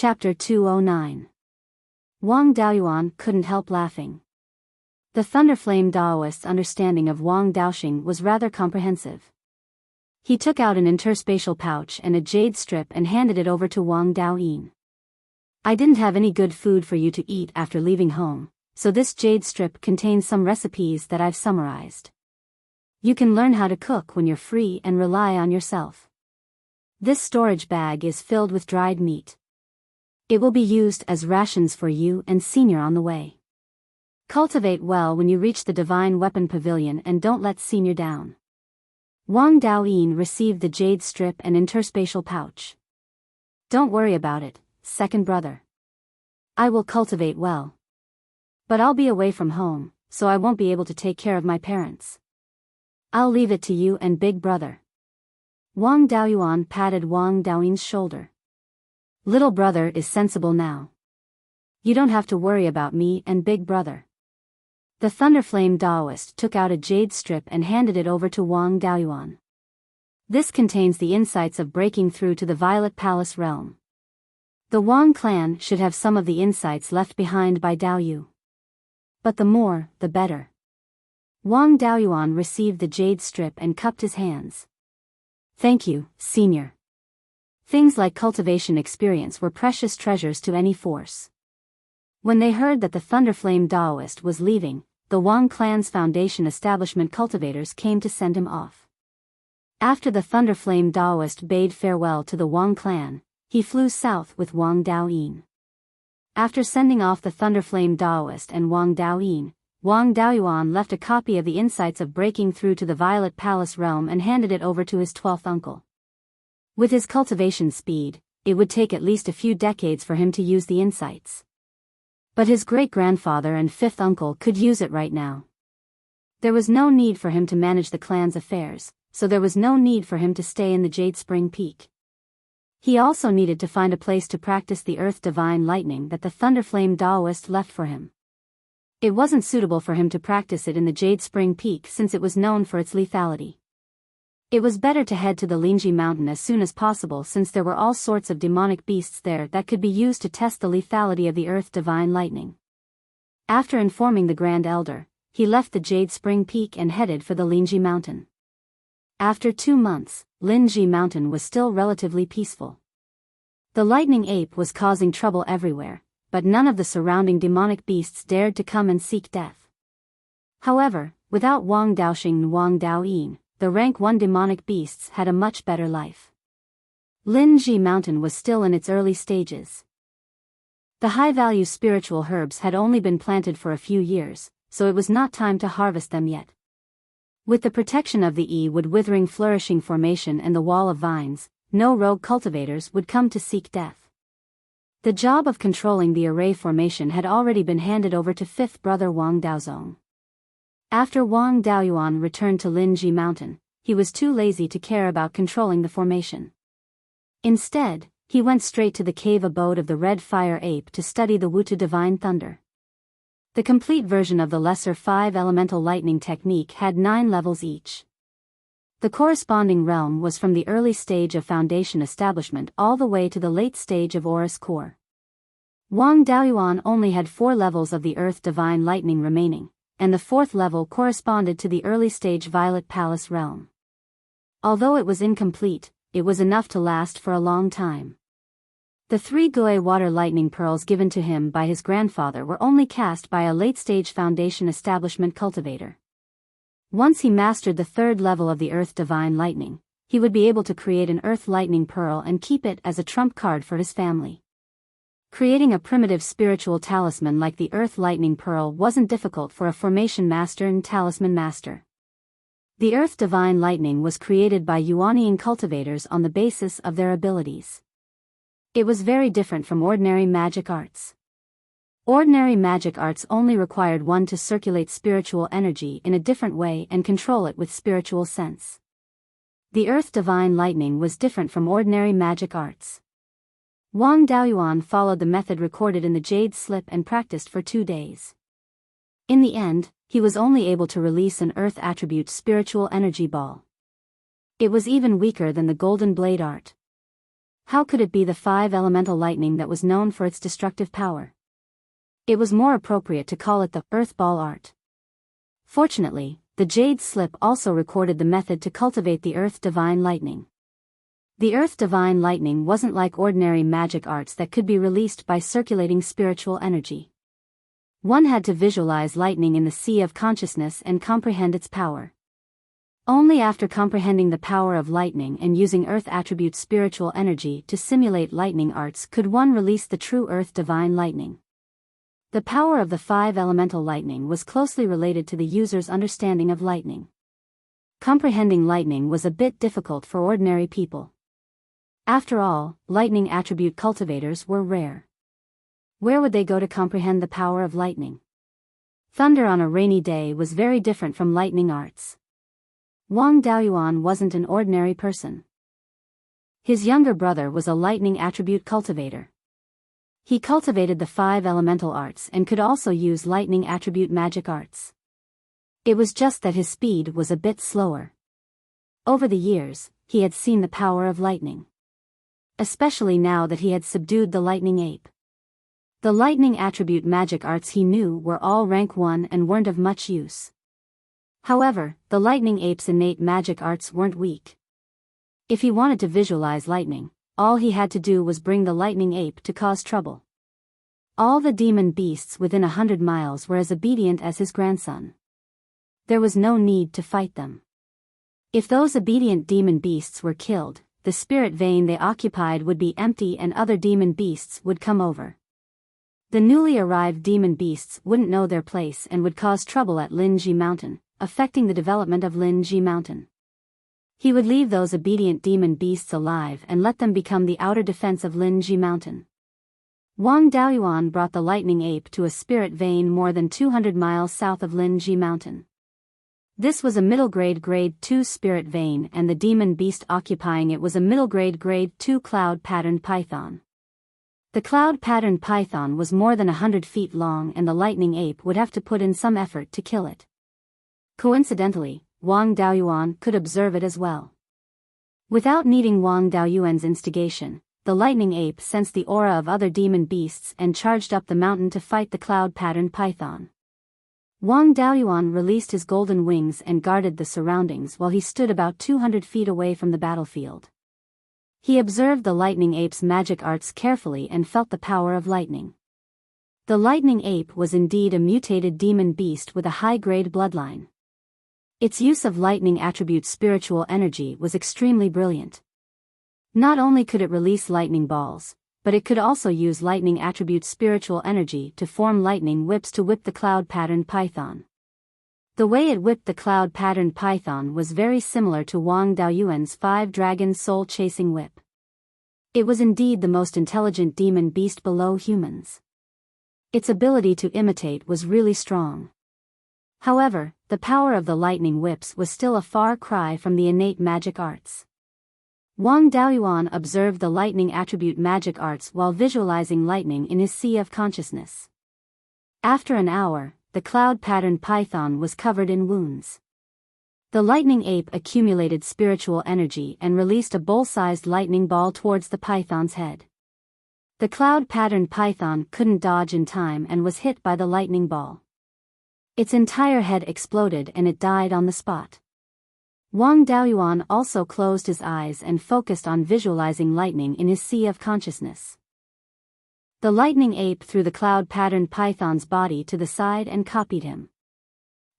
Chapter 209. Wang Daoyuan couldn't help laughing. The Thunderflame Daoist's understanding of Wang Daoxing was rather comprehensive. He took out an interspatial pouch and a jade strip and handed it over to Wang Daoyin. I didn't have any good food for you to eat after leaving home, so this jade strip contains some recipes that I've summarized. You can learn how to cook when you're free and rely on yourself. This storage bag is filled with dried meat. It will be used as rations for you and Senior on the way. Cultivate well when you reach the Divine Weapon Pavilion and don't let Senior down. Wang Daoyin received the jade strip and interspatial pouch. Don't worry about it, second brother. I will cultivate well. But I'll be away from home, so I won't be able to take care of my parents. I'll leave it to you and big brother. Wang Daoyuan patted Wang Daoyin's shoulder. Little brother is sensible now. You don't have to worry about me and big brother. The Thunderflame Daoist took out a jade strip and handed it over to Wang Daoyuan. This contains the insights of breaking through to the Violet Palace realm. The Wang clan should have some of the insights left behind by Daoyu. But the more, the better. Wang Daoyuan received the jade strip and cupped his hands. Thank you, Senior. Things like cultivation experience were precious treasures to any force. When they heard that the Thunderflame Daoist was leaving, the Wang clan's foundation establishment cultivators came to send him off. After the Thunderflame Daoist bade farewell to the Wang clan, he flew south with Wang Daoyin. After sending off the Thunderflame Daoist and Wang Daoyin, Wang Daoyuan left a copy of the insights of breaking through to the Violet Palace realm and handed it over to his 12th uncle. With his cultivation speed, it would take at least a few decades for him to use the insights. But his great-grandfather and 5th uncle could use it right now. There was no need for him to manage the clan's affairs, so there was no need for him to stay in the Jade Spring Peak. He also needed to find a place to practice the Earth Divine Lightning that the Thunderflame Daoist left for him. It wasn't suitable for him to practice it in the Jade Spring Peak since it was known for its lethality. It was better to head to the Lingji Mountain as soon as possible since there were all sorts of demonic beasts there that could be used to test the lethality of the Earth Divine Lightning. After informing the Grand Elder, he left the Jade Spring Peak and headed for the Lingji Mountain. After 2 months, Lingji Mountain was still relatively peaceful. The lightning ape was causing trouble everywhere, but none of the surrounding demonic beasts dared to come and seek death. However, without Wang Daoxing and Wang Daoyin, the rank 1 demonic beasts had a much better life. Lingji Mountain was still in its early stages. The high-value spiritual herbs had only been planted for a few years, so it was not time to harvest them yet. With the protection of the Wood Withering Flourishing Formation and the Wall of Vines, no rogue cultivators would come to seek death. The job of controlling the array formation had already been handed over to 5th brother Wang Daozong. After Wang Daoyuan returned to Lingji Mountain, he was too lazy to care about controlling the formation. Instead, he went straight to the cave abode of the Red Fire Ape to study the Wutu Divine Thunder. The complete version of the Lesser 5 Elemental Lightning technique had 9 levels each. The corresponding realm was from the early stage of Foundation establishment all the way to the late stage of Aurus Core. Wang Daoyuan only had 4 levels of the Earth Divine Lightning remaining, and the 4th level corresponded to the early stage Violet Palace realm. Although it was incomplete, it was enough to last for a long time. The 3 Gui Water Lightning Pearls given to him by his grandfather were only cast by a late-stage Foundation establishment cultivator. Once he mastered the 3rd level of the Earth Divine Lightning, he would be able to create an Earth Lightning Pearl and keep it as a trump card for his family. Creating a primitive spiritual talisman like the Earth Lightning Pearl wasn't difficult for a Formation Master and Talisman Master. The Earth Divine Lightning was created by Yuanian cultivators on the basis of their abilities. It was very different from ordinary magic arts. Ordinary magic arts only required one to circulate spiritual energy in a different way and control it with spiritual sense. The Earth Divine Lightning was different from ordinary magic arts. Wang Daoyuan followed the method recorded in the Jade Slip and practiced for 2 days. In the end, he was only able to release an Earth attribute spiritual energy ball. It was even weaker than the Golden Blade art. How could it be the 5 elemental lightning that was known for its destructive power? It was more appropriate to call it the Earth Ball art. Fortunately, the Jade Slip also recorded the method to cultivate the Earth Divine Lightning. The Earth Divine Lightning wasn't like ordinary magic arts that could be released by circulating spiritual energy. One had to visualize lightning in the sea of consciousness and comprehend its power. Only after comprehending the power of lightning and using Earth attribute spiritual energy to simulate lightning arts could one release the true Earth Divine Lightning. The power of the 5 elemental lightning was closely related to the user's understanding of lightning. Comprehending lightning was a bit difficult for ordinary people. After all, lightning attribute cultivators were rare. Where would they go to comprehend the power of lightning? Thunder on a rainy day was very different from lightning arts. Wang Daoyuan wasn't an ordinary person. His younger brother was a lightning attribute cultivator. He cultivated the 5 elemental arts and could also use lightning attribute magic arts. It was just that his speed was a bit slower. Over the years, he had seen the power of lightning. Especially now that he had subdued the lightning ape. The lightning attribute magic arts he knew were all rank 1 and weren't of much use. However, the lightning ape's innate magic arts weren't weak. If he wanted to visualize lightning, all he had to do was bring the lightning ape to cause trouble. All the demon beasts within 100 miles were as obedient as his grandson. There was no need to fight them. If those obedient demon beasts were killed, the spirit vein they occupied would be empty and other demon beasts would come over. The newly arrived demon beasts wouldn't know their place and would cause trouble at Linji Mountain, affecting the development of Linji Mountain. He would leave those obedient demon beasts alive and let them become the outer defense of Linji Mountain. Wang Daoyuan brought the lightning ape to a spirit vein more than 200 miles south of Linji Mountain. This was a middle-grade grade 2 spirit vein and the demon beast occupying it was a middle-grade grade 2 cloud-patterned python. The cloud-patterned python was more than 100 feet long and the lightning ape would have to put in some effort to kill it. Coincidentally, Wang Daoyuan could observe it as well. Without needing Wang Daoyuan's instigation, the lightning ape sensed the aura of other demon beasts and charged up the mountain to fight the cloud-patterned python. Wang Daoyuan released his golden wings and guarded the surroundings while he stood about 200 feet away from the battlefield. He observed the lightning ape's magic arts carefully and felt the power of lightning. The lightning ape was indeed a mutated demon beast with a high-grade bloodline. Its use of lightning attribute spiritual energy was extremely brilliant. Not only could it release lightning balls, but it could also use lightning attribute spiritual energy to form lightning whips to whip the cloud-patterned python. The way it whipped the cloud-patterned python was very similar to Wang Daoyuan's 5-dragon soul-chasing whip. It was indeed the most intelligent demon beast below humans. Its ability to imitate was really strong. However, the power of the lightning whips was still a far cry from the innate magic arts. Wang Daoyuan observed the lightning attribute magic arts while visualizing lightning in his sea of consciousness. After an hour, the cloud-patterned python was covered in wounds. The lightning ape accumulated spiritual energy and released a bowl-sized lightning ball towards the python's head. The cloud-patterned python couldn't dodge in time and was hit by the lightning ball. Its entire head exploded and it died on the spot. Wang Daoyuan also closed his eyes and focused on visualizing lightning in his sea of consciousness. The lightning ape threw the cloud-patterned python's body to the side and copied him.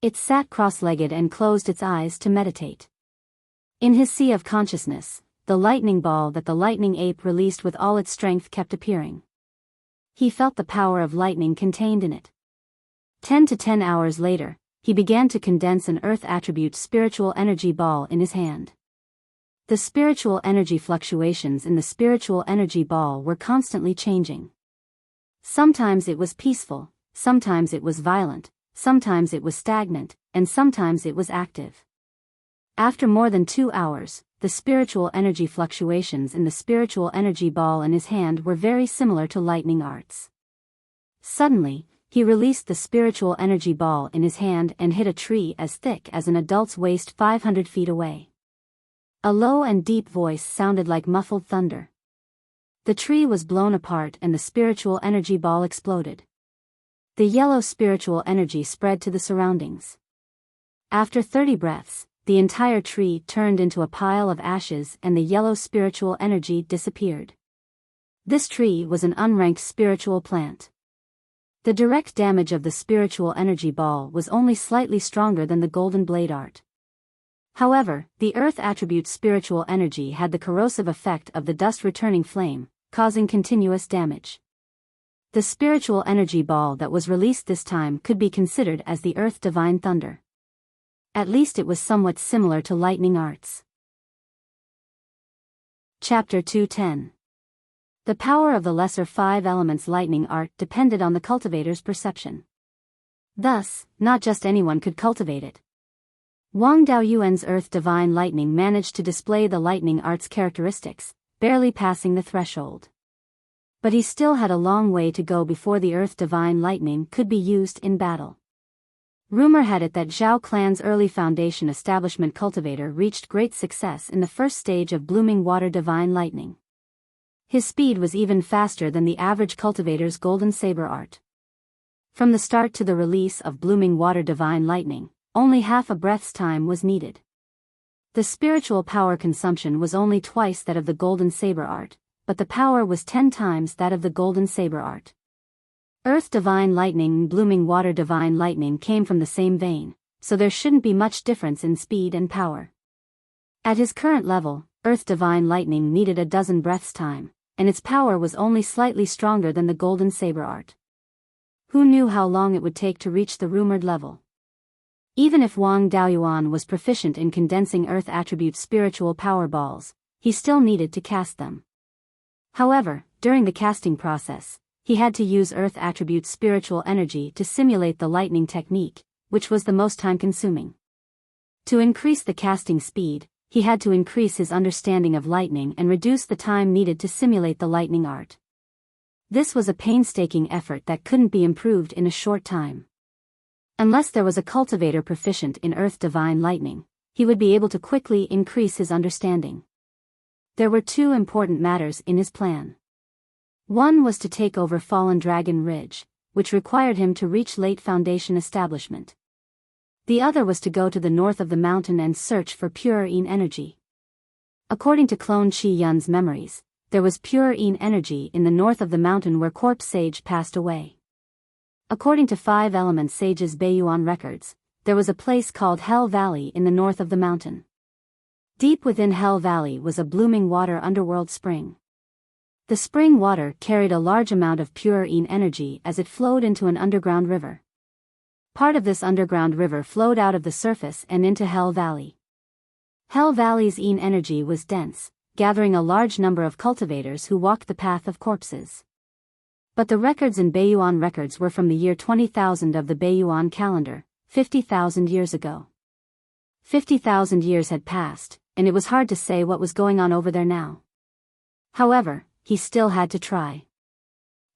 It sat cross-legged and closed its eyes to meditate. In his sea of consciousness, the lightning ball that the lightning ape released with all its strength kept appearing. He felt the power of lightning contained in it. 10 to 10 hours later, he began to condense an earth attribute spiritual energy ball in his hand. The spiritual energy fluctuations in the spiritual energy ball were constantly changing. Sometimes it was peaceful, sometimes it was violent, sometimes it was stagnant, and sometimes it was active. After more than 2 hours, the spiritual energy fluctuations in the spiritual energy ball in his hand were very similar to lightning arts. Suddenly, he released the spiritual energy ball in his hand and hit a tree as thick as an adult's waist 500 feet away. A low and deep voice sounded like muffled thunder. The tree was blown apart and the spiritual energy ball exploded. The yellow spiritual energy spread to the surroundings. After 30 breaths, the entire tree turned into a pile of ashes and the yellow spiritual energy disappeared. This tree was an unranked spiritual plant. The direct damage of the spiritual energy ball was only slightly stronger than the golden blade art. However, the earth attribute spiritual energy had the corrosive effect of the dust returning flame, causing continuous damage. The spiritual energy ball that was released this time could be considered as the earth divine thunder. At least it was somewhat similar to lightning arts. Chapter 210. The power of the lesser 5 elements lightning art depended on the cultivator's perception. Thus, not just anyone could cultivate it. Wang Daoyuan's earth divine lightning managed to display the lightning art's characteristics, barely passing the threshold. But he still had a long way to go before the earth divine lightning could be used in battle. Rumor had it that Zhao clan's early foundation establishment cultivator reached great success in the first stage of blooming water divine lightning. His speed was even faster than the average cultivator's golden saber art. From the start to the release of blooming water divine lightning, only half a breath's time was needed. The spiritual power consumption was only twice that of the golden saber art, but the power was 10 times that of the golden saber art. Earth divine lightning and blooming water divine lightning came from the same vein, so there shouldn't be much difference in speed and power. At his current level, Earth divine lightning needed a dozen breaths' time, and its power was only slightly stronger than the golden saber art. Who knew how long it would take to reach the rumored level? Even if Wang Daoyuan was proficient in condensing earth attribute spiritual power balls, he still needed to cast them. However, during the casting process, he had to use earth attribute spiritual energy to simulate the lightning technique, which was the most time-consuming. To increase the casting speed, he had to increase his understanding of lightning and reduce the time needed to simulate the lightning art. This was a painstaking effort that couldn't be improved in a short time. Unless there was a cultivator proficient in earth divine lightning, he would be able to quickly increase his understanding. There were 2 important matters in his plan. One was to take over Fallen Dragon Ridge, which required him to reach late foundation establishment. The other was to go to the north of the mountain and search for pure Yin energy. According to Clone Chi Yun's memories, there was pure Yin energy in the north of the mountain where Corpse Sage passed away. According to 5 Element Sage's Beiyuan records, there was a place called Hell Valley in the north of the mountain. Deep within Hell Valley was a blooming water underworld spring. The spring water carried a large amount of pure Yin energy as it flowed into an underground river. Part of this underground river flowed out of the surface and into Hell Valley. Hell Valley's Yin energy was dense, gathering a large number of cultivators who walked the path of corpses. But the records in Beiyuan records were from the year 20,000 of the Beiyuan calendar, 50,000 years ago. 50,000 years had passed, and it was hard to say what was going on over there now. However, he still had to try.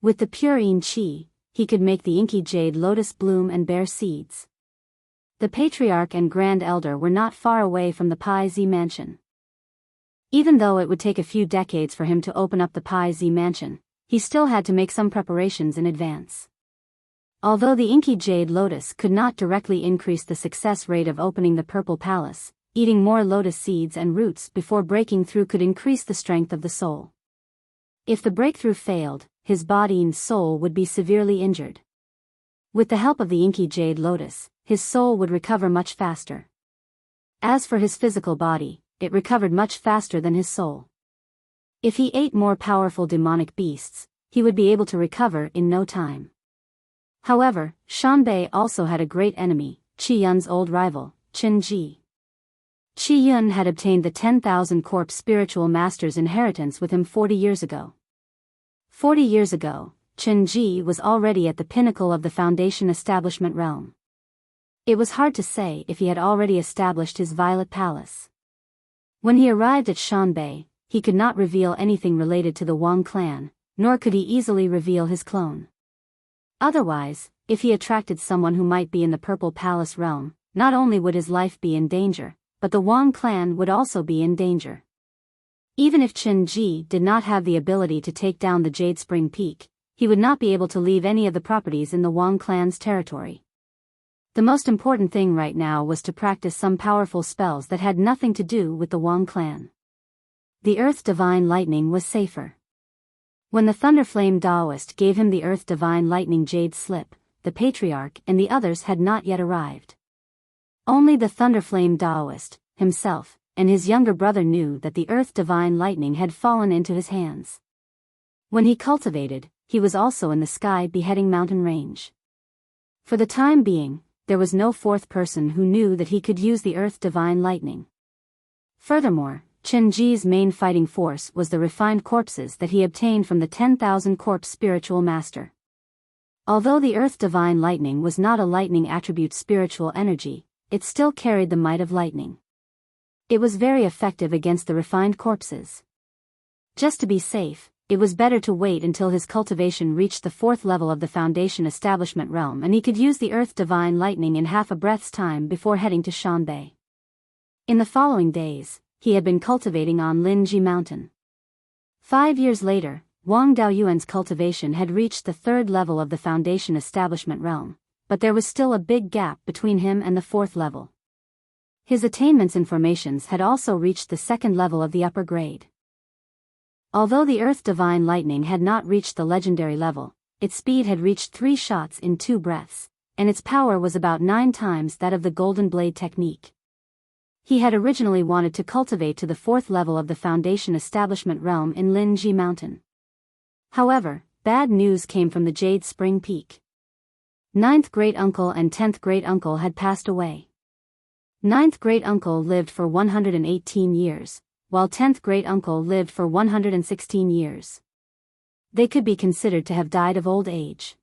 With the pure Yin Qi, he could make the inky jade lotus bloom and bear seeds. The patriarch and grand elder were not far away from the Pai Zi mansion. Even though it would take a few decades for him to open up the Pai Zi mansion, he still had to make some preparations in advance. Although the inky jade lotus could not directly increase the success rate of opening the purple palace, eating more lotus seeds and roots before breaking through could increase the strength of the soul. If the breakthrough failed, his body and soul would be severely injured. With the help of the inky jade lotus, his soul would recover much faster. As for his physical body, it recovered much faster than his soul. If he ate more powerful demonic beasts, he would be able to recover in no time. However, Shanbei also had a great enemy, Qi Yun's old rival, Qin Ji. Qi Yun had obtained the 10,000 corpse spiritual master's inheritance with him 40 years ago. 40 years ago, Qin Ji was already at the pinnacle of the foundation establishment realm. It was hard to say if he had already established his Violet Palace. When he arrived at Shanbei, he could not reveal anything related to the Wang clan, nor could he easily reveal his clone. Otherwise, if he attracted someone who might be in the Purple Palace realm, not only would his life be in danger, but the Wang clan would also be in danger. Even if Qin Ji did not have the ability to take down the Jade Spring Peak, he would not be able to leave any of the properties in the Wang clan's territory. The most important thing right now was to practice some powerful spells that had nothing to do with the Wang clan. The Earth Divine Lightning was safer. When the Thunderflame Daoist gave him the Earth Divine Lightning Jade Slip, the Patriarch and the others had not yet arrived. Only the Thunderflame Daoist, himself, and his younger brother knew that the Earth Divine Lightning had fallen into his hands. When he cultivated, he was also in the Sky Beheading Mountain range. For the time being, there was no fourth person who knew that he could use the Earth Divine Lightning. Furthermore, Qin Ji's main fighting force was the refined corpses that he obtained from the 10,000 Corpse Spiritual Master. Although the Earth Divine Lightning was not a lightning attribute spiritual energy, it still carried the might of lightning. It was very effective against the refined corpses. Just to be safe, it was better to wait until his cultivation reached the 4th level of the Foundation Establishment realm and he could use the Earth Divine Lightning in half a breath's time before heading to Shanbei. In the following days, he had been cultivating on Linji Mountain. 5 years later, Wang Daoyuan's cultivation had reached the 3rd level of the Foundation Establishment realm, but there was still a big gap between him and the 4th level. His attainments and formations had also reached the 2nd level of the upper grade. Although the Earth Divine Lightning had not reached the legendary level, its speed had reached 3 shots in 2 breaths, and its power was about 9 times that of the Golden Blade technique. He had originally wanted to cultivate to the 4th level of the Foundation Establishment realm in Linji Mountain. However, bad news came from the Jade Spring Peak. 9th great-uncle and 10th great-uncle had passed away. 9th great-uncle lived for 118 years. While 10th great-uncle lived for 116 years. They could be considered to have died of old age.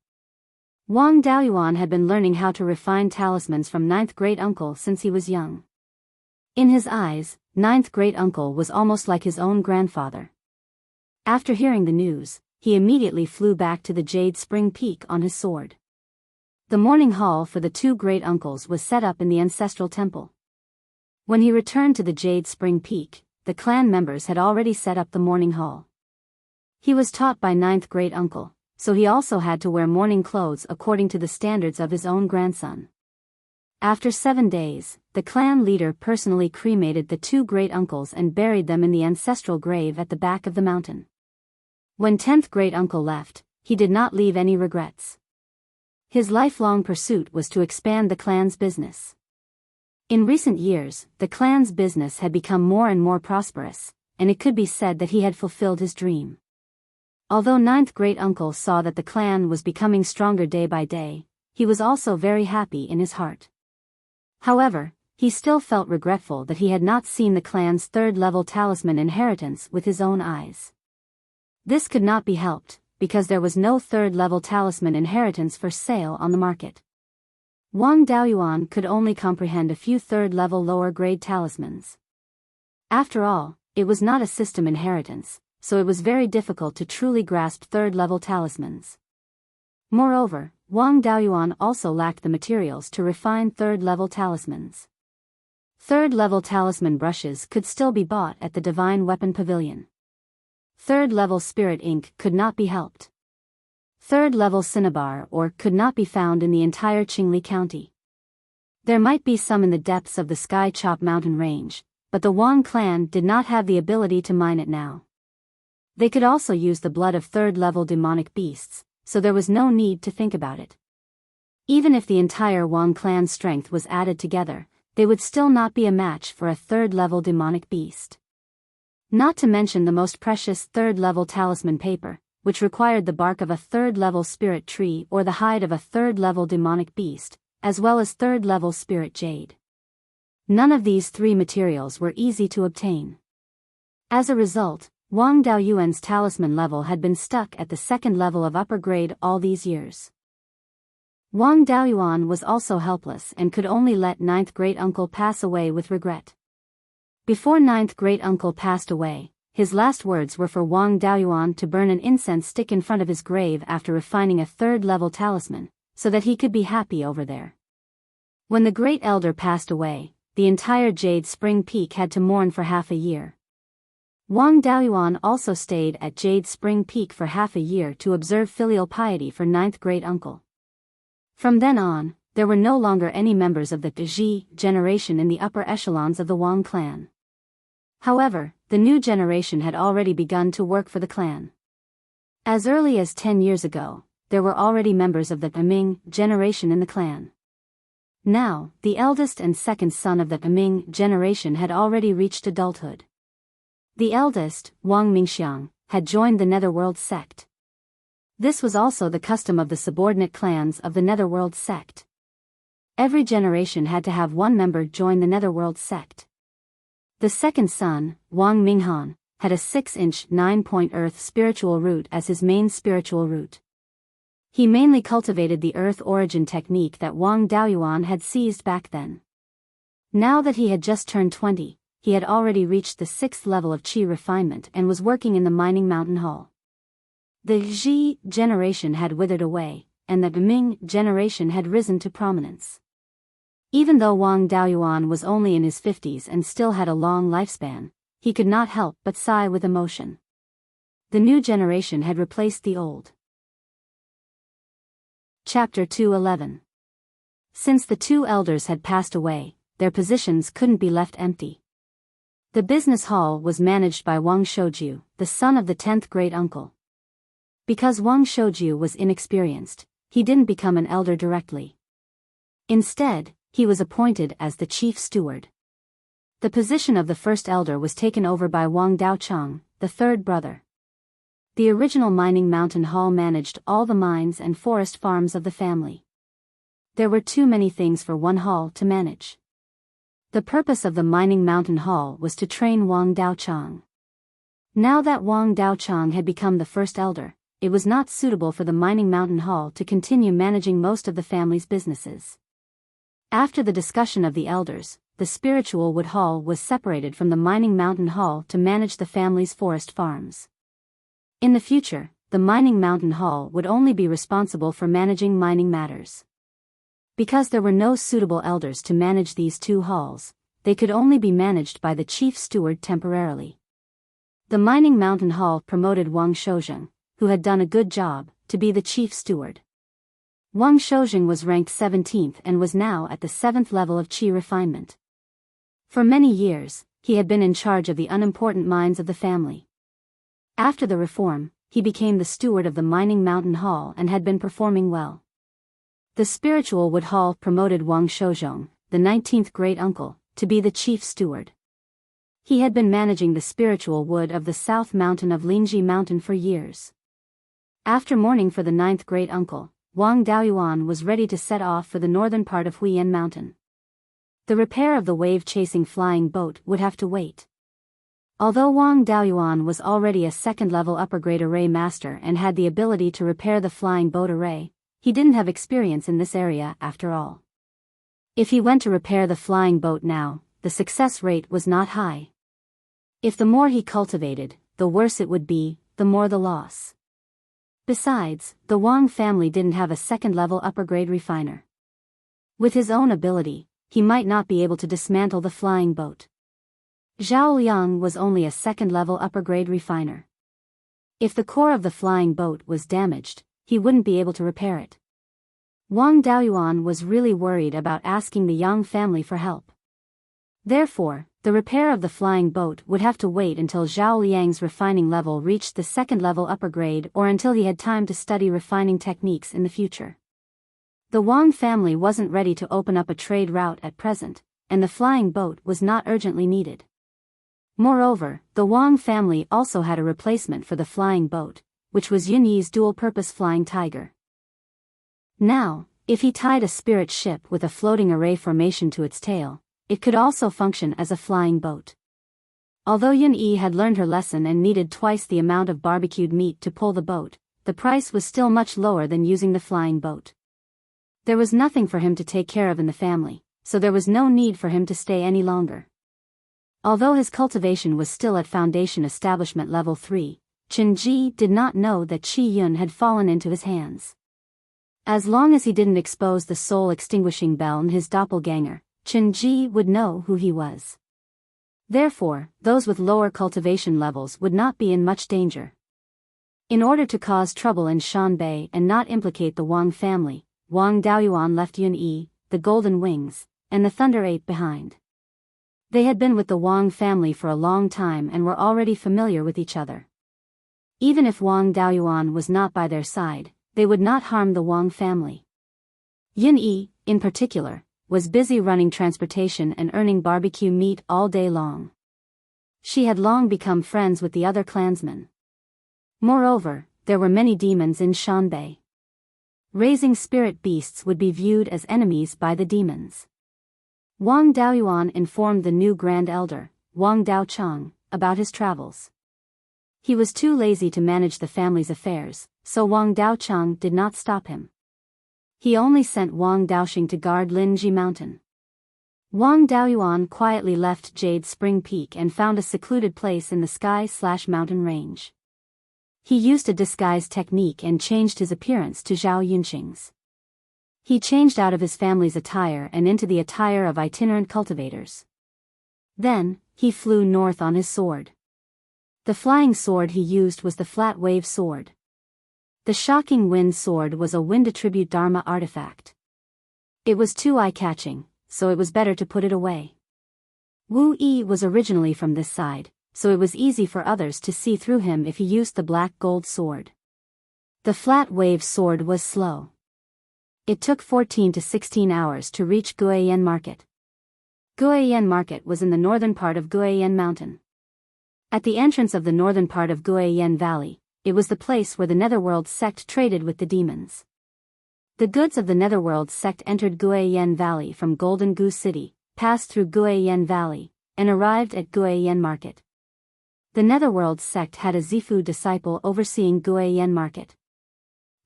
Wang Daoyuan had been learning how to refine talismans from 9th great-uncle since he was young. In his eyes, 9th great-uncle was almost like his own grandfather. After hearing the news, he immediately flew back to the Jade Spring Peak on his sword. The morning hall for the 2 great-uncles was set up in the ancestral temple. When he returned to the Jade Spring Peak, the clan members had already set up the morning hall. He was taught by 9th great-uncle, so he also had to wear mourning clothes according to the standards of his own grandson. After 7 days, the clan leader personally cremated the 2 great-uncles and buried them in the ancestral grave at the back of the mountain. When 10th great-uncle left, he did not leave any regrets. His lifelong pursuit was to expand the clan's business. In recent years, the clan's business had become more and more prosperous, and it could be said that he had fulfilled his dream. Although 9th great-uncle saw that the clan was becoming stronger day by day, he was also very happy in his heart. However, he still felt regretful that he had not seen the clan's 3rd level talisman inheritance with his own eyes. This could not be helped, because there was no 3rd level talisman inheritance for sale on the market. Wang Daoyuan could only comprehend a few 3rd level lower grade talismans. After all, it was not a system inheritance, so it was very difficult to truly grasp 3rd level talismans. Moreover, Wang Daoyuan also lacked the materials to refine 3rd level talismans. 3rd level talisman brushes could still be bought at the Divine Weapon Pavilion. 3rd level spirit ink could not be helped. 3rd level cinnabar ore could not be found in the entire Qingli County. There might be some in the depths of the Sky Chop Mountain range, but the Wang clan did not have the ability to mine it now. They could also use the blood of 3rd level demonic beasts, so there was no need to think about it. Even if the entire Wang clan's strength was added together, they would still not be a match for a 3rd level demonic beast. Not to mention the most precious 3rd level talisman paper, which required the bark of a 3rd level spirit tree or the hide of a 3rd level demonic beast, as well as 3rd level spirit jade. None of these 3 materials were easy to obtain. As a result, Wang Daoyuan's talisman level had been stuck at the 2nd level of upper grade all these years. Wang Daoyuan was also helpless and could only let 9th great-uncle pass away with regret. Before 9th great-uncle passed away, his last words were for Wang Daoyuan to burn an incense stick in front of his grave after refining a 3rd level talisman, so that he could be happy over there. When the great elder passed away, the entire Jade Spring Peak had to mourn for half a year. Wang Daoyuan also stayed at Jade Spring Peak for half a year to observe filial piety for ninth great-uncle. From then on, there were no longer any members of the Ji generation in the upper echelons of the Wang clan. However, the new generation had already begun to work for the clan. As early as 10 years ago, there were already members of the Ming generation in the clan. Now, the eldest and second son of the Ming generation had already reached adulthood. The eldest, Wang Mingxiang, had joined the Netherworld sect. This was also the custom of the subordinate clans of the Netherworld sect. Every generation had to have one member join the Netherworld sect. The second son, Wang Minghan, had a 6-inch 9-point earth spiritual root as his main spiritual root. He mainly cultivated the earth origin technique that Wang Daoyuan had seized back then. Now that he had just turned 20, he had already reached the 6th level of qi refinement and was working in the mining mountain hall. The Ji generation had withered away, and the Ming generation had risen to prominence. Even though Wang Daoyuan was only in his 50s and still had a long lifespan, he could not help but sigh with emotion. The new generation had replaced the old. Chapter 211. Since the two elders had passed away, their positions couldn't be left empty. The business hall was managed by Wang Shouju, the son of the 10th great-uncle. Because Wang Shouju was inexperienced, he didn't become an elder directly. Instead, he was appointed as the chief steward. The position of the first elder was taken over by Wang Daochang, the third brother. The original mining mountain hall managed all the mines and forest farms of the family. There were too many things for one hall to manage. The purpose of the mining mountain hall was to train Wang Daochang. Now that Wang Daochang had become the first elder, it was not suitable for the mining mountain hall to continue managing most of the family's businesses. After the discussion of the elders, the spiritual wood hall was separated from the mining mountain hall to manage the family's forest farms. In the future, the mining mountain hall would only be responsible for managing mining matters. Because there were no suitable elders to manage these two halls, they could only be managed by the chief steward temporarily. The mining mountain hall promoted Wang Shouzheng, who had done a good job, to be the chief steward. Wang Shouzheng was ranked 17th and was now at the 7th level of qi refinement. For many years, he had been in charge of the unimportant mines of the family. After the reform, he became the steward of the mining mountain hall and had been performing well. The spiritual wood hall promoted Wang Shouzheng, the 19th great-uncle, to be the chief steward. He had been managing the spiritual wood of the south mountain of Lingji Mountain for years. After mourning for the 9th great-uncle, Wang Daoyuan was ready to set off for the northern part of Huiyan Mountain. The repair of the wave-chasing flying boat would have to wait. Although Wang Daoyuan was already a 2nd-level upper-grade array master and had the ability to repair the flying boat array, he didn't have experience in this area after all. If he went to repair the flying boat now, the success rate was not high. If the more he cultivated, the worse it would be, the more the loss. Besides, the Wang family didn't have a 2nd-level upper-grade refiner. With his own ability, he might not be able to dismantle the flying boat. Zhao Liang was only a 2nd-level upper-grade refiner. If the core of the flying boat was damaged, he wouldn't be able to repair it. Wang Daoyuan was really worried about asking the Yang family for help. Therefore, the repair of the flying boat would have to wait until Zhao Liang's refining level reached the 2nd-level upper grade or until he had time to study refining techniques in the future. The Wang family wasn't ready to open up a trade route at present, and the flying boat was not urgently needed. Moreover, the Wang family also had a replacement for the flying boat, which was Yun Yi's dual-purpose flying tiger. Now, if he tied a spirit ship with a floating array formation to its tail, it could also function as a flying boat. Although Yun Yi had learned her lesson and needed twice the amount of barbecued meat to pull the boat, the price was still much lower than using the flying boat. There was nothing for him to take care of in the family, so there was no need for him to stay any longer. Although his cultivation was still at Foundation Establishment Level 3, Chen Ji did not know that Qi Yun had fallen into his hands. As long as he didn't expose the soul-extinguishing bell in his doppelganger, Chen Ji would know who he was. Therefore, those with lower cultivation levels would not be in much danger. In order to cause trouble in Shanbei and not implicate the Wang family, Wang Daoyuan left Yun-Yi, the Golden Wings, and the Thunder Ape behind. They had been with the Wang family for a long time and were already familiar with each other. Even if Wang Daoyuan was not by their side, they would not harm the Wang family. Yun-Yi, in particular, was busy running transportation and earning barbecue meat all day long. She had long become friends with the other clansmen. Moreover, there were many demons in Shanbei. Raising spirit beasts would be viewed as enemies by the demons. Wang Daoyuan informed the new Grand Elder, Wang Daocheng, about his travels. He was too lazy to manage the family's affairs, so Wang Daocheng did not stop him. He only sent Wang Daoxing to guard Linji Mountain. Wang Daoyuan quietly left Jade Spring Peak and found a secluded place in the sky/mountain range. He used a disguise technique and changed his appearance to Zhao Yunqing's. He changed out of his family's attire and into the attire of itinerant cultivators. Then, he flew north on his sword. The flying sword he used was the Flat Wave Sword. The Shocking Wind Sword was a wind attribute Dharma artifact. It was too eye-catching, so it was better to put it away. Wu Yi was originally from this side, so it was easy for others to see through him if he used the black gold sword. The Flat Wave Sword was slow. It took 14 to 16 hours to reach Guiyan Market. Guiyan Market was in the northern part of Guiyan Mountain. At the entrance of the northern part of Guiyan Valley, it was the place where the Netherworld sect traded with the demons. The goods of the Netherworld sect entered Guiyan Valley from Golden Goose City, passed through Guiyan Valley, and arrived at Guiyan Market. The Netherworld sect had a Zifu disciple overseeing Guiyan Market.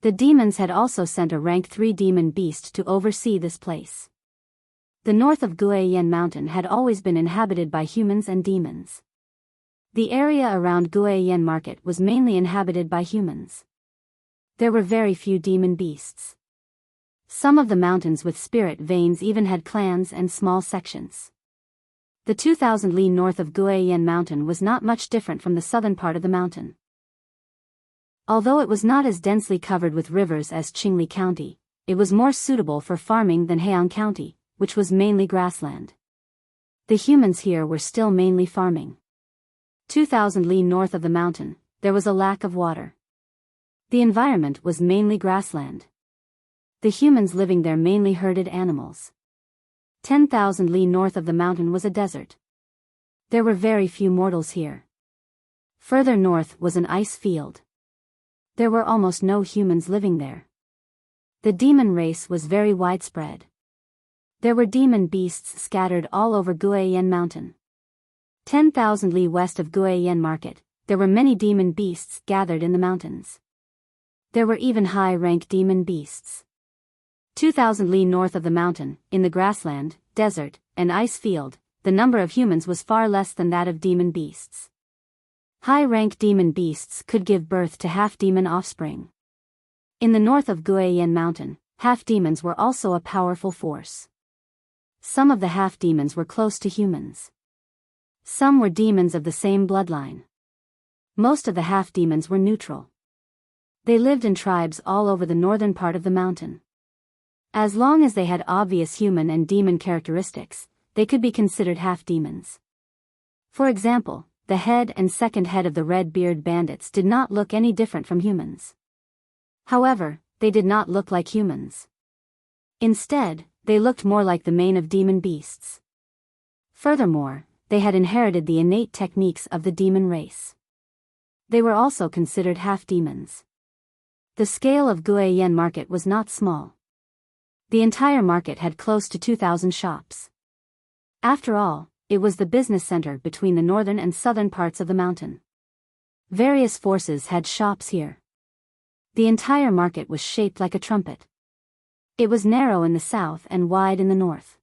The demons had also sent a rank 3 demon beast to oversee this place. The north of Guiyan Mountain had always been inhabited by humans and demons. The area around Guiyan Market was mainly inhabited by humans. There were very few demon beasts. Some of the mountains with spirit veins even had clans and small sections. The 2,000 li north of Guiyan Mountain was not much different from the southern part of the mountain. Although it was not as densely covered with rivers as Qingli County, it was more suitable for farming than Heian County, which was mainly grassland. The humans here were still mainly farming. 2,000 li north of the mountain, there was a lack of water. The environment was mainly grassland. The humans living there mainly herded animals. 10,000 li north of the mountain was a desert. There were very few mortals here. Further north was an ice field. There were almost no humans living there. The demon race was very widespread. There were demon beasts scattered all over Guiyan Mountain. 10,000 li west of Guiyan Market, there were many demon beasts gathered in the mountains. There were even high-rank demon beasts. 2,000 li north of the mountain, in the grassland, desert, and ice field, the number of humans was far less than that of demon beasts. High-rank demon beasts could give birth to half-demon offspring. In the north of Guiyan Mountain, half-demons were also a powerful force. Some of the half-demons were close to humans. Some were demons of the same bloodline. Most of the half-demons were neutral. They lived in tribes all over the northern part of the mountain. As long as they had obvious human and demon characteristics, they could be considered half-demons. For example, the head and second head of the Red-Beard bandits did not look any different from humans. However, they did not look like humans. Instead, they looked more like the mane of demon beasts. Furthermore, they had inherited the innate techniques of the demon race. They were also considered half-demons. The scale of Guiyan Market was not small. The entire market had close to 2,000 shops. After all, it was the business center between the northern and southern parts of the mountain. Various forces had shops here. The entire market was shaped like a trumpet. It was narrow in the south and wide in the north.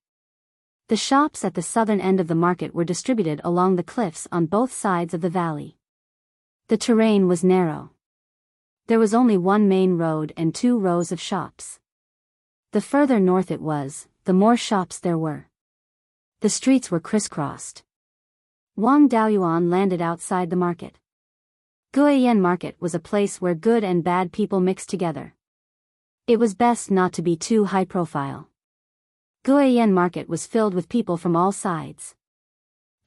The shops at the southern end of the market were distributed along the cliffs on both sides of the valley. The terrain was narrow. There was only one main road and 2 rows of shops. The further north it was, the more shops there were. The streets were crisscrossed. Wang Daoyuan landed outside the market. Guiyan Market was a place where good and bad people mixed together. It was best not to be too high profile. Guiyan Market was filled with people from all sides.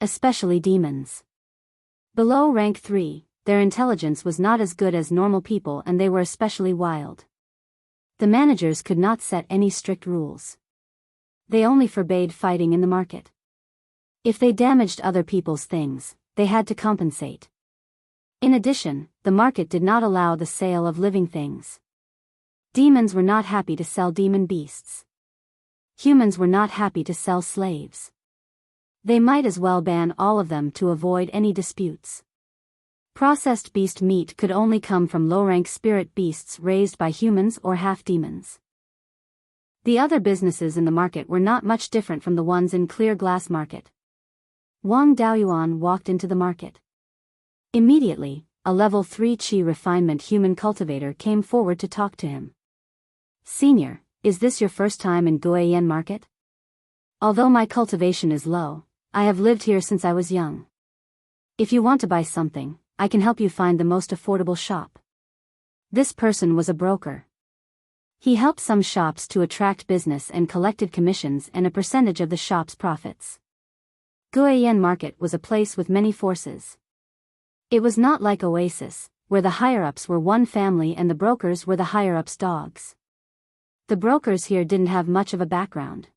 Especially demons. Below rank 3, their intelligence was not as good as normal people and they were especially wild. The managers could not set any strict rules. They only forbade fighting in the market. If they damaged other people's things, they had to compensate. In addition, the market did not allow the sale of living things. Demons were not happy to sell demon beasts. Humans were not happy to sell slaves. They might as well ban all of them to avoid any disputes. Processed beast meat could only come from low-rank spirit beasts raised by humans or half-demons. The other businesses in the market were not much different from the ones in Clear Glass Market. Wang Daoyuan walked into the market. Immediately, a level 3 Qi refinement human cultivator came forward to talk to him. "Senior, is this your first time in Guiyan Market? Although my cultivation is low, I have lived here since I was young. If you want to buy something, I can help you find the most affordable shop." This person was a broker. He helped some shops to attract business and collected commissions and a percentage of the shop's profits. Guiyan Market was a place with many forces. It was not like Oasis, where the higher-ups were one family and the brokers were the higher-ups' dogs. The brokers here didn't have much of a background.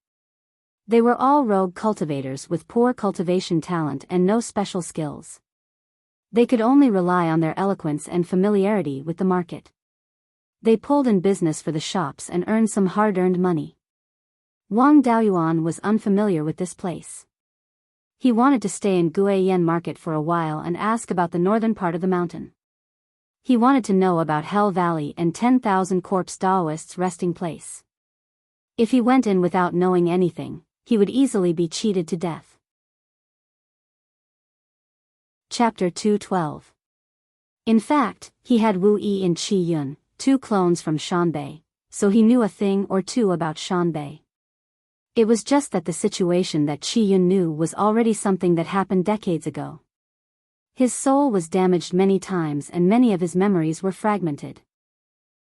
They were all rogue cultivators with poor cultivation talent and no special skills. They could only rely on their eloquence and familiarity with the market. They pulled in business for the shops and earned some hard-earned money. Wang Daoyuan was unfamiliar with this place. He wanted to stay in Guiyan Market for a while and ask about the northern part of the mountain. He wanted to know about Hell Valley and 10,000 corpse Daoists' resting place. If he went in without knowing anything, he would easily be cheated to death. Chapter 212. In fact, he had Wu Yi and Qi Yun, 2 clones from Shanbei, so he knew a thing or two about Shanbei. It was just that the situation that Qi Yun knew was already something that happened decades ago. His soul was damaged many times and many of his memories were fragmented.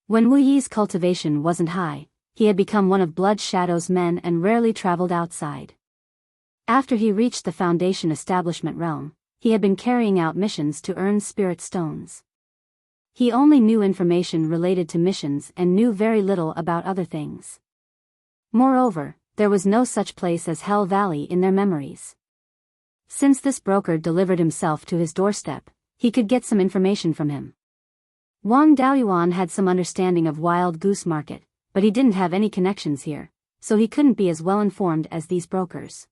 When Wu Yi's cultivation wasn't high, he had become one of Blood Shadow's men and rarely traveled outside. After he reached the Foundation establishment realm, he had been carrying out missions to earn spirit stones. He only knew information related to missions and knew very little about other things. Moreover, there was no such place as Hell Valley in their memories. Since this broker delivered himself to his doorstep, he could get some information from him. Wang Daoyuan had some understanding of Wild Goose Market, but he didn't have any connections here, so he couldn't be as well informed as these brokers.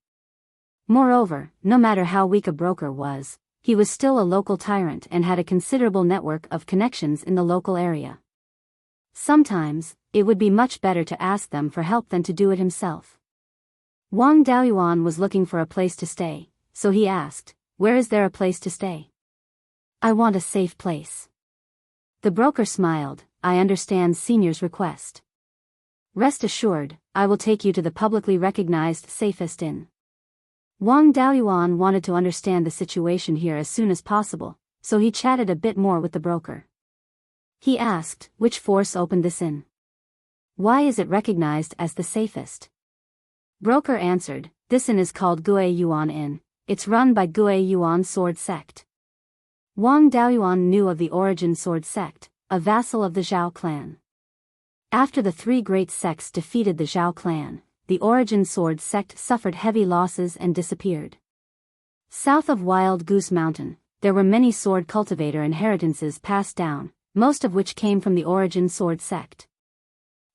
Moreover, no matter how weak a broker was, he was still a local tyrant and had a considerable network of connections in the local area. Sometimes, it would be much better to ask them for help than to do it himself. Wang Daoyuan was looking for a place to stay, so he asked, "Where is there a place to stay?" "I want a safe place." The broker smiled, "I understand Senior's request. Rest assured, I will take you to the publicly recognized safest inn." Wang Daoyuan wanted to understand the situation here as soon as possible, so he chatted a bit more with the broker. He asked, "Which force opened this inn? Why is it recognized as the safest?" Broker answered, "This inn is called Guiyuan Inn. It's run by Guiyuan Sword Sect." Wang Daoyuan knew of the Origin Sword Sect, a vassal of the Zhao clan. After the 3 great sects defeated the Zhao clan, the Origin Sword Sect suffered heavy losses and disappeared. South of Wild Goose Mountain, there were many sword cultivator inheritances passed down, most of which came from the Origin Sword Sect.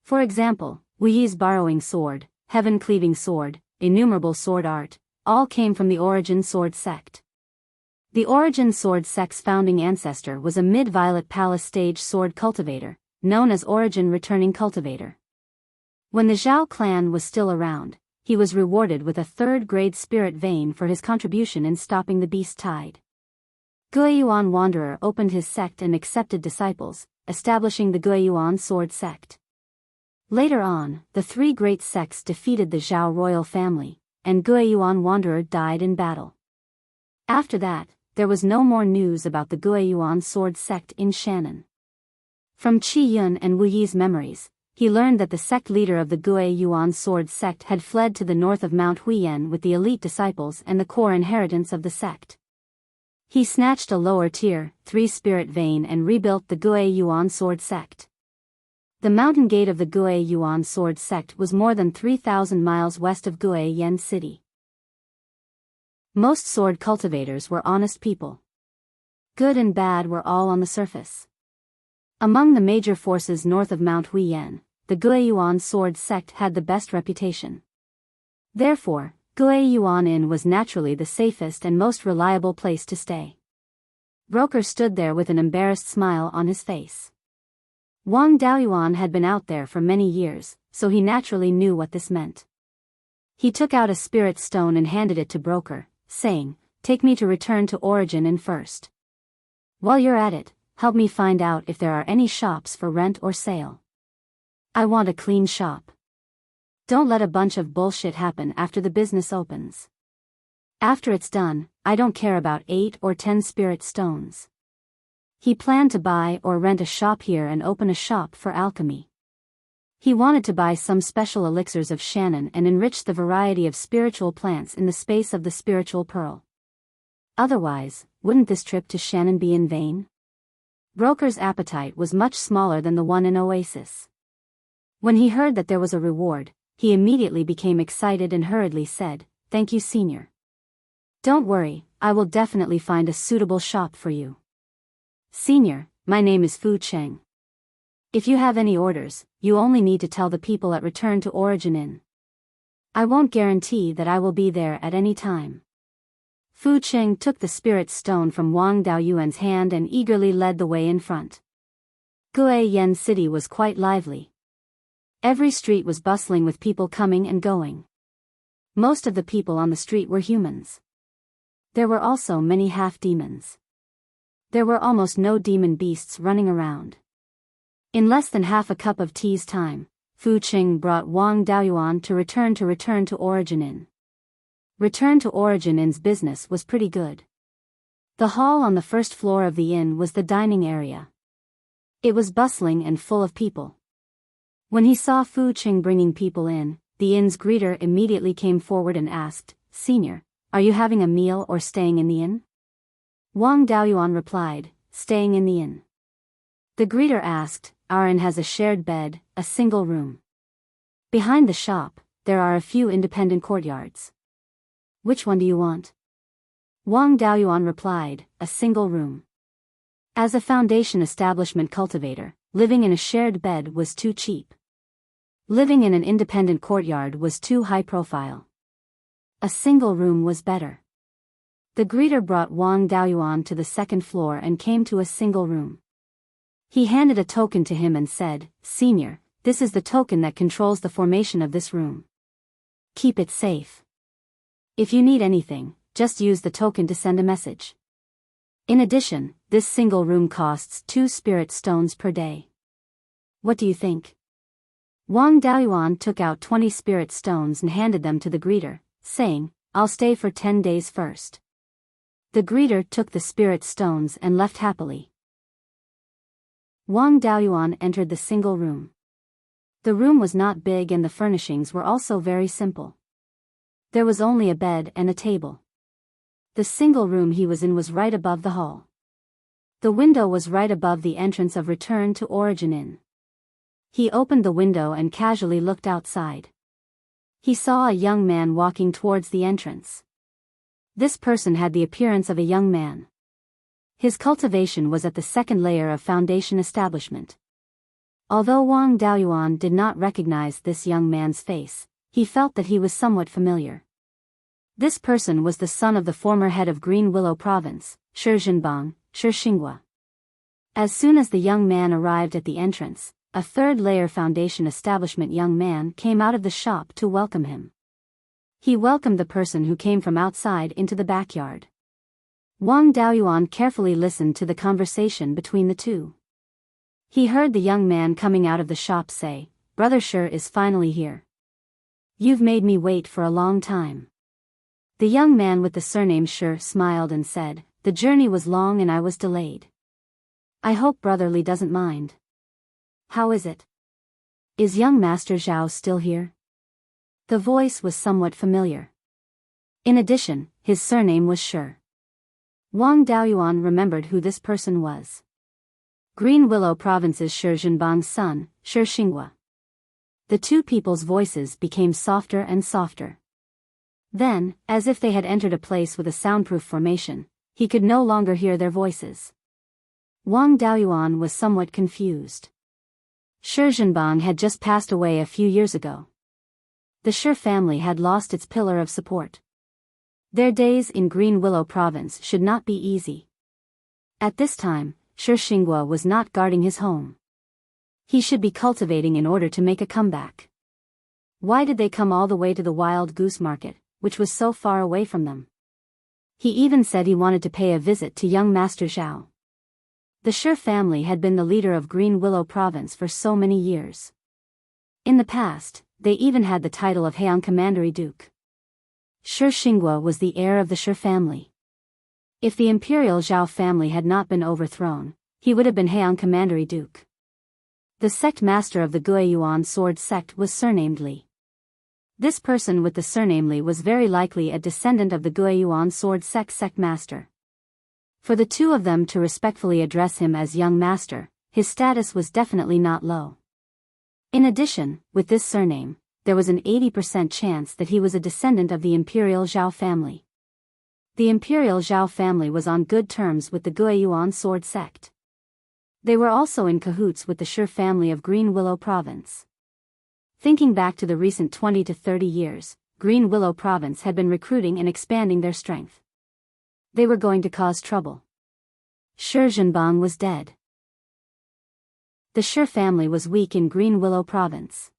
For example, Wu Yi's borrowing sword, Heaven Cleaving Sword, innumerable sword art, all came from the Origin Sword Sect. The Origin Sword Sect's founding ancestor was a mid-Violet Palace stage sword cultivator, known as Origin Returning Cultivator. When the Zhao clan was still around, he was rewarded with a 3rd-grade spirit vein for his contribution in stopping the beast tide. Guiyuan Wanderer opened his sect and accepted disciples, establishing the Guiyuan Sword Sect. Later on, the 3 great sects defeated the Zhao royal family, and Guiyuan Wanderer died in battle. After that, there was no more news about the Beiyuan sword sect in Shannon. From Qi Yun and Wu Yi's memories, he learned that the sect leader of the Beiyuan sword sect had fled to the north of Mount Huiyan with the elite disciples and the core inheritance of the sect. He snatched a lower tier, 3 spirit vein and rebuilt the Beiyuan sword sect. The mountain gate of the Beiyuan sword sect was more than 3,000 miles west of Guiyan City. Most sword cultivators were honest people. Good and bad were all on the surface. Among the major forces north of Mount Huiyan, the Beiyuan sword sect had the best reputation. Therefore, Beiyuan Inn was naturally the safest and most reliable place to stay. Broker stood there with an embarrassed smile on his face. Wang Daoyuan had been out there for many years, so he naturally knew what this meant. He took out a spirit stone and handed it to Broker, saying, "Take me to return to Origin Inn first. While you're at it, help me find out if there are any shops for rent or sale. I want a clean shop. Don't let a bunch of bullshit happen after the business opens. After it's done, I don't care about 8 or 10 spirit stones." He planned to buy or rent a shop here and open a shop for alchemy. He wanted to buy some special elixirs of Shannon and enrich the variety of spiritual plants in the space of the spiritual pearl. Otherwise, wouldn't this trip to Shannon be in vain? Broker's appetite was much smaller than the one in Oasis. When he heard that there was a reward, he immediately became excited and hurriedly said, "Thank you, Senior. Don't worry, I will definitely find a suitable shop for you. Senior, my name is Fu Cheng. If you have any orders, you only need to tell the people at Return to Origin Inn. I won't guarantee that I will be there at any time." Fu Cheng took the spirit stone from Wang Daoyuan's hand and eagerly led the way in front. Guiyan City was quite lively. Every street was bustling with people coming and going. Most of the people on the street were humans. There were also many half-demons. There were almost no demon beasts running around. In less than half a cup of tea's time, Fu Qing brought Wang Daoyuan to Return to Origin Inn. Return to Origin Inn's business was pretty good. The hall on the first floor of the inn was the dining area. It was bustling and full of people. When he saw Fu Qing bringing people in, the inn's greeter immediately came forward and asked, "Senior, are you having a meal or staying in the inn?" Wang Daoyuan replied, "Staying in the inn." The greeter asked, "Our inn has a shared bed, a single room. Behind the shop, there are a few independent courtyards. Which one do you want?" Wang Daoyuan replied, "A single room." As a foundation establishment cultivator, living in a shared bed was too cheap. Living in an independent courtyard was too high profile. A single room was better. The greeter brought Wang Daoyuan to the second floor and came to a single room. He handed a token to him and said, "Senior, this is the token that controls the formation of this room. Keep it safe. If you need anything, just use the token to send a message. In addition, this single room costs 2 spirit stones per day. What do you think?" Wang Daoyuan took out 20 spirit stones and handed them to the greeter, saying, "I'll stay for 10 days first." The greeter took the spirit stones and left happily. Wang Daoyuan entered the single room. The room was not big and the furnishings were also very simple. There was only a bed and a table. The single room he was in was right above the hall. The window was right above the entrance of Return to Origin Inn. He opened the window and casually looked outside. He saw a young man walking towards the entrance. This person had the appearance of a young man. His cultivation was at the second layer of foundation establishment. Although Wang Daoyuan did not recognize this young man's face, he felt that he was somewhat familiar. This person was the son of the former head of Green Willow Province, Shi Zhenbang, Shi Xinghua. As soon as the young man arrived at the entrance, a third-layer foundation establishment young man came out of the shop to welcome him. He welcomed the person who came from outside into the backyard. Wang Daoyuan carefully listened to the conversation between the two. He heard the young man coming out of the shop say, "Brother Shi is finally here. You've made me wait for a long time." The young man with the surname Shi smiled and said, "The journey was long and I was delayed. I hope Brother Li doesn't mind. How is it? Is young Master Zhao still here?" The voice was somewhat familiar. In addition, his surname was Shi. Wang Daoyuan remembered who this person was. Green Willow Province's Shi Zhenbang's son, Shi Xinghua. The two people's voices became softer and softer. Then, as if they had entered a place with a soundproof formation, he could no longer hear their voices. Wang Daoyuan was somewhat confused. Shi Zhenbang had just passed away a few years ago. The Shi family had lost its pillar of support. Their days in Green Willow Province should not be easy. At this time, Shi Xinghua was not guarding his home. He should be cultivating in order to make a comeback. Why did they come all the way to the wild goose market, which was so far away from them? He even said he wanted to pay a visit to young Master Zhao. The Shi family had been the leader of Green Willow Province for so many years. In the past, they even had the title of Heian Commandery Duke. Shi Xinghua was the heir of the Shi family. If the imperial Zhao family had not been overthrown, he would have been Heian Commandery Duke. The sect master of the Beiyuan sword sect was surnamed Li. This person with the surname Li was very likely a descendant of the Beiyuan sword sect master. For the two of them to respectfully address him as young master, his status was definitely not low. In addition, with this surname, there was an 80% chance that he was a descendant of the imperial Zhao family. The imperial Zhao family was on good terms with the Beiyuan sword sect. They were also in cahoots with the Shi family of Green Willow Province. Thinking back to the recent 20 to 30 years, Green Willow Province had been recruiting and expanding their strength. They were going to cause trouble. Shi Zhenbang was dead. The Shi family was weak in Green Willow Province.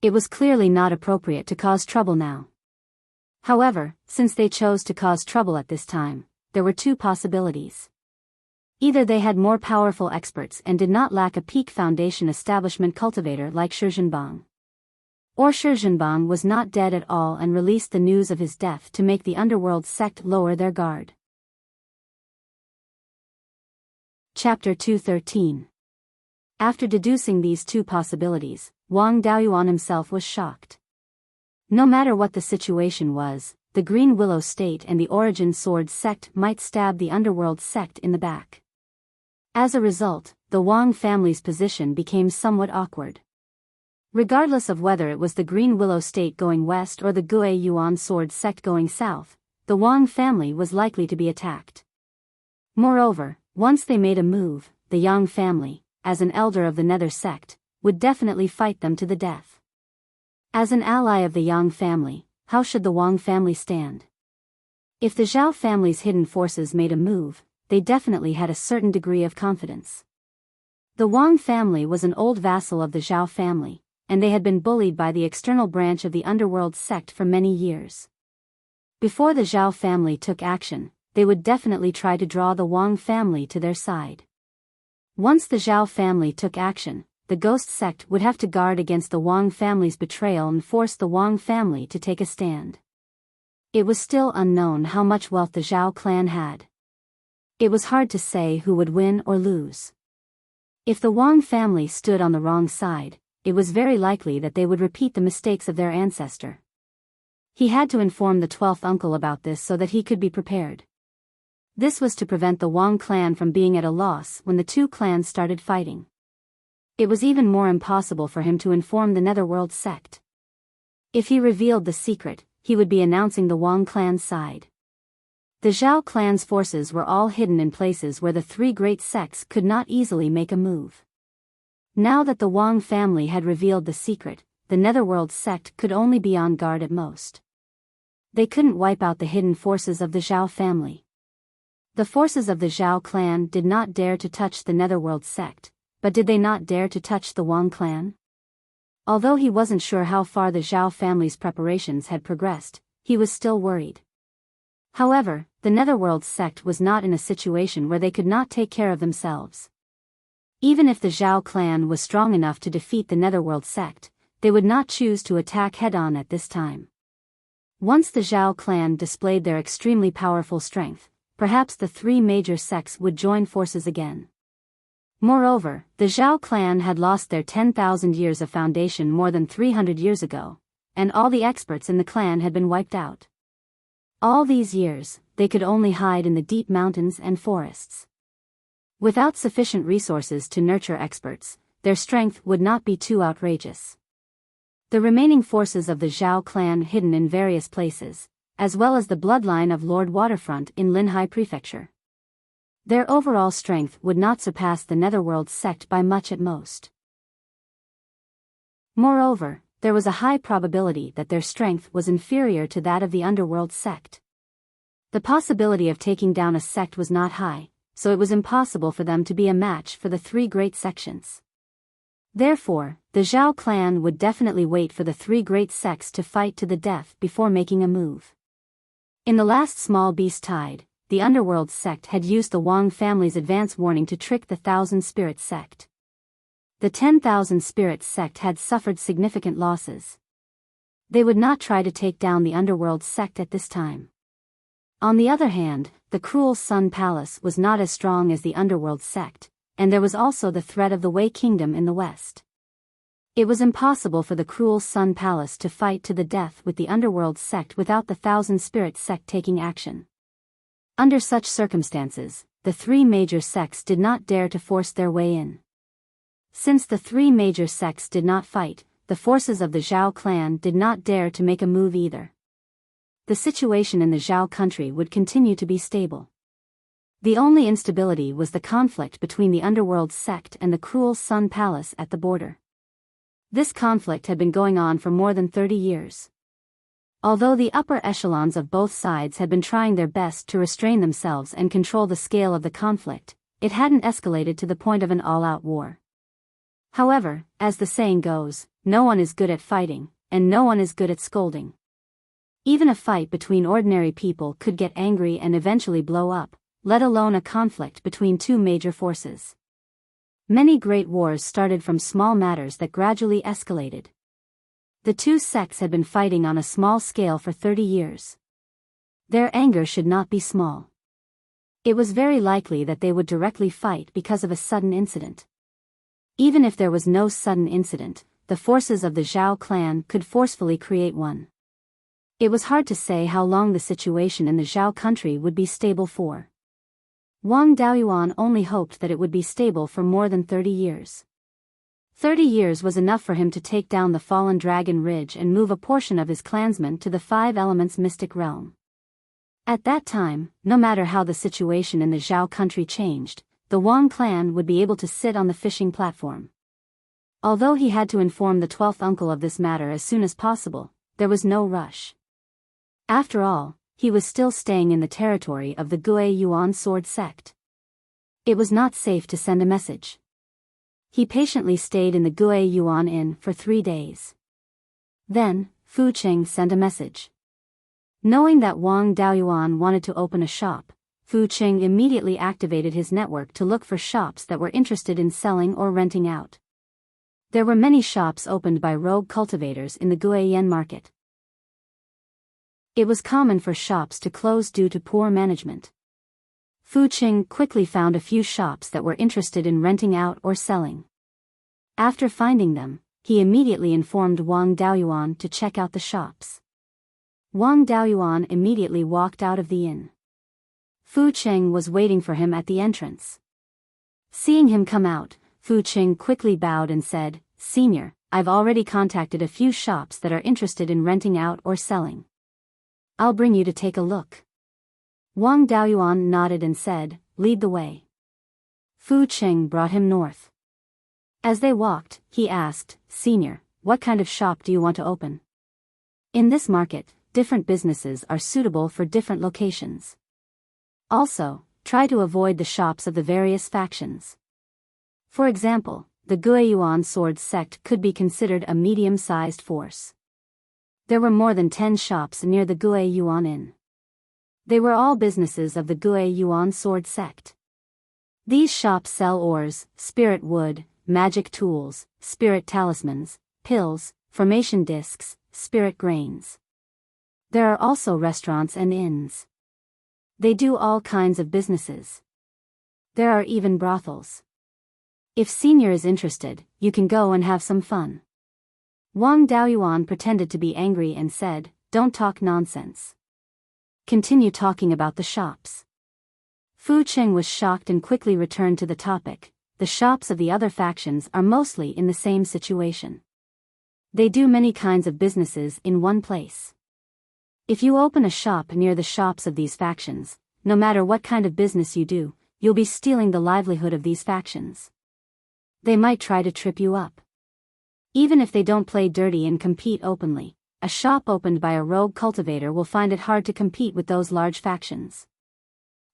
It was clearly not appropriate to cause trouble now. However, since they chose to cause trouble at this time, there were two possibilities. Either they had more powerful experts and did not lack a peak foundation establishment cultivator like Shi Zhenbang. Or Shi Zhenbang was not dead at all and released the news of his death to make the underworld sect lower their guard. Chapter 213. After deducing these two possibilities, Wang Daoyuan himself was shocked. No matter what the situation was, the Green Willow State and the Origin Sword sect might stab the underworld sect in the back. As a result, the Wang family's position became somewhat awkward. Regardless of whether it was the Green Willow State going west or the Beiyuan sword sect going south, the Wang family was likely to be attacked. Moreover, once they made a move, the Yang family, as an elder of the Nether sect, would definitely fight them to the death. As an ally of the Yang family, how should the Wang family stand? If the Zhao family's hidden forces made a move, they definitely had a certain degree of confidence. The Wang family was an old vassal of the Zhao family, and they had been bullied by the external branch of the underworld sect for many years. Before the Zhao family took action, they would definitely try to draw the Wang family to their side. Once the Zhao family took action, the ghost sect would have to guard against the Wang family's betrayal and force the Wang family to take a stand. It was still unknown how much wealth the Zhao clan had. It was hard to say who would win or lose. If the Wang family stood on the wrong side, it was very likely that they would repeat the mistakes of their ancestor. He had to inform the 12th uncle about this so that he could be prepared. This was to prevent the Wang clan from being at a loss when the two clans started fighting. It was even more impossible for him to inform the Netherworld sect. If he revealed the secret, he would be announcing the Wang clan's side. The Zhao clan's forces were all hidden in places where the three great sects could not easily make a move. Now that the Wang family had revealed the secret, the Netherworld sect could only be on guard at most. They couldn't wipe out the hidden forces of the Zhao family. The forces of the Zhao clan did not dare to touch the Netherworld sect, but did they not dare to touch the Wang clan? Although he wasn't sure how far the Zhao family's preparations had progressed, he was still worried. However, the Netherworld sect was not in a situation where they could not take care of themselves. Even if the Zhao clan was strong enough to defeat the Netherworld sect, they would not choose to attack head-on at this time. Once the Zhao clan displayed their extremely powerful strength, perhaps the three major sects would join forces again. Moreover, the Zhao clan had lost their 10,000 years of foundation more than 300 years ago, and all the experts in the clan had been wiped out. All these years, they could only hide in the deep mountains and forests. Without sufficient resources to nurture experts, their strength would not be too outrageous. The remaining forces of the Zhao clan hidden in various places, as well as the bloodline of Lord Waterfront in Linhai Prefecture. Their overall strength would not surpass the Netherworld sect by much at most. Moreover, there was a high probability that their strength was inferior to that of the Underworld sect. The possibility of taking down a sect was not high, so it was impossible for them to be a match for the three great sections. Therefore, the Zhao clan would definitely wait for the three great sects to fight to the death before making a move. In the last Small Beast Tide, the Underworld sect had used the Wang family's advance warning to trick the Thousand Spirits sect. The 10,000 Spirits sect had suffered significant losses. They would not try to take down the Underworld sect at this time. On the other hand, the Cruel Sun Palace was not as strong as the Underworld sect, and there was also the threat of the Wei Kingdom in the west. It was impossible for the Cruel Sun Palace to fight to the death with the Underworld sect without the Thousand Spirits sect taking action. Under such circumstances, the three major sects did not dare to force their way in. Since the three major sects did not fight, the forces of the Zhao clan did not dare to make a move either. The situation in the Zhao country would continue to be stable. The only instability was the conflict between the Underworld sect and the Cruel Sun Palace at the border. This conflict had been going on for more than 30 years. Although the upper echelons of both sides had been trying their best to restrain themselves and control the scale of the conflict, it hadn't escalated to the point of an all-out war. However, as the saying goes, no one is good at fighting, and no one is good at scolding. Even a fight between ordinary people could get angry and eventually blow up, let alone a conflict between two major forces. Many great wars started from small matters that gradually escalated. The two sects had been fighting on a small scale for 30 years. Their anger should not be small. It was very likely that they would directly fight because of a sudden incident. Even if there was no sudden incident, the forces of the Zhao clan could forcefully create one. It was hard to say how long the situation in the Zhao country would be stable for. Wang Daoyuan only hoped that it would be stable for more than 30 years. 30 years was enough for him to take down the fallen Dragon Ridge and move a portion of his clansmen to the Five Elements mystic realm. At that time, no matter how the situation in the Zhao country changed, the Wang clan would be able to sit on the fishing platform. Although he had to inform the 12th uncle of this matter as soon as possible, there was no rush. After all, he was still staying in the territory of the Beiyuan sword sect. It was not safe to send a message. He patiently stayed in the Beiyuan inn for 3 days. Then, Fu Qing sent a message. Knowing that Wang Daoyuan wanted to open a shop, Fu Qing immediately activated his network to look for shops that were interested in selling or renting out. There were many shops opened by rogue cultivators in the Guiyan market. It was common for shops to close due to poor management. Fu Qing quickly found a few shops that were interested in renting out or selling. After finding them, he immediately informed Wang Daoyuan to check out the shops. Wang Daoyuan immediately walked out of the inn. Fu Qing was waiting for him at the entrance. Seeing him come out, Fu Qing quickly bowed and said, "Senior, I've already contacted a few shops that are interested in renting out or selling. I'll bring you to take a look." Wang Daoyuan nodded and said, "Lead the way." Fu Qing brought him north. As they walked, he asked, "Senior, what kind of shop do you want to open?" In this market, different businesses are suitable for different locations. Also, try to avoid the shops of the various factions. For example, the Beiyuan sword sect could be considered a medium-sized force. There were more than 10 shops near the Beiyuan inn. They were all businesses of the Beiyuan sword sect. These shops sell ores, spirit wood, magic tools, spirit talismans, pills, formation discs, spirit grains. There are also restaurants and inns. They do all kinds of businesses. There are even brothels. If Senior is interested, you can go and have some fun. Wang Daoyuan pretended to be angry and said, "Don't talk nonsense. Continue talking about the shops." Fu Cheng was shocked and quickly returned to the topic. The shops of the other factions are mostly in the same situation. They do many kinds of businesses in one place. If you open a shop near the shops of these factions, no matter what kind of business you do, you'll be stealing the livelihood of these factions. They might try to trip you up. Even if they don't play dirty and compete openly, a shop opened by a rogue cultivator will find it hard to compete with those large factions.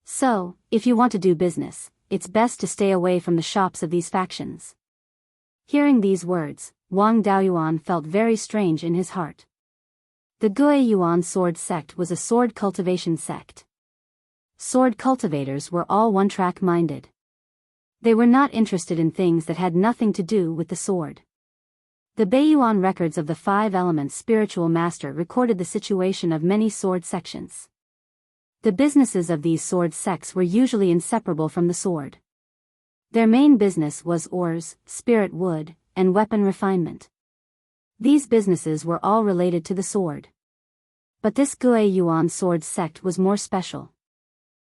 So, if you want to do business, it's best to stay away from the shops of these factions. Hearing these words, Wang Daoyuan felt very strange in his heart. The Guiyuan sword sect was a sword cultivation sect. Sword cultivators were all one-track minded. They were not interested in things that had nothing to do with the sword. The Beiyuan records of the 5 elements spiritual master recorded the situation of many sword sections. The businesses of these sword sects were usually inseparable from the sword. Their main business was ores, spirit wood, and weapon refinement. These businesses were all related to the sword. But this Guiyuan sword sect was more special.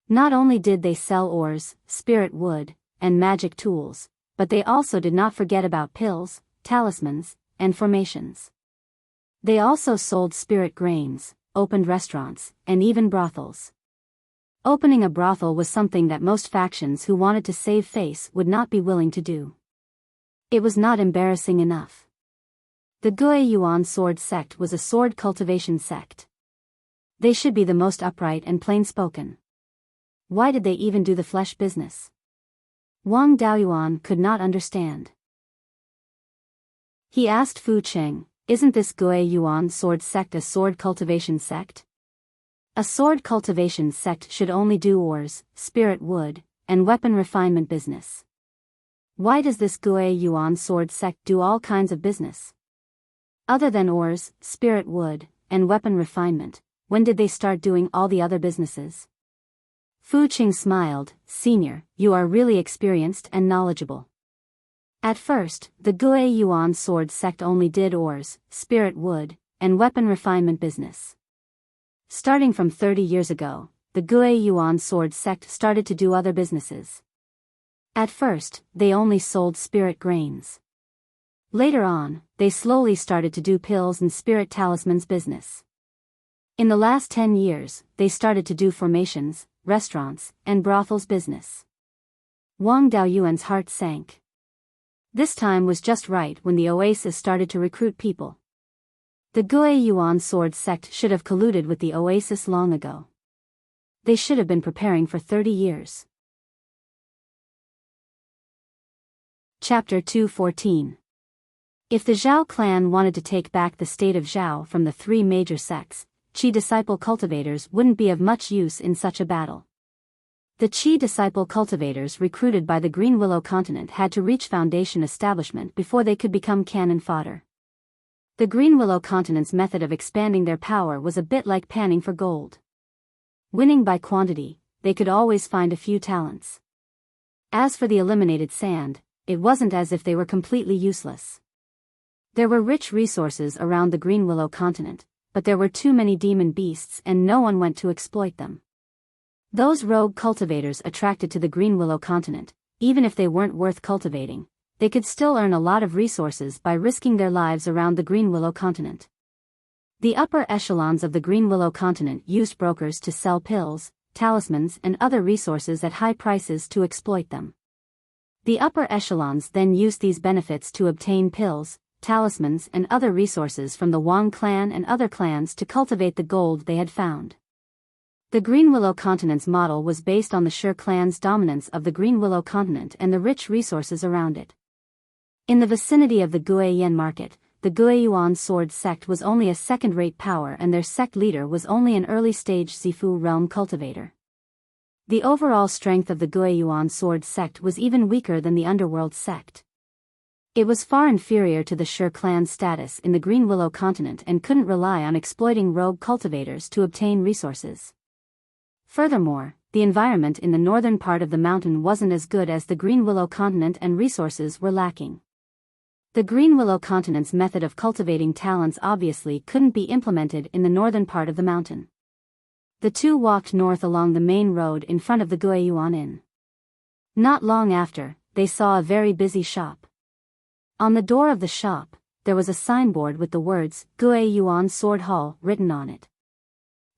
Not only did they sell ores, spirit wood, and magic tools, but they also did not forget about pills, talismans, and formations. They also sold spirit grains, opened restaurants, and even brothels. Opening a brothel was something that most factions who wanted to save face would not be willing to do. It was not embarrassing enough. The Guiyuan sword sect was a sword cultivation sect. They should be the most upright and plain-spoken. Why did they even do the flesh business? Wang Daoyuan could not understand. He asked Fu Cheng, "Isn't this Guiyuan sword sect a sword cultivation sect?" A sword cultivation sect should only do ores, spirit wood, and weapon refinement business. Why does this Guiyuan sword sect do all kinds of business? Other than ores, spirit wood, and weapon refinement, when did they start doing all the other businesses? Fu Cheng smiled, "Senior, you are really experienced and knowledgeable." At first, the Guiyuan sword sect only did ores, spirit wood, and weapon refinement business. Starting from 30 years ago, the Guiyuan sword sect started to do other businesses. At first, they only sold spirit grains. Later on, they slowly started to do pills and spirit talismans business. In the last 10 years, they started to do formations, restaurants, and brothels business. Wang Daoyuan's heart sank. This time was just right when the oasis started to recruit people. The Guiyuan sword sect should have colluded with the oasis long ago. They should have been preparing for 30 years. Chapter 214. If the Zhao clan wanted to take back the state of Zhao from the 3 major sects, Qi disciple cultivators wouldn't be of much use in such a battle. The Qi disciple cultivators recruited by the Green Willow continent had to reach foundation establishment before they could become cannon fodder. The Green Willow continent's method of expanding their power was a bit like panning for gold. Winning by quantity, they could always find a few talents. As for the eliminated sand, it wasn't as if they were completely useless. There were rich resources around the Green Willow continent, but there were too many demon beasts and no one went to exploit them. Those rogue cultivators attracted to the Green Willow continent, even if they weren't worth cultivating, they could still earn a lot of resources by risking their lives around the Green Willow continent. The upper echelons of the Green Willow continent used brokers to sell pills, talismans and other resources at high prices to exploit them. The upper echelons then used these benefits to obtain pills, talismans and other resources from the Wang clan and other clans to cultivate the gold they had found. The Green Willow continent's model was based on the Sher clan's dominance of the Green Willow continent and the rich resources around it. In the vicinity of the Guiyan market, the Guiyuan sword sect was only a second-rate power and their sect leader was only an early-stage Zifu realm cultivator. The overall strength of the Guiyuan sword sect was even weaker than the underworld sect. It was far inferior to the Sher clan's status in the Green Willow continent and couldn't rely on exploiting rogue cultivators to obtain resources. Furthermore, the environment in the northern part of the mountain wasn't as good as the Green Willow continent and resources were lacking. The Green Willow continent's method of cultivating talents obviously couldn't be implemented in the northern part of the mountain. The two walked north along the main road in front of the Beiyuan Inn. Not long after, they saw a very busy shop. On the door of the shop, there was a signboard with the words, Beiyuan Sword Hall, written on it.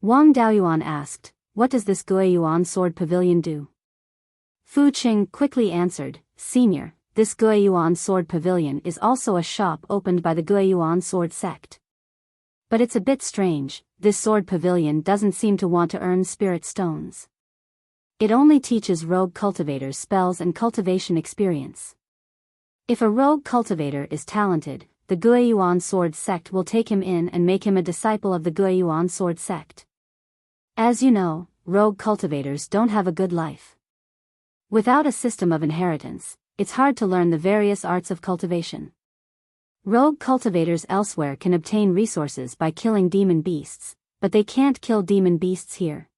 Wang Daoyuan asked, "What does this Beiyuan Sword Pavilion do?" Fu Qing quickly answered, "Senior, this Beiyuan Sword Pavilion is also a shop opened by the Beiyuan Sword Sect. But it's a bit strange, this sword pavilion doesn't seem to want to earn spirit stones. It only teaches rogue cultivators spells and cultivation experience. If a rogue cultivator is talented, the Beiyuan Sword Sect will take him in and make him a disciple of the Beiyuan Sword Sect. As you know, rogue cultivators don't have a good life. Without a system of inheritance, it's hard to learn the various arts of cultivation. Rogue cultivators elsewhere can obtain resources by killing demon beasts, but they can't kill demon beasts here.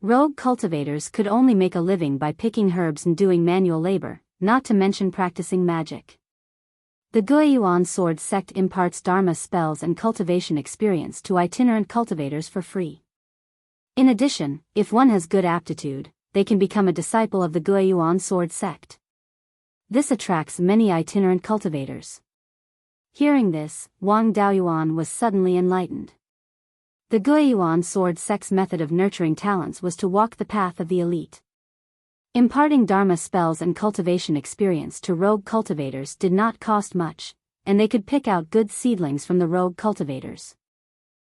Rogue cultivators could only make a living by picking herbs and doing manual labor, not to mention practicing magic. The Beiyuan Sword Sect imparts Dharma spells and cultivation experience to itinerant cultivators for free. In addition, if one has good aptitude, they can become a disciple of the Beiyuan Sword Sect. This attracts many itinerant cultivators. Hearing this, Wang Daoyuan was suddenly enlightened. The Beiyuan Sword Sect's method of nurturing talents was to walk the path of the elite. Imparting Dharma spells and cultivation experience to rogue cultivators did not cost much, and they could pick out good seedlings from the rogue cultivators.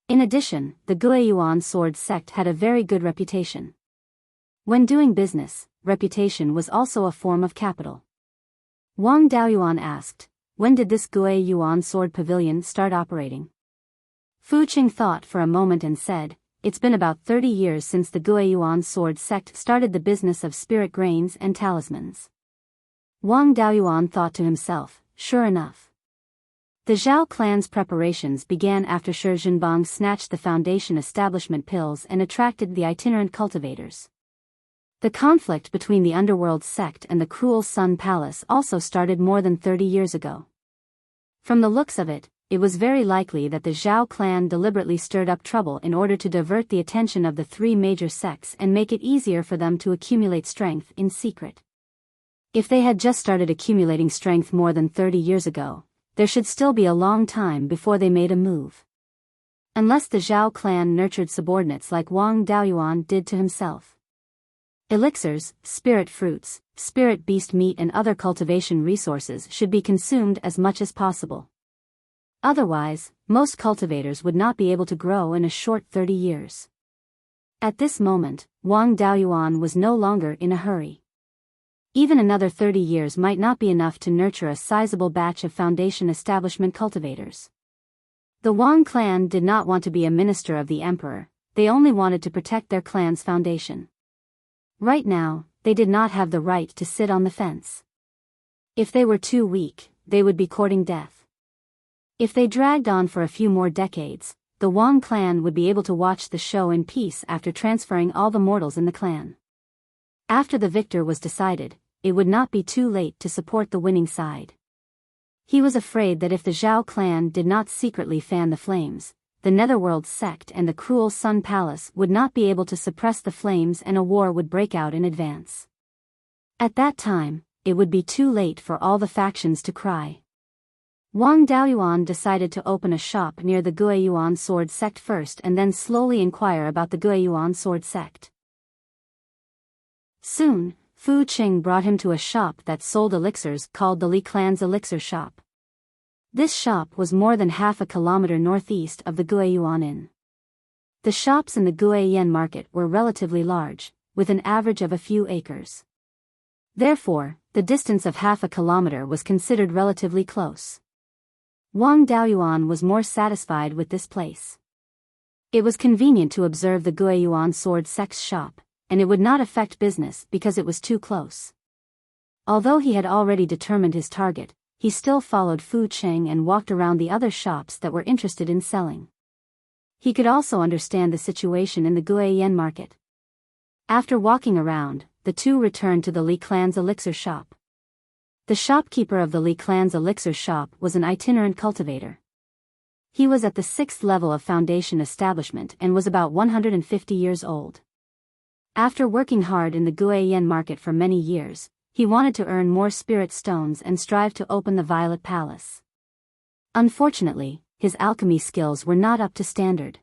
In addition, the Beiyuan Sword Sect had a very good reputation. When doing business, reputation was also a form of capital. Wang Daoyuan asked, "When did this Beiyuan Sword Pavilion start operating?" Fu Qing thought for a moment and said, "It's been about 30 years since the Beiyuan Sword Sect started the business of spirit grains and talismans." Wang Daoyuan thought to himself, "Sure enough. The Zhao clan's preparations began after Shi Zhenbang snatched the foundation establishment pills and attracted the itinerant cultivators. The conflict between the Underworld sect and the Cruel Sun Palace also started more than 30 years ago. From the looks of it, it was very likely that the Zhao clan deliberately stirred up trouble in order to divert the attention of the three major sects and make it easier for them to accumulate strength in secret. If they had just started accumulating strength more than 30 years ago, there should still be a long time before they made a move. Unless the Zhao clan nurtured subordinates like Wang Daoyuan did to himself. Elixirs, spirit fruits, spirit beast meat and other cultivation resources should be consumed as much as possible. Otherwise, most cultivators would not be able to grow in a short 30 years. At this moment, Wang Daoyuan was no longer in a hurry. Even another 30 years might not be enough to nurture a sizable batch of foundation establishment cultivators. The Wang clan did not want to be a minister of the emperor, they only wanted to protect their clan's foundation. Right now, they did not have the right to sit on the fence. If they were too weak, they would be courting death. If they dragged on for a few more decades, the Wang clan would be able to watch the show in peace after transferring all the mortals in the clan. After the victor was decided, it would not be too late to support the winning side. He was afraid that if the Zhao clan did not secretly fan the flames, the Netherworld sect and the Cruel Sun Palace would not be able to suppress the flames and a war would break out in advance. At that time, it would be too late for all the factions to cry. Wang Daoyuan decided to open a shop near the Beiyuan Sword Sect first and then slowly inquire about the Beiyuan Sword Sect. Soon, Fu Qing brought him to a shop that sold elixirs called the Li Clan's Elixir Shop. This shop was more than half a kilometer northeast of the Beiyuan Inn. The shops in the Guiyan market were relatively large, with an average of a few acres. Therefore, the distance of half a kilometer was considered relatively close. Wang Daoyuan was more satisfied with this place. It was convenient to observe the Beiyuan Sword Sect's shop, and it would not affect business because it was too close. Although he had already determined his target, he still followed Fu Cheng and walked around the other shops that were interested in selling. He could also understand the situation in the Guiyan market. After walking around, the two returned to the Li clan's elixir shop. The shopkeeper of the Li clan's elixir shop was an itinerant cultivator. He was at the 6th level of foundation establishment and was about 150 years old. After working hard in the Guiyan market for many years, he wanted to earn more spirit stones and strive to open the Violet Palace. Unfortunately, his alchemy skills were not up to standard.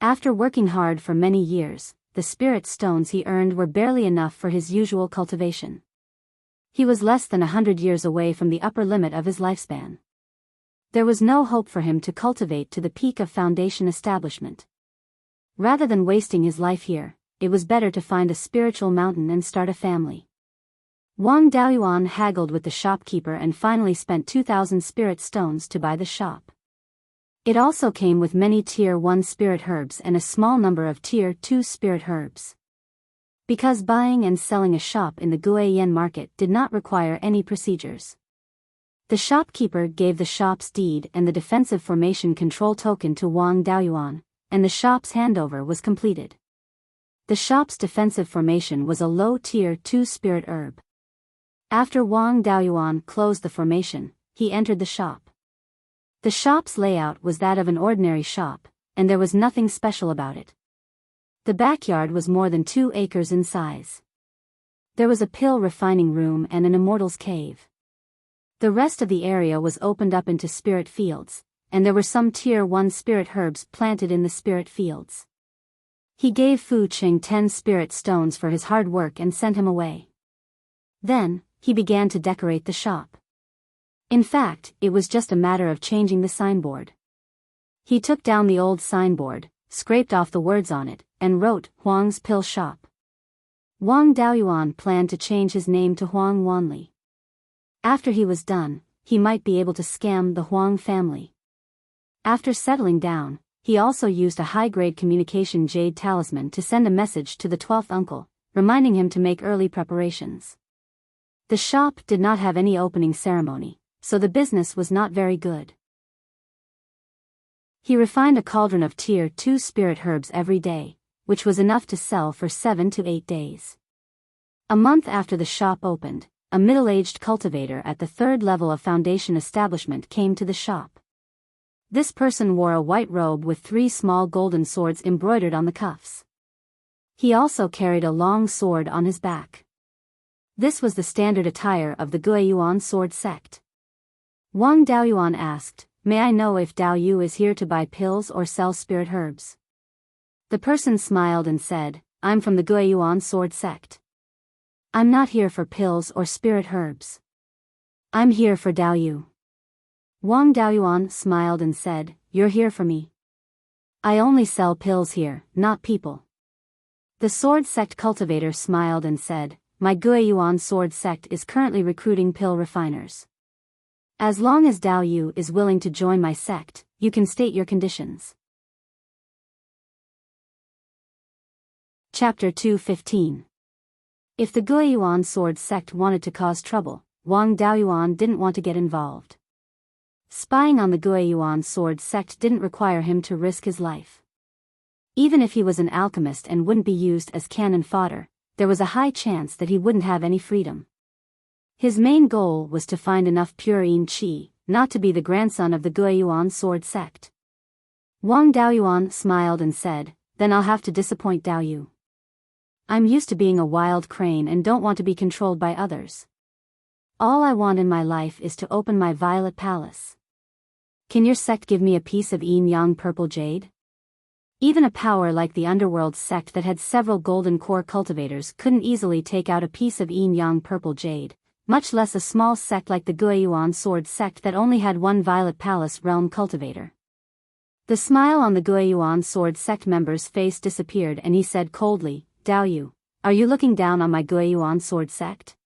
After working hard for many years, the spirit stones he earned were barely enough for his usual cultivation. He was less than 100 years away from the upper limit of his lifespan. There was no hope for him to cultivate to the peak of foundation establishment. Rather than wasting his life here, it was better to find a spiritual mountain and start a family. Wang Daoyuan haggled with the shopkeeper and finally spent 2,000 spirit stones to buy the shop. It also came with many Tier 1 spirit herbs and a small number of Tier 2 spirit herbs. Because buying and selling a shop in the Guiyan market did not require any procedures. The shopkeeper gave the shop's deed and the defensive formation control token to Wang Daoyuan, and the shop's handover was completed. The shop's defensive formation was a low Tier 2 spirit herb. After Wang Daoyuan closed the formation, he entered the shop. The shop's layout was that of an ordinary shop, and there was nothing special about it. The backyard was more than 2 acres in size. There was a pill refining room and an Immortals cave. The rest of the area was opened up into spirit fields, and there were some Tier 1 spirit herbs planted in the spirit fields. He gave Fu Cheng 10 spirit stones for his hard work and sent him away. Then, he began to decorate the shop. In fact, it was just a matter of changing the signboard. He took down the old signboard, scraped off the words on it, and wrote, Huang's Pill Shop. Wang Daoyuan planned to change his name to Huang Wanli. After he was done, he might be able to scam the Huang family. After settling down, he also used a high-grade communication jade talisman to send a message to the 12th uncle, reminding him to make early preparations. The shop did not have any opening ceremony, so the business was not very good. He refined a cauldron of Tier 2 spirit herbs every day, which was enough to sell for 7 to 8 days. A month after the shop opened, a middle-aged cultivator at the 3rd level of foundation establishment came to the shop. This person wore a white robe with 3 small golden swords embroidered on the cuffs. He also carried a long sword on his back. This was the standard attire of the Guiyuan sword sect. Wang Daoyuan asked, May I know if Dao Yu is here to buy pills or sell spirit herbs? The person smiled and said, I'm from the Guiyuan sword sect. I'm not here for pills or spirit herbs. I'm here for Dao Yu. Wang Daoyuan smiled and said, You're here for me. I only sell pills here, not people. The sword sect cultivator smiled and said, My Guiyuan sword sect is currently recruiting pill refiners. As long as Dao Yu is willing to join my sect, you can state your conditions. Chapter 2:15. If the Guiyuan sword sect wanted to cause trouble, Wang Daoyuan didn't want to get involved. Spying on the Guiyuan sword sect didn't require him to risk his life. Even if he was an alchemist and wouldn't be used as cannon fodder, there was a high chance that he wouldn't have any freedom. His main goal was to find enough pure yin qi, not to be the grandson of the Guiyuan sword sect. Wang Daoyuan smiled and said, Then I'll have to disappoint Dao Yu. I'm used to being a wild crane and don't want to be controlled by others. All I want in my life is to open my Violet Palace. Can your sect give me a piece of yin-yang purple jade? Even a power like the Underworld sect that had several golden core cultivators couldn't easily take out a piece of yin-yang purple jade, much less a small sect like the Guiyuan sword sect that only had one Violet Palace realm cultivator. The smile on the Guiyuan sword sect member's face disappeared and he said coldly, Dao Yu, are you looking down on my Guiyuan sword sect?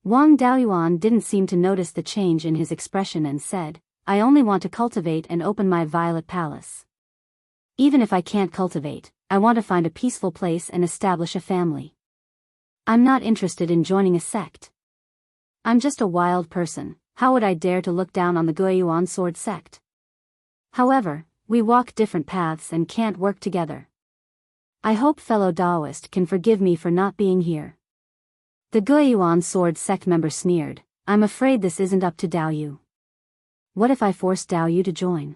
Wang Daoyuan didn't seem to notice the change in his expression and said, I only want to cultivate and open my Violet Palace. Even if I can't cultivate, I want to find a peaceful place and establish a family. I'm not interested in joining a sect. I'm just a wild person, how would I dare to look down on the Beiyuan sword sect? However, we walk different paths and can't work together. I hope fellow Taoist can forgive me for not being here. The Beiyuan sword sect member sneered, I'm afraid this isn't up to Dao Yu. What if I force Dao Yu to join?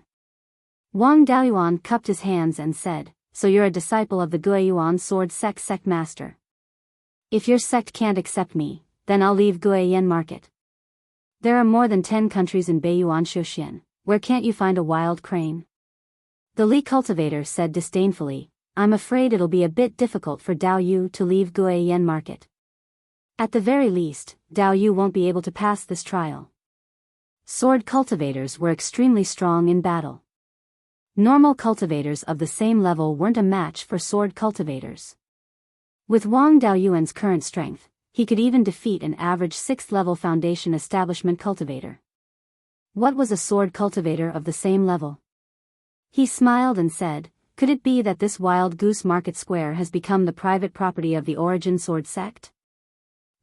Wang Daoyuan cupped his hands and said, so you're a disciple of the Beiyuan sword sect master. If your sect can't accept me, then I'll leave Guiyan market. There are more than 10 countries in Beiyuan Shouxian, where can't you find a wild crane? The Li cultivator said disdainfully, I'm afraid it'll be a bit difficult for Dao Yu to leave Guiyan market. At the very least, Dao Yu won't be able to pass this trial. Sword cultivators were extremely strong in battle. Normal cultivators of the same level weren't a match for sword cultivators. With Wang Daoyuan's current strength, he could even defeat an average 6th level foundation establishment cultivator. What was a sword cultivator of the same level? He smiled and said, could it be that this wild goose market square has become the private property of the origin sword sect?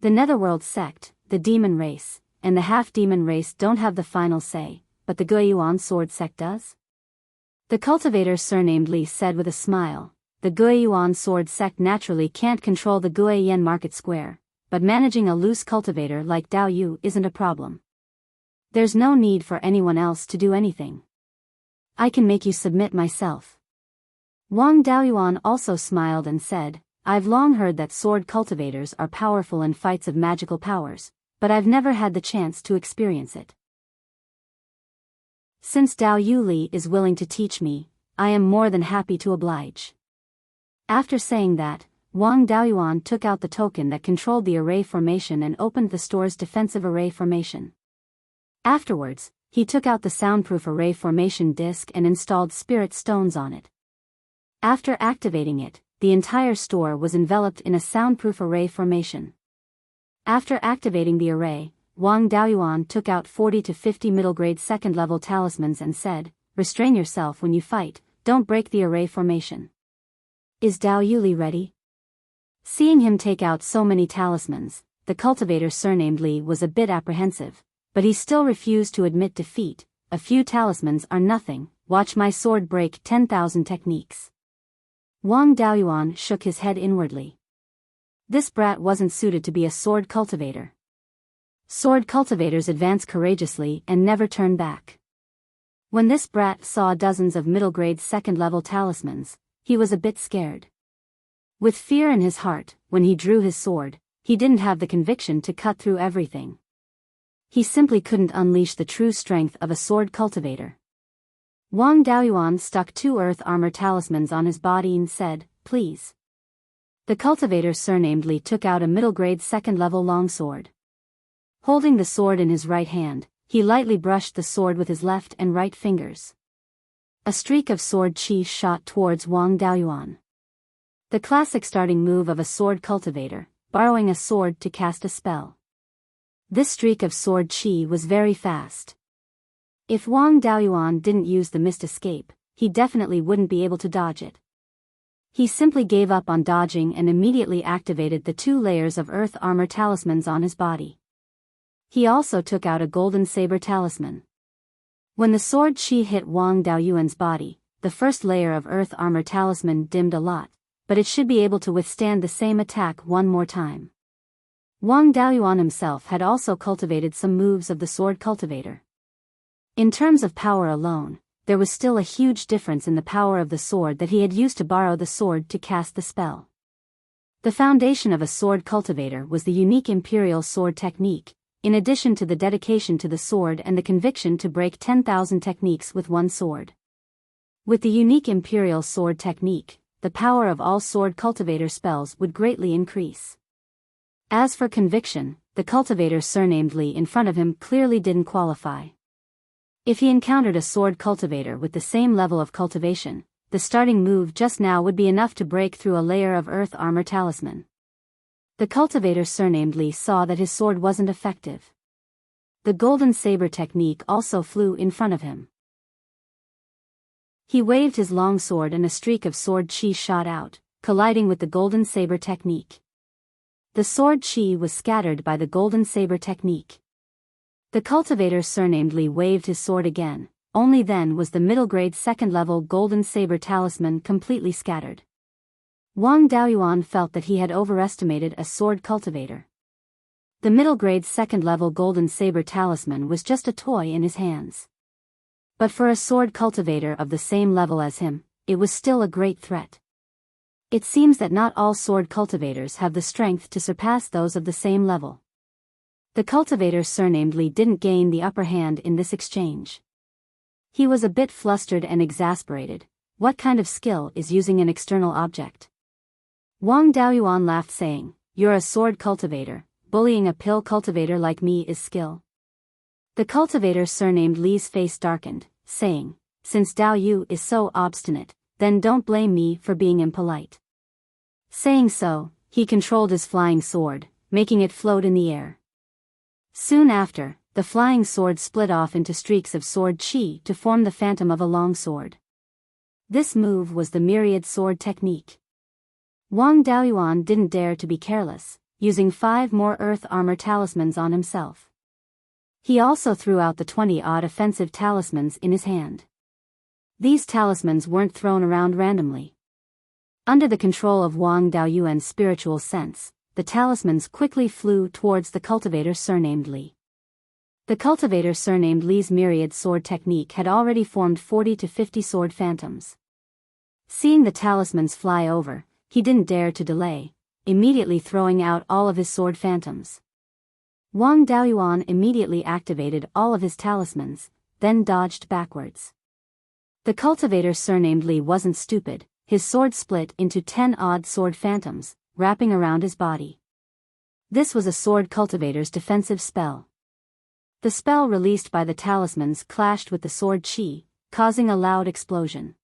The Netherworld sect, the demon race, and the half-demon race don't have the final say, but the Beiyuan sword sect does? The cultivator surnamed Li said with a smile, the Beiyuan sword sect naturally can't control the Guiyan market square, but managing a loose cultivator like Dao Yu isn't a problem. There's no need for anyone else to do anything. I can make you submit myself. Wang Daoyuan also smiled and said, I've long heard that sword cultivators are powerful in fights of magical powers, but I've never had the chance to experience it. Since Dao Yu Li is willing to teach me, I am more than happy to oblige. After saying that, Wang Daoyuan took out the token that controlled the array formation and opened the store's defensive array formation. Afterwards, he took out the soundproof array formation disk and installed spirit stones on it. After activating it, the entire store was enveloped in a soundproof array formation. After activating the array, Wang Daoyuan took out 40 to 50 middle-grade second-level talismans and said, restrain yourself when you fight, don't break the array formation. Is Dao Yu Li ready? Seeing him take out so many talismans, the cultivator surnamed Li was a bit apprehensive, but he still refused to admit defeat. A few talismans are nothing, watch my sword break 10,000 techniques. Wang Daoyuan shook his head inwardly. This brat wasn't suited to be a sword cultivator. Sword cultivators advance courageously and never turn back. When this brat saw dozens of middle-grade second-level talismans, he was a bit scared. With fear in his heart, when he drew his sword, he didn't have the conviction to cut through everything. He simply couldn't unleash the true strength of a sword cultivator. Wang Daoyuan stuck 2 earth armor talismans on his body and said, please. The cultivator surnamed Li took out a middle-grade second-level longsword. Holding the sword in his right hand, he lightly brushed the sword with his left and right fingers. A streak of sword chi shot towards Wang Daoyuan. The classic starting move of a sword cultivator, borrowing a sword to cast a spell. This streak of sword chi was very fast. If Wang Daoyuan didn't use the mist escape, he definitely wouldn't be able to dodge it. He simply gave up on dodging and immediately activated the 2 layers of earth armor talismans on his body. He also took out a golden saber talisman. When the sword chi hit Wang Daoyuan's body, the first layer of earth armor talisman dimmed a lot, but it should be able to withstand the same attack one more time. Wang Daoyuan himself had also cultivated some moves of the sword cultivator. In terms of power alone, there was still a huge difference in the power of the sword that he had used to borrow the sword to cast the spell. The foundation of a sword cultivator was the unique imperial sword technique, in addition to the dedication to the sword and the conviction to break 10,000 techniques with one sword. With the unique imperial sword technique, the power of all sword cultivator spells would greatly increase. As for conviction, the cultivator surnamed Li in front of him clearly didn't qualify. If he encountered a sword cultivator with the same level of cultivation, the starting move just now would be enough to break through a layer of earth armor talisman. The cultivator surnamed Li saw that his sword wasn't effective. The golden saber technique also flew in front of him. He waved his long sword and a streak of sword chi shot out, colliding with the golden saber technique. The sword chi was scattered by the golden saber technique. The cultivator surnamed Li waved his sword again, only then was the middle grade second level golden saber talisman completely scattered. Wang Daoyuan felt that he had overestimated a sword cultivator. The middle grade second level golden saber talisman was just a toy in his hands. But for a sword cultivator of the same level as him, it was still a great threat. It seems that not all sword cultivators have the strength to surpass those of the same level. The cultivator surnamed Li didn't gain the upper hand in this exchange. He was a bit flustered and exasperated. What kind of skill is using an external object? Wang Daoyuan laughed saying, "You're a sword cultivator, bullying a pill cultivator like me is skill." The cultivator surnamed Li's face darkened, saying, "Since Dao Yu is so obstinate, then don't blame me for being impolite." Saying so, he controlled his flying sword, making it float in the air. Soon after, the flying sword split off into streaks of sword chi to form the phantom of a long sword. This move was the myriad sword technique. Wang Daoyuan didn't dare to be careless, using 5 more earth armor talismans on himself. He also threw out the 20-odd offensive talismans in his hand. These talismans weren't thrown around randomly. Under the control of Wang Daoyuan's spiritual sense, the talismans quickly flew towards the cultivator surnamed Li. The cultivator surnamed Li's myriad sword technique had already formed 40 to 50 sword phantoms. Seeing the talismans fly over, he didn't dare to delay, immediately throwing out all of his sword phantoms. Wang Daoyuan immediately activated all of his talismans, then dodged backwards. The cultivator surnamed Li wasn't stupid. His sword split into 10 odd sword phantoms, wrapping around his body. This was a sword cultivator's defensive spell. The spell released by the talismans clashed with the sword chi, causing a loud explosion.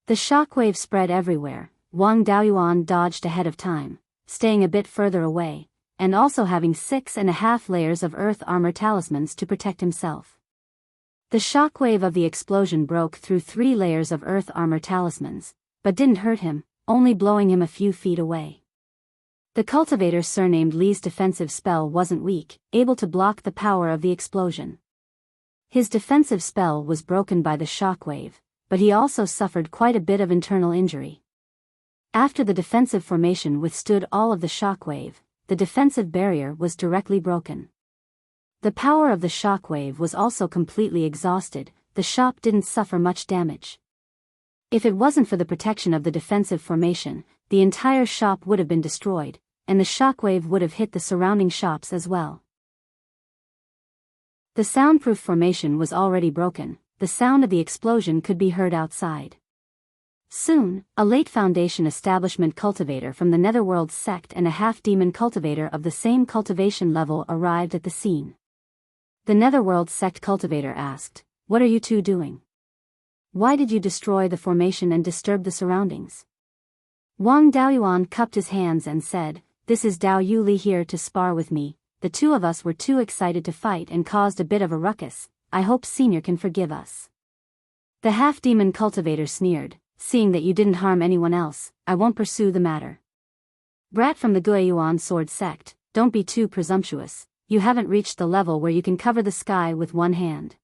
The shockwave spread everywhere. Wang Daoyuan dodged ahead of time, staying a bit further away, and also having 6.5 layers of earth armor talismans to protect himself. The shockwave of the explosion broke through 3 layers of earth armor talismans, but didn't hurt him, only blowing him a few feet away. The cultivator surnamed Li's defensive spell wasn't weak, able to block the power of the explosion. His defensive spell was broken by the shockwave, but he also suffered quite a bit of internal injury. After the defensive formation withstood all of the shockwave, the defensive barrier was directly broken. The power of the shockwave was also completely exhausted. The shop didn't suffer much damage. If it wasn't for the protection of the defensive formation, the entire shop would have been destroyed, and the shockwave would have hit the surrounding shops as well. The soundproof formation was already broken. The sound of the explosion could be heard outside. Soon, a late Foundation establishment cultivator from the Netherworld sect and a half-demon cultivator of the same cultivation level arrived at the scene. The Netherworld sect cultivator asked, "What are you two doing? Why did you destroy the formation and disturb the surroundings?" Wang Daoyuan cupped his hands and said, "This is Dao Yu Li here to spar with me. The two of us were too excited to fight and caused a bit of a ruckus. I hope Senior can forgive us." The half-demon cultivator sneered, "Seeing that you didn't harm anyone else, I won't pursue the matter. Brat from the Guiyuan sword sect, don't be too presumptuous. You haven't reached the level where you can cover the sky with one hand.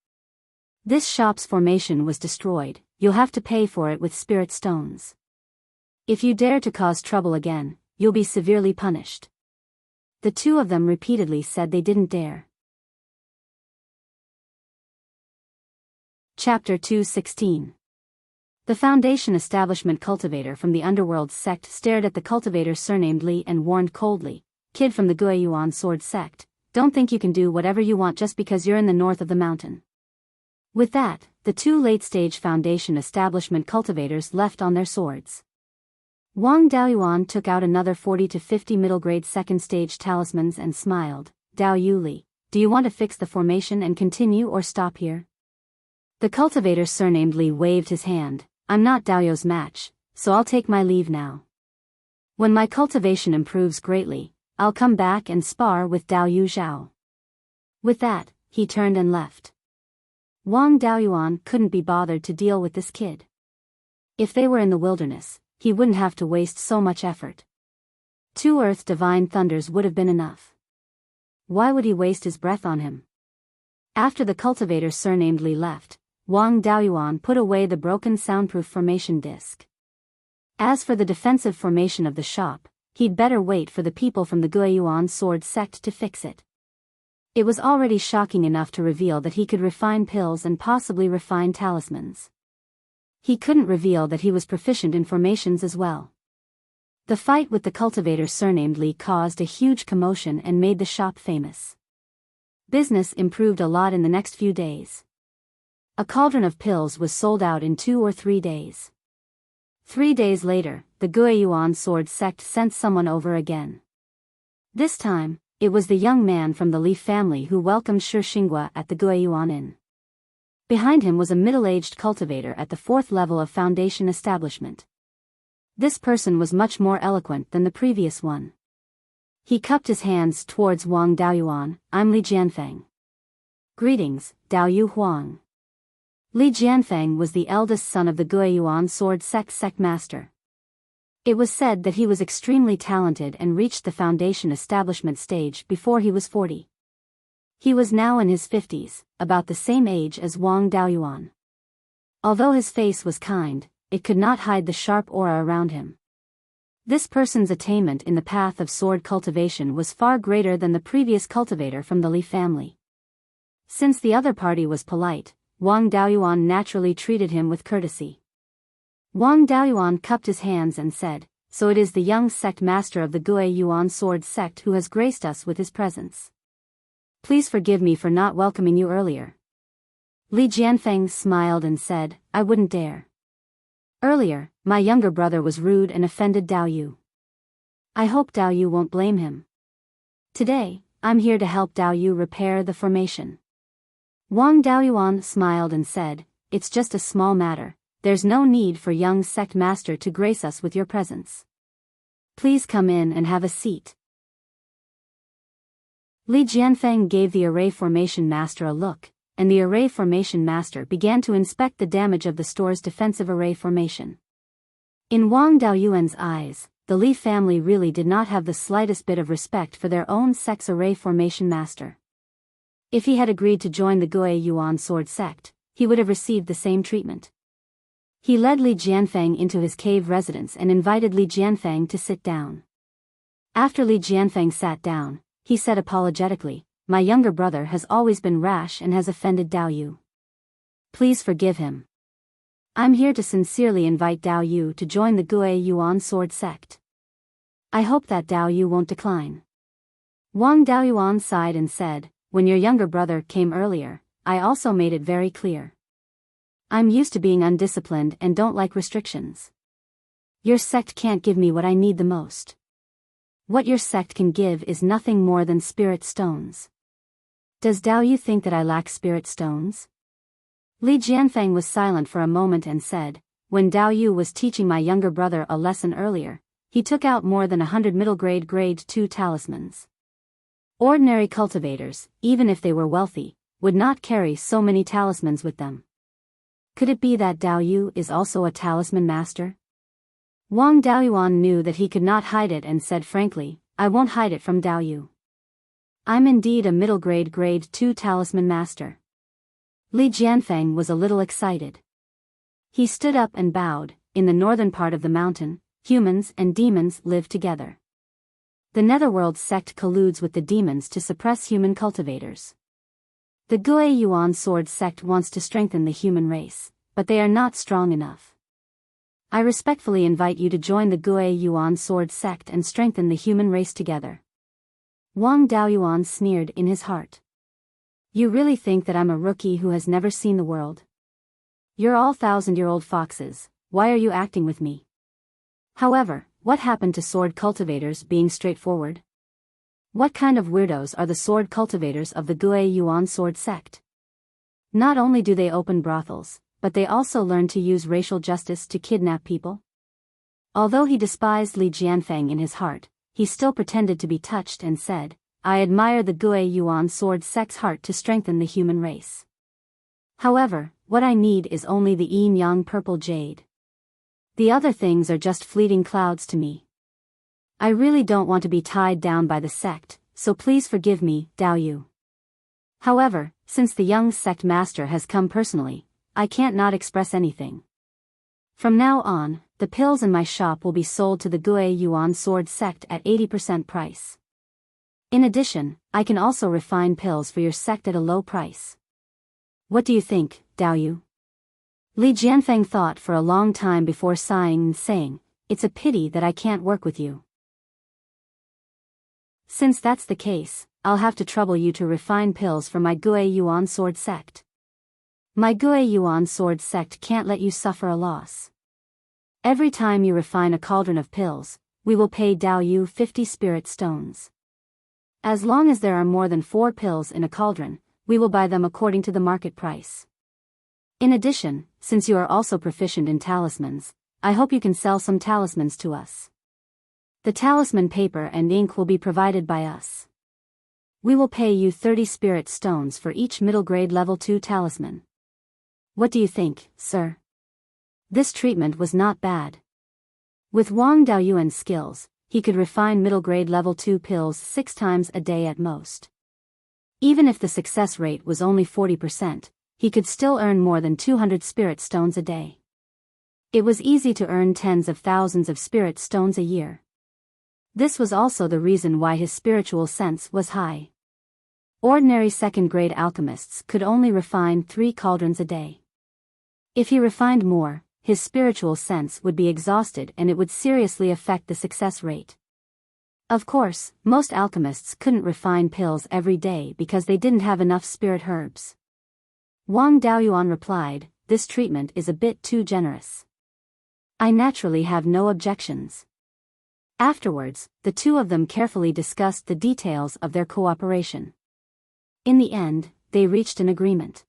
This shop's formation was destroyed. You'll have to pay for it with spirit stones. If you dare to cause trouble again, you'll be severely punished." The two of them repeatedly said they didn't dare. Chapter 216. The Foundation establishment cultivator from the Underworld sect stared at the cultivator surnamed Li and warned coldly, "Kid from the Guiyuan sword sect, don't think you can do whatever you want just because you're in the north of the mountain." With that, the two late-stage Foundation establishment cultivators left on their swords. Wang Daoyuan took out another 40 to 50 middle-grade second-stage talismans and smiled, "Dao Yu Li, do you want to fix the formation and continue or stop here?" The cultivator surnamed Li waved his hand, "I'm not Daoyu's match, so I'll take my leave now. When my cultivation improves greatly, I'll come back and spar with Dao Yu Zhao." With that, he turned and left. Wang Daoyuan couldn't be bothered to deal with this kid. If they were in the wilderness, he wouldn't have to waste so much effort. 2 earth divine thunders would have been enough. Why would he waste his breath on him? After the cultivator surnamed Li left, Wang Daoyuan put away the broken soundproof formation disc. As for the defensive formation of the shop, he'd better wait for the people from the Beiyuan sword sect to fix it. It was already shocking enough to reveal that he could refine pills and possibly refine talismans. He couldn't reveal that he was proficient in formations as well. The fight with the cultivator surnamed Li caused a huge commotion and made the shop famous. Business improved a lot in the next few days. A cauldron of pills was sold out in 2 or 3 days. 3 days later, the Beiyuan sword sect sent someone over again. This time, it was the young man from the Li family who welcomed Shi Xinghua at the Beiyuan Inn. Behind him was a middle-aged cultivator at the 4th level of foundation establishment. This person was much more eloquent than the previous one. He cupped his hands towards Wang Daoyuan. I'm Li Jianfeng. Greetings, Daoyu Huang. Li Jianfeng was the eldest son of the Beiyuan sword sect master. It was said that he was extremely talented and reached the foundation establishment stage before he was 40. He was now in his 50s, about the same age as Wang Daoyuan. Although his face was kind, it could not hide the sharp aura around him. This person's attainment in the path of sword cultivation was far greater than the previous cultivator from the Li family. Since the other party was polite, Wang Daoyuan naturally treated him with courtesy. Wang Daoyuan cupped his hands and said, "So it is the young sect master of the Beiyuan sword sect who has graced us with his presence. Please forgive me for not welcoming you earlier." Li Jianfeng smiled and said, "I wouldn't dare. Earlier, my younger brother was rude and offended Daoyu. I hope Daoyu won't blame him. Today, I'm here to help Daoyu repair the formation." Wang Daoyuan smiled and said, "It's just a small matter. There's no need for young sect master to grace us with your presence. Please come in and have a seat." Li Jianfeng gave the array formation master a look, and the array formation master began to inspect the damage of the store's defensive array formation. In Wang Daoyuan's eyes, the Li family really did not have the slightest bit of respect for their own sect's array formation master. If he had agreed to join the Beiyuan sword sect, he would have received the same treatment. He led Li Jianfeng into his cave residence and invited Li Jianfeng to sit down. After Li Jianfeng sat down, he said apologetically, "My younger brother has always been rash and has offended Daoyu. Please forgive him. I'm here to sincerely invite Daoyu to join the Beiyuan sword sect. I hope that Daoyu won't decline." Wang Daoyuan sighed and said, "When your younger brother came earlier, I also made it very clear. I'm used to being undisciplined and don't like restrictions. Your sect can't give me what I need the most. What your sect can give is nothing more than spirit stones. Does Daoyu think that I lack spirit stones?" Li Jianfeng was silent for a moment and said, "When Daoyu was teaching my younger brother a lesson earlier, he took out more than 100 middle grade grade 2 talismans. Ordinary cultivators, even if they were wealthy, would not carry so many talismans with them. Could it be that Daoyu is also a talisman master?" Wang Daoyuan knew that he could not hide it and said frankly, "I won't hide it from Daoyu. I'm indeed a middle grade grade 2 talisman master." Li Jianfeng was a little excited. He stood up and bowed. In the northern part of the mountain, humans and demons live together. The Netherworld sect colludes with the demons to suppress human cultivators. The Beiyuan sword sect wants to strengthen the human race, but they are not strong enough. I respectfully invite you to join the Beiyuan sword sect and strengthen the human race together." Wang Daoyuan sneered in his heart. "You really think that I'm a rookie who has never seen the world? You're all 1,000-year-old foxes, why are you acting with me? However, what happened to sword cultivators being straightforward? What kind of weirdos are the sword cultivators of the Beiyuan sword sect? Not only do they open brothels, but they also learn to use racial justice to kidnap people?" Although he despised Li Jianfeng in his heart, he still pretended to be touched and said, "I admire the Beiyuan sword sect's heart to strengthen the human race. However, what I need is only the yin-yang purple jade. The other things are just fleeting clouds to me." I really don't want to be tied down by the sect, so please forgive me, Dao Yu. However, since the young sect master has come personally, I can't not express anything. From now on, the pills in my shop will be sold to the Gui Yuan Sword sect at 80% price. In addition, I can also refine pills for your sect at a low price. What do you think, Dao Yu? Li Jianfeng thought for a long time before sighing and saying, "It's a pity that I can't work with you. Since that's the case, I'll have to trouble you to refine pills for my Gui Yuan Sword sect. My Gui Yuan Sword sect can't let you suffer a loss. Every time you refine a cauldron of pills, we will pay Dao Yu 50 spirit stones. As long as there are more than 4 pills in a cauldron, we will buy them according to the market price. In addition, since you are also proficient in talismans, I hope you can sell some talismans to us. The talisman paper and ink will be provided by us. We will pay you 30 spirit stones for each middle grade level 2 talisman. What do you think, sir? This treatment was not bad. With Wang Daoyuan's skills, he could refine middle grade level 2 pills 6 times a day at most. Even if the success rate was only 40%, he could still earn more than 200 spirit stones a day. It was easy to earn tens of thousands of spirit stones a year. This was also the reason why his spiritual sense was high. Ordinary second-grade alchemists could only refine 3 cauldrons a day. If he refined more, his spiritual sense would be exhausted and it would seriously affect the success rate. Of course, most alchemists couldn't refine pills every day because they didn't have enough spirit herbs. Wang Daoyuan replied, "This treatment is a bit too generous. I naturally have no objections." Afterwards, the two of them carefully discussed the details of their cooperation. In the end, they reached an agreement.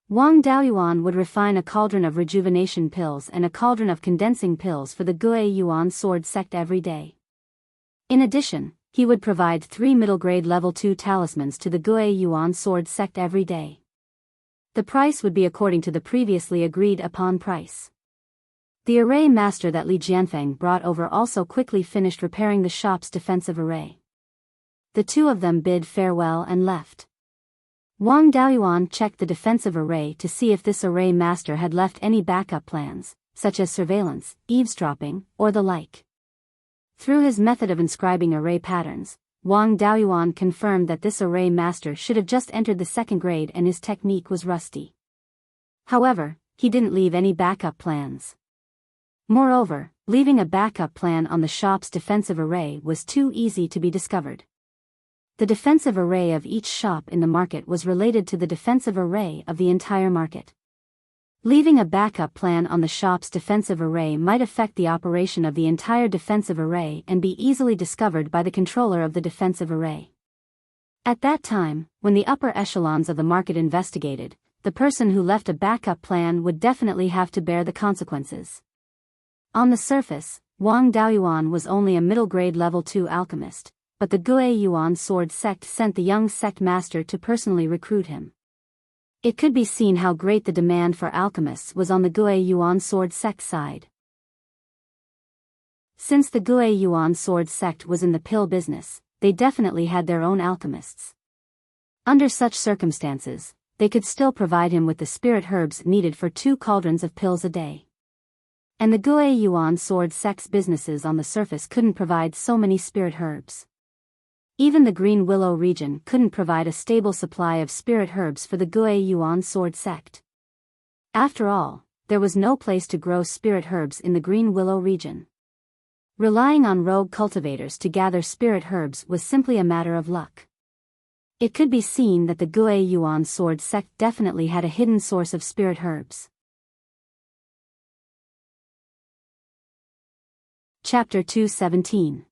Wang Daoyuan would refine a cauldron of rejuvenation pills and a cauldron of condensing pills for the Gui Yuan Sword sect every day. In addition, he would provide 3 middle grade level 2 talismans to the Gui Yuan Sword sect every day. The price would be according to the previously agreed upon price. The array master that Li Jianfeng brought over also quickly finished repairing the shop's defensive array. The two of them bid farewell and left. Wang Daoyuan checked the defensive array to see if this array master had left any backup plans, such as surveillance, eavesdropping, or the like. Through his method of inscribing array patterns, Wang Daoyuan confirmed that this array master should have just entered the 2nd grade and his technique was rusty. However, he didn't leave any backup plans. Moreover, leaving a backup plan on the shop's defensive array was too easy to be discovered. The defensive array of each shop in the market was related to the defensive array of the entire market. Leaving a backup plan on the shop's defensive array might affect the operation of the entire defensive array and be easily discovered by the controller of the defensive array. At that time, when the upper echelons of the market investigated, the person who left a backup plan would definitely have to bear the consequences. On the surface, Wang Daoyuan was only a middle grade level 2 alchemist, but the Gui Yuan Sword sect sent the young sect master to personally recruit him. It could be seen how great the demand for alchemists was on the Gui Yuan Sword sect side. Since the Gui Yuan Sword sect was in the pill business, they definitely had their own alchemists. Under such circumstances, they could still provide him with the spirit herbs needed for 2 cauldrons of pills a day. And the Gui Yuan Sword sect's businesses on the surface couldn't provide so many spirit herbs. Even the Green Willow region couldn't provide a stable supply of spirit herbs for the Gui Yuan Sword sect. After all, there was no place to grow spirit herbs in the Green Willow region. Relying on rogue cultivators to gather spirit herbs was simply a matter of luck. It could be seen that the Gui Yuan Sword sect definitely had a hidden source of spirit herbs. Chapter 217.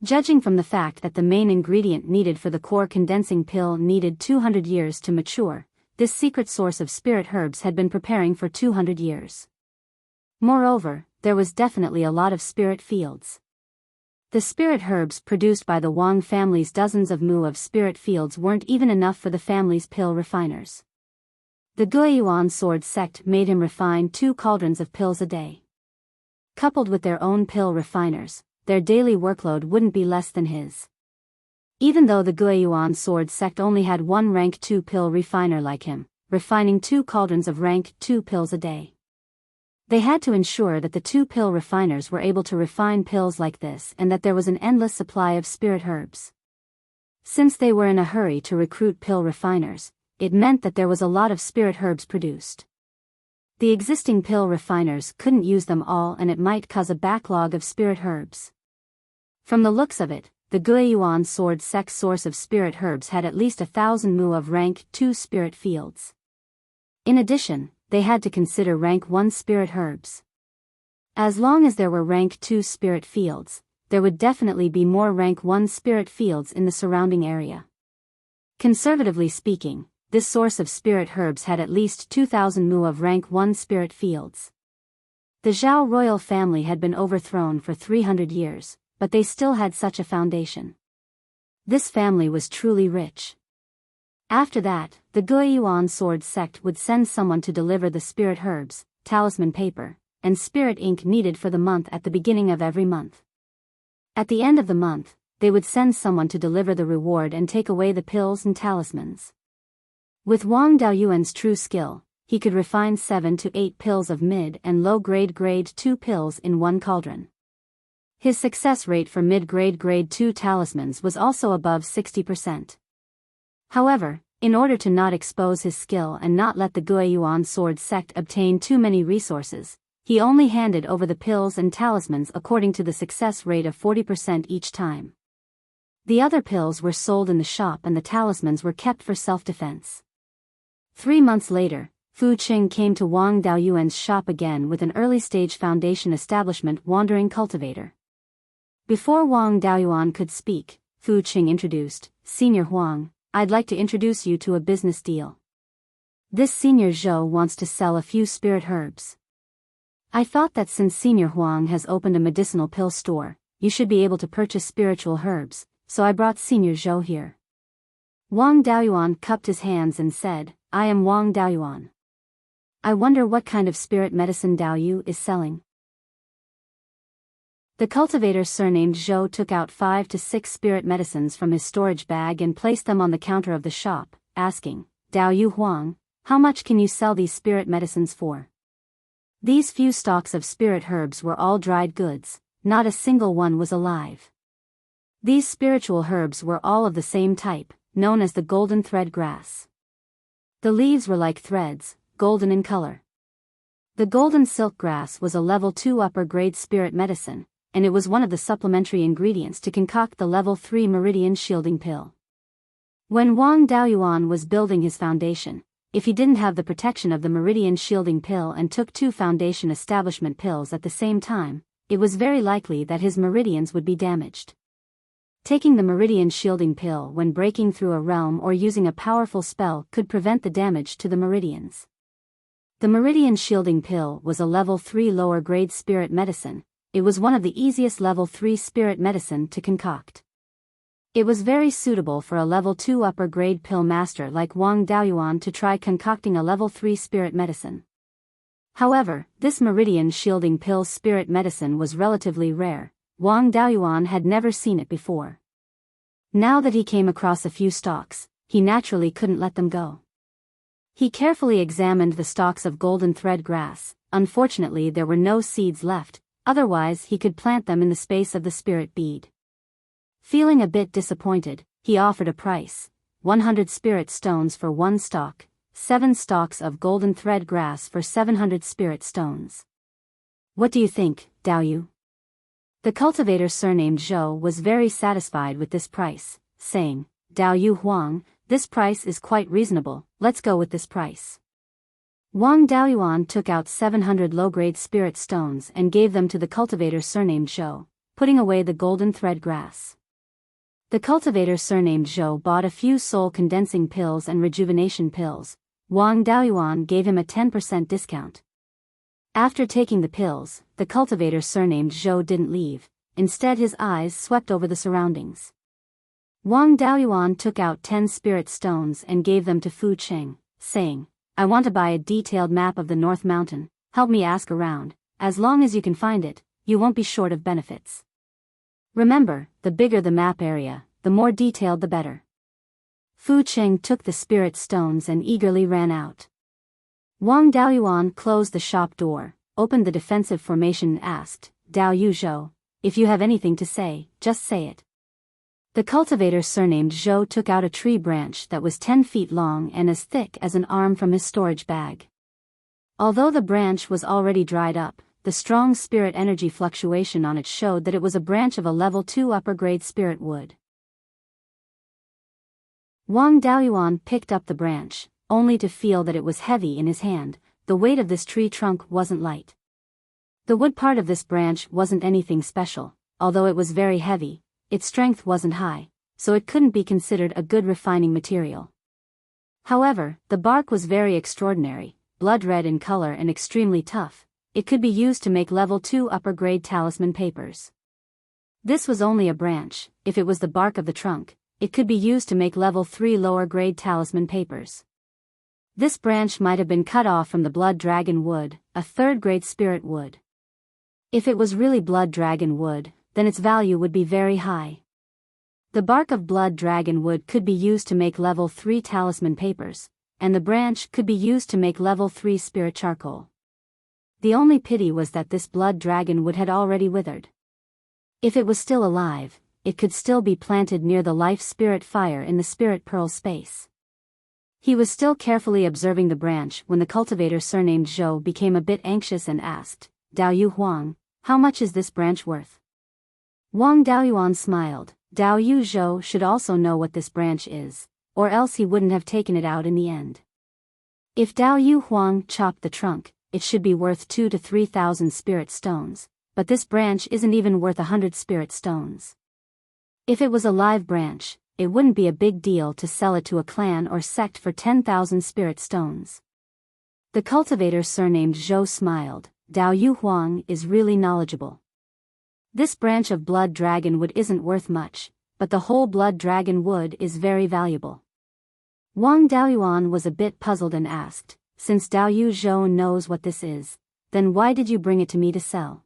Judging from the fact that the main ingredient needed for the core condensing pill needed 200 years to mature, this secret source of spirit herbs had been preparing for 200 years. Moreover, there was definitely a lot of spirit fields. The spirit herbs produced by the Wang family's dozens of mu of spirit fields weren't even enough for the family's pill refiners. The Gui Yuan Sword sect made him refine 2 cauldrons of pills a day. Coupled with their own pill refiners, their daily workload wouldn't be less than his. Even though the Beiyuan sword sect only had one rank 2 pill refiner like him, refining 2 cauldrons of rank 2 pills a day. They had to ensure that the 2 pill refiners were able to refine pills like this and that there was an endless supply of spirit herbs. Since they were in a hurry to recruit pill refiners, it meant that there was a lot of spirit herbs produced. The existing pill refiners couldn't use them all and it might cause a backlog of spirit herbs. From the looks of it, the Beiyuan sword sect's source of spirit herbs had at least 1,000 mu of rank 2 spirit fields. In addition, they had to consider rank 1 spirit herbs. As long as there were rank 2 spirit fields, there would definitely be more rank 1 spirit fields in the surrounding area. Conservatively speaking, this source of spirit herbs had at least 2,000 mu of rank 1 spirit fields. The Zhao royal family had been overthrown for 300 years, but they still had such a foundation. This family was truly rich. After that, the Beiyuan sword sect would send someone to deliver the spirit herbs, talisman paper, and spirit ink needed for the month at the beginning of every month. At the end of the month, they would send someone to deliver the reward and take away the pills and talismans. With Wang Daoyuan's true skill, he could refine 7 to 8 pills of mid and low-grade grade 2 pills in one cauldron. His success rate for mid-grade grade 2 talismans was also above 60%. However, in order to not expose his skill and not let the Beiyuan sword sect obtain too many resources, he only handed over the pills and talismans according to the success rate of 40% each time. The other pills were sold in the shop and the talismans were kept for self-defense. 3 months later, Fu Qing came to Wang Daoyuan's shop again with an early-stage foundation establishment wandering cultivator. Before Wang Daoyuan could speak, Fu Qing introduced, "Senior Huang, I'd like to introduce you to a business deal. This Senior Zhou wants to sell a few spirit herbs. I thought that since Senior Huang has opened a medicinal pill store, you should be able to purchase spiritual herbs, so I brought Senior Zhou here." Wang Daoyuan cupped his hands and said, "I am Wang Daoyuan. I wonder what kind of spirit medicine Daoyu is selling." The cultivator surnamed Zhou took out 5 to 6 spirit medicines from his storage bag and placed them on the counter of the shop, asking, "Daoyu Huang, how much can you sell these spirit medicines for?" These few stalks of spirit herbs were all dried goods, not a single one was alive. These spiritual herbs were all of the same type, known as the golden thread grass. The leaves were like threads, golden in color. The golden silk grass was a level 2 upper grade spirit medicine, and it was one of the supplementary ingredients to concoct the level 3 meridian shielding pill. When Wang Daoyuan was building his foundation, if he didn't have the protection of the meridian shielding pill and took 2 foundation establishment pills at the same time, it was very likely that his meridians would be damaged. Taking the meridian shielding pill when breaking through a realm or using a powerful spell could prevent the damage to the meridians. The meridian shielding pill was a level 3 lower grade spirit medicine. It was one of the easiest level 3 spirit medicine to concoct. It was very suitable for a level 2 upper grade pill master like Wang Daoyuan to try concocting a level 3 spirit medicine. However, this meridian shielding pill spirit medicine was relatively rare. Wang Daoyuan had never seen it before. Now that he came across a few stalks, he naturally couldn't let them go. He carefully examined the stalks of golden thread grass. Unfortunately, there were no seeds left, otherwise he could plant them in the space of the spirit bead. Feeling a bit disappointed, he offered a price, 100 spirit stones for 1 stalk, 7 stalks of golden thread grass for 700 spirit stones. "What do you think, Daoyu?" The cultivator surnamed Zhou was very satisfied with this price, saying, "Daoyu Huang, this price is quite reasonable, let's go with this price." Wang Daoyuan took out 700 low-grade spirit stones and gave them to the cultivator surnamed Zhou, putting away the golden thread grass. The cultivator surnamed Zhou bought a few soul-condensing pills and rejuvenation pills. Wang Daoyuan gave him a 10% discount. After taking the pills, the cultivator surnamed Zhou didn't leave, instead his eyes swept over the surroundings. Wang Daoyuan took out 10 spirit stones and gave them to Fu Qing, saying, "I want to buy a detailed map of the North Mountain, help me ask around, as long as you can find it, you won't be short of benefits." Remember, the bigger the map area, the more detailed the better. Fu Cheng took the spirit stones and eagerly ran out. Wang Daoyuan closed the shop door, opened the defensive formation and asked, Dao Yu Zhou, if you have anything to say, just say it. The cultivator surnamed Zhou took out a tree branch that was 10 feet long and as thick as an arm from his storage bag. Although the branch was already dried up, the strong spirit energy fluctuation on it showed that it was a branch of a level 2 upper-grade spirit wood. Wang Daoyuan picked up the branch, only to feel that it was heavy in his hand. The weight of this tree trunk wasn't light. The wood part of this branch wasn't anything special, although it was very heavy, its strength wasn't high, so it couldn't be considered a good refining material. However, the bark was very extraordinary, blood red in color and extremely tough. It could be used to make level 2 upper-grade talisman papers. This was only a branch. If it was the bark of the trunk, it could be used to make level 3 lower-grade talisman papers. This branch might have been cut off from the blood dragon wood, a 3rd-grade spirit wood. If it was really blood dragon wood, then its value would be very high. The bark of blood dragon wood could be used to make level 3 talisman papers, and the branch could be used to make level 3 spirit charcoal. The only pity was that this blood dragon wood had already withered. If it was still alive, it could still be planted near the life spirit fire in the spirit pearl space. He was still carefully observing the branch when the cultivator surnamed Zhou became a bit anxious and asked, Dao Yu Huang, how much is this branch worth? Wang Daoyuan smiled. Dao Yu Zhou should also know what this branch is, or else he wouldn't have taken it out in the end. If Dao Yu Huang chopped the trunk, it should be worth 2,000 to 3,000 spirit stones, but this branch isn't even worth 100 spirit stones. If it was a live branch, it wouldn't be a big deal to sell it to a clan or sect for 10,000 spirit stones. The cultivator surnamed Zhou smiled. Dao Yu Huang is really knowledgeable. This branch of blood dragon wood isn't worth much, but the whole blood dragon wood is very valuable. Wang Daoyuan was a bit puzzled and asked, since Dao Yu Zhou knows what this is, then why did you bring it to me to sell?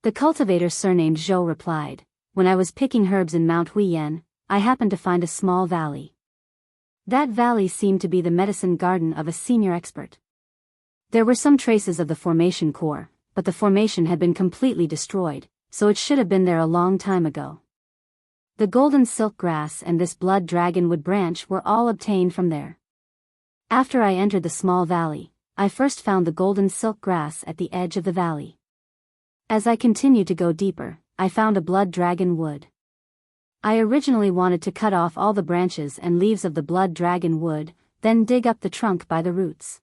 The cultivator surnamed Zhou replied, when I was picking herbs in Mount Huiyan, I happened to find a small valley. That valley seemed to be the medicine garden of a senior expert. There were some traces of the formation core, but the formation had been completely destroyed, so it should have been there a long time ago. The golden silk grass and this blood dragon wood branch were all obtained from there. After I entered the small valley, I first found the golden silk grass at the edge of the valley. As I continued to go deeper, I found a blood dragon wood. I originally wanted to cut off all the branches and leaves of the blood dragon wood, then dig up the trunk by the roots.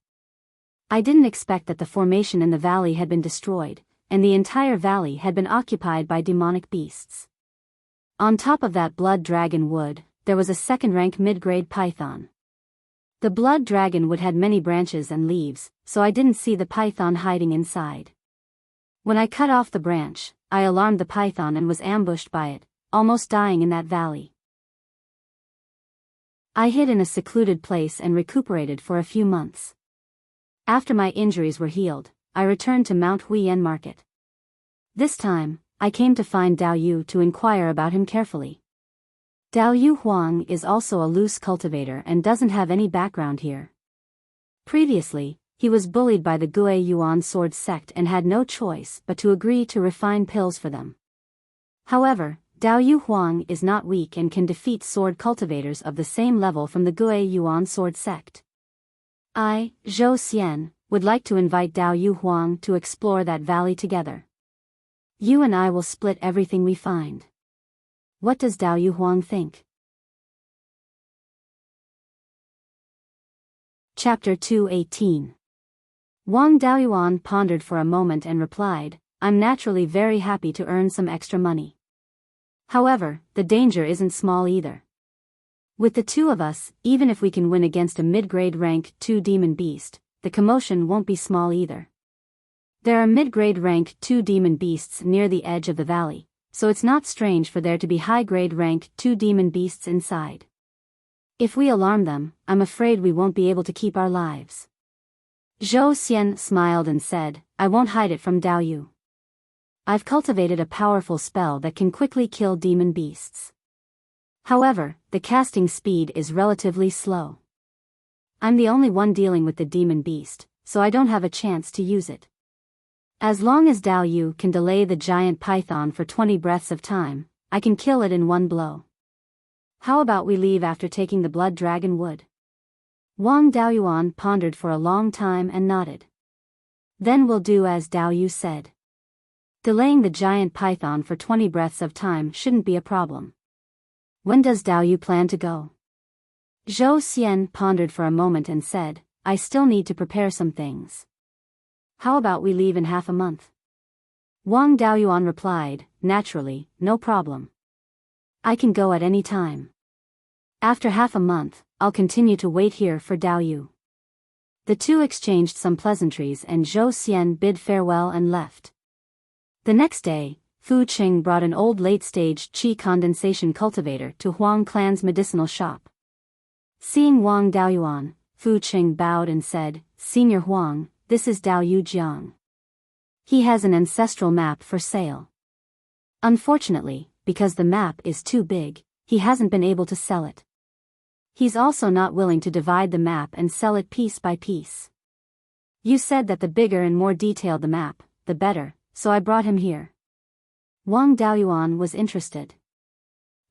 I didn't expect that the formation in the valley had been destroyed, and the entire valley had been occupied by demonic beasts. On top of that blood dragon wood, there was a 2nd-rank mid-grade python. The blood dragon wood had many branches and leaves, so I didn't see the python hiding inside. When I cut off the branch, I alarmed the python and was ambushed by it, almost dying in that valley. I hid in a secluded place and recuperated for a few months. After my injuries were healed, I returned to Mount Huiyan Market. This time, I came to find Dao Yu to inquire about him carefully. Dao Yu Huang is also a loose cultivator and doesn't have any background here. Previously, he was bullied by the Gue Yuan sword sect and had no choice but to agree to refine pills for them. However, Dao Yu Huang is not weak and can defeat sword cultivators of the same level from the Gue Yuan sword sect. I, Zhou Xian, would like to invite Dao Yu Huang to explore that valley together. You and I will split everything we find. What does Dao Yu Huang think? Chapter 218. Wang Daoyuan pondered for a moment and replied, I'm naturally very happy to earn some extra money. However, the danger isn't small either. With the two of us, even if we can win against a mid-grade rank 2 demon beast, the commotion won't be small either. There are mid-grade rank 2 demon beasts near the edge of the valley, so it's not strange for there to be high-grade rank 2 demon beasts inside. If we alarm them, I'm afraid we won't be able to keep our lives. Zhou Xian smiled and said, I won't hide it from Dao Yu. I've cultivated a powerful spell that can quickly kill demon beasts. However, the casting speed is relatively slow. I'm the only one dealing with the demon beast, so I don't have a chance to use it. As long as Dao Yu can delay the giant python for 20 breaths of time, I can kill it in one blow. How about we leave after taking the blood dragon wood? Wang Daoyuan pondered for a long time and nodded. Then we'll do as Dao Yu said. Delaying the giant python for 20 breaths of time shouldn't be a problem. When does Dao Yu plan to go? Zhou Xian pondered for a moment and said, I still need to prepare some things. How about we leave in half a month? Wang Daoyuan replied, naturally, no problem. I can go at any time. After half a month, I'll continue to wait here for Dao Yu. The two exchanged some pleasantries and Zhou Xian bid farewell and left. The next day, Fu Qing brought an old late-stage qi condensation cultivator to Huang clan's medicinal shop. Seeing Wang Daoyuan, Fu Qing bowed and said, Senior Huang, this is Dao Yu Jiang. He has an ancestral map for sale. Unfortunately, because the map is too big, he hasn't been able to sell it. He's also not willing to divide the map and sell it piece by piece. You said that the bigger and more detailed the map, the better, so I brought him here. Wang Daoyuan was interested.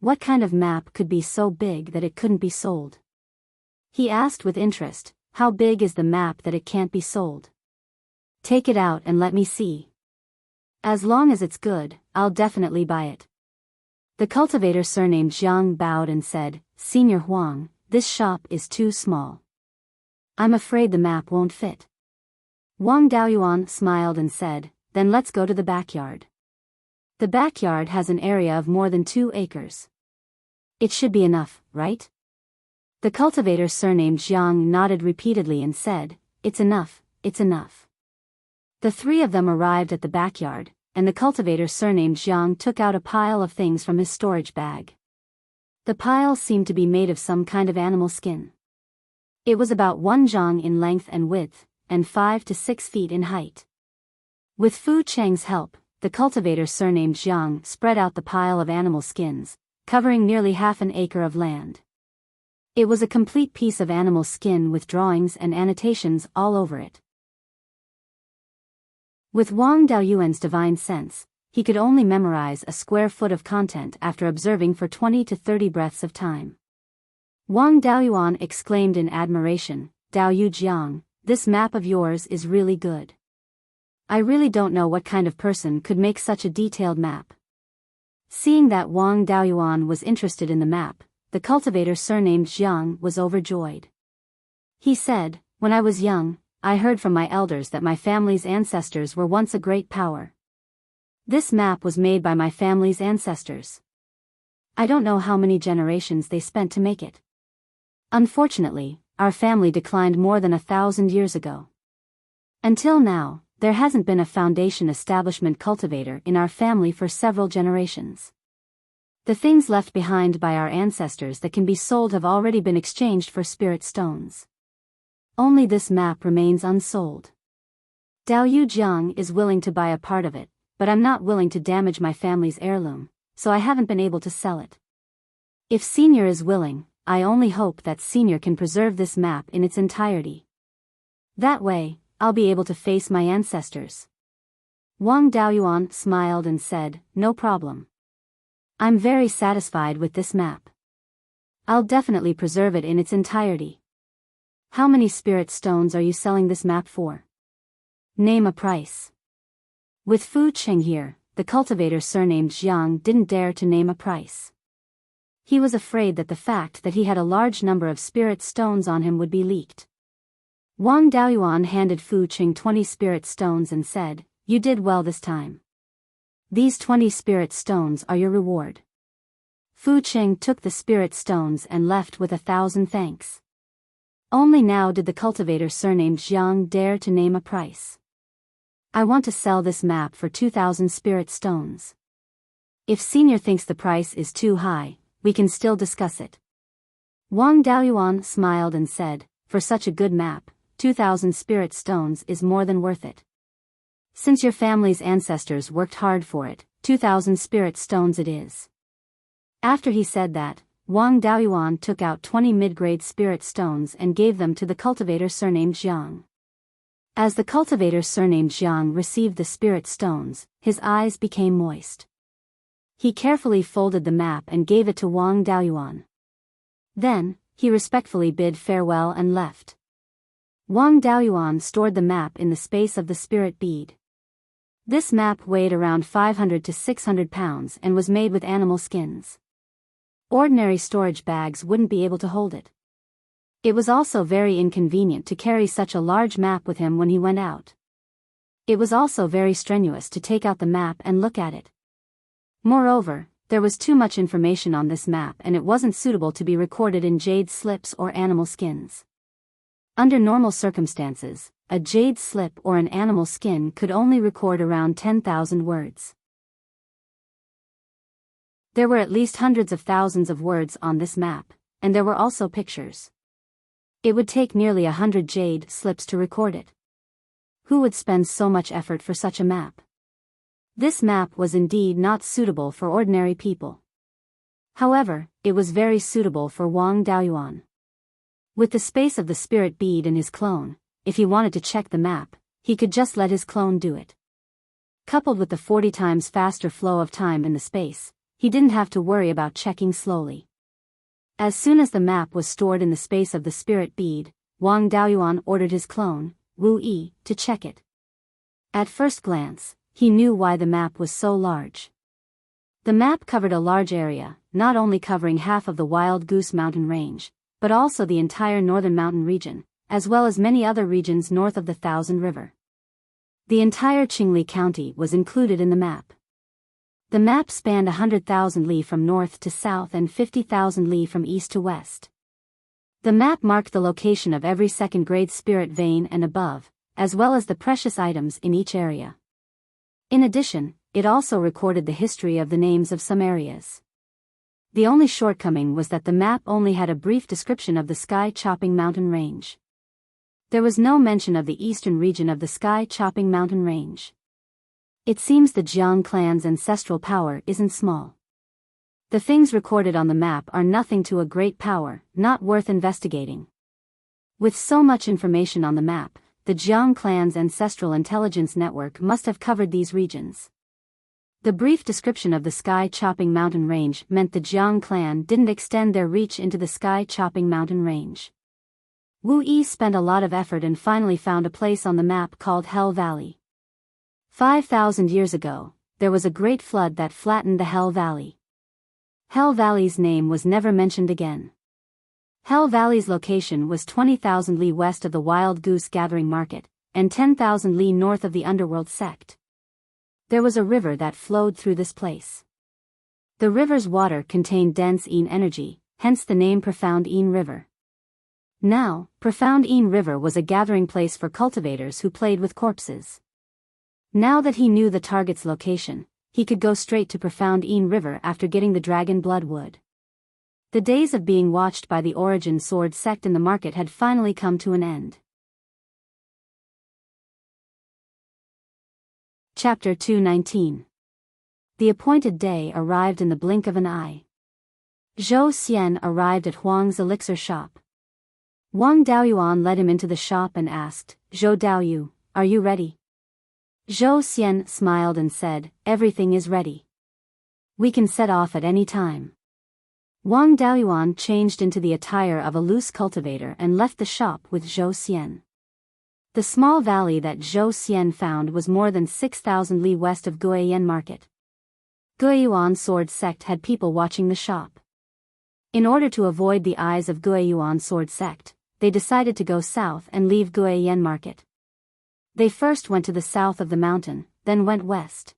What kind of map could be so big that it couldn't be sold? He asked with interest, how big is the map that it can't be sold? Take it out and let me see. As long as it's good, I'll definitely buy it. The cultivator surnamed Jiang bowed and said, Senior Huang, this shop is too small. I'm afraid the map won't fit. Wang Daoyuan smiled and said, then let's go to the backyard. The backyard has an area of more than 2 acres. It should be enough, right? The cultivator surnamed Jiang nodded repeatedly and said, it's enough, it's enough. The three of them arrived at the backyard, and the cultivator surnamed Jiang took out a pile of things from his storage bag. The pile seemed to be made of some kind of animal skin. It was about 1 zhang in length and width, and 5 to 6 feet in height. With Fu Cheng's help, the cultivator surnamed Jiang spread out the pile of animal skins, covering nearly half an acre of land. It was a complete piece of animal skin with drawings and annotations all over it. With Wang Daoyuan's divine sense, he could only memorize a square foot of content after observing for 20 to 30 breaths of time. Wang Daoyuan exclaimed in admiration, Dao Yu Jiang, this map of yours is really good. I really don't know what kind of person could make such a detailed map. Seeing that Wang Daoyuan was interested in the map, the cultivator surnamed Jiang was overjoyed. He said, when I was young, I heard from my elders that my family's ancestors were once a great power. This map was made by my family's ancestors. I don't know how many generations they spent to make it. Unfortunately, our family declined more than 1,000 years ago. Until now, there hasn't been a foundation establishment cultivator in our family for several generations. The things left behind by our ancestors that can be sold have already been exchanged for spirit stones. Only this map remains unsold. Dao Yu Jiang is willing to buy a part of it, but I'm not willing to damage my family's heirloom, so I haven't been able to sell it. If Senior is willing, I only hope that Senior can preserve this map in its entirety. That way, I'll be able to face my ancestors. Wang Daoyuan smiled and said, no problem. I'm very satisfied with this map. I'll definitely preserve it in its entirety. How many spirit stones are you selling this map for? Name a price. With Fu Qing here, the cultivator surnamed Jiang didn't dare to name a price. He was afraid that the fact that he had a large number of spirit stones on him would be leaked. Wang Daoyuan handed Fu Qing 20 spirit stones and said, you did well this time. These 20 spirit stones are your reward. Fu Qing took the spirit stones and left with 1,000 thanks. Only now did the cultivator surnamed Jiang dare to name a price. I want to sell this map for 2,000 spirit stones. If Senior thinks the price is too high, we can still discuss it. Wang Daoyuan smiled and said, for such a good map, 2,000 spirit stones is more than worth it. Since your family's ancestors worked hard for it, 2,000 spirit stones it is. After he said that, Wang Daoyuan took out 20 mid-grade spirit stones and gave them to the cultivator surnamed Jiang. As the cultivator surnamed Jiang received the spirit stones, his eyes became moist. He carefully folded the map and gave it to Wang Daoyuan. Then, he respectfully bid farewell and left. Wang Daoyuan stored the map in the space of the spirit bead. This map weighed around 500 to 600 pounds and was made with animal skins. Ordinary storage bags wouldn't be able to hold it. It was also very inconvenient to carry such a large map with him when he went out. It was also very strenuous to take out the map and look at it. Moreover, there was too much information on this map and it wasn't suitable to be recorded in jade slips or animal skins. Under normal circumstances, a jade slip or an animal skin could only record around 10,000 words. There were at least hundreds of thousands of words on this map, and there were also pictures. It would take nearly 100 jade slips to record it. Who would spend so much effort for such a map? This map was indeed not suitable for ordinary people. However, it was very suitable for Wang Daoyuan. With the space of the spirit bead in his clone, if he wanted to check the map, he could just let his clone do it. Coupled with the 40 times faster flow of time in the space, he didn't have to worry about checking slowly. As soon as the map was stored in the space of the spirit bead, Wang Daoyuan ordered his clone, Wu Yi, to check it. At first glance, he knew why the map was so large. The map covered a large area, not only covering half of the Wild Goose Mountain range, but also the entire northern mountain region, as well as many other regions north of the Thousand River. The entire Qingli County was included in the map. The map spanned 100,000 li from north to south and 50,000 li from east to west. The map marked the location of every second-grade spirit vein and above, as well as the precious items in each area. In addition, it also recorded the history of the names of some areas. The only shortcoming was that the map only had a brief description of the sky-chopping mountain range. There was no mention of the eastern region of the sky-chopping mountain range. It seems the Jiang clan's ancestral power isn't small. The things recorded on the map are nothing to a great power, not worth investigating. With so much information on the map, the Jiang clan's ancestral intelligence network must have covered these regions. The brief description of the sky-chopping mountain range meant the Jiang clan didn't extend their reach into the sky-chopping mountain range. Wu Yi spent a lot of effort and finally found a place on the map called Hell Valley. 5,000 years ago, there was a great flood that flattened the Hell Valley. Hell Valley's name was never mentioned again. Hell Valley's location was 20,000 li west of the Wild Goose Gathering Market, and 10,000 li north of the Underworld Sect. There was a river that flowed through this place. The river's water contained dense Yin energy, hence the name Profound Yin River. Now, Profound Yin River was a gathering place for cultivators who played with corpses. Now that he knew the target's location, he could go straight to Profound Yin River after getting the dragon blood wood. The days of being watched by the Origin Sword sect in the market had finally come to an end. Chapter 219. The appointed day arrived in the blink of an eye. Zhou Xian arrived at Huang's elixir shop. Wang Daoyuan led him into the shop and asked, "Zhou Daoyu, are you ready?" Zhou Xian smiled and said, "Everything is ready. We can set off at any time." Wang Daoyuan changed into the attire of a loose cultivator and left the shop with Zhou Xian. The small valley that Zhou Xian found was more than 6,000 li west of Guiyuan Market. Beiyuan Sword Sect had people watching the shop. In order to avoid the eyes of Beiyuan Sword Sect, they decided to go south and leave Guiyuan Market. They first went to the south of the mountain, then went west.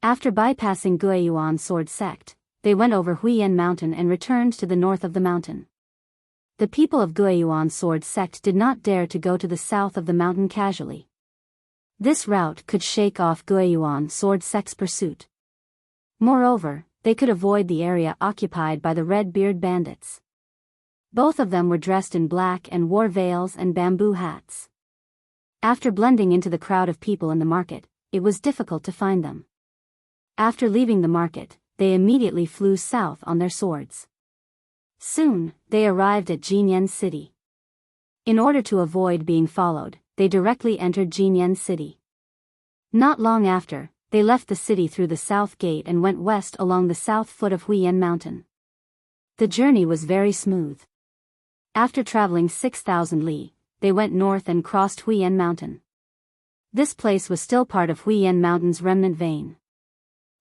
After bypassing Beiyuan Sword Sect, they went over Huiyan Mountain and returned to the north of the mountain. The people of Beiyuan Sword Sect did not dare to go to the south of the mountain casually. This route could shake off Beiyuan Sword Sect's pursuit. Moreover, they could avoid the area occupied by the Red-Beard bandits. Both of them were dressed in black and wore veils and bamboo hats. After blending into the crowd of people in the market, it was difficult to find them. After leaving the market, they immediately flew south on their swords. Soon, they arrived at Jinyan City. In order to avoid being followed, they directly entered Jinyan City. Not long after, they left the city through the south gate and went west along the south foot of Huiyan Mountain. The journey was very smooth. After traveling 6,000 li, they went north and crossed Huiyan Mountain. This place was still part of Huiyan Mountain's remnant vein.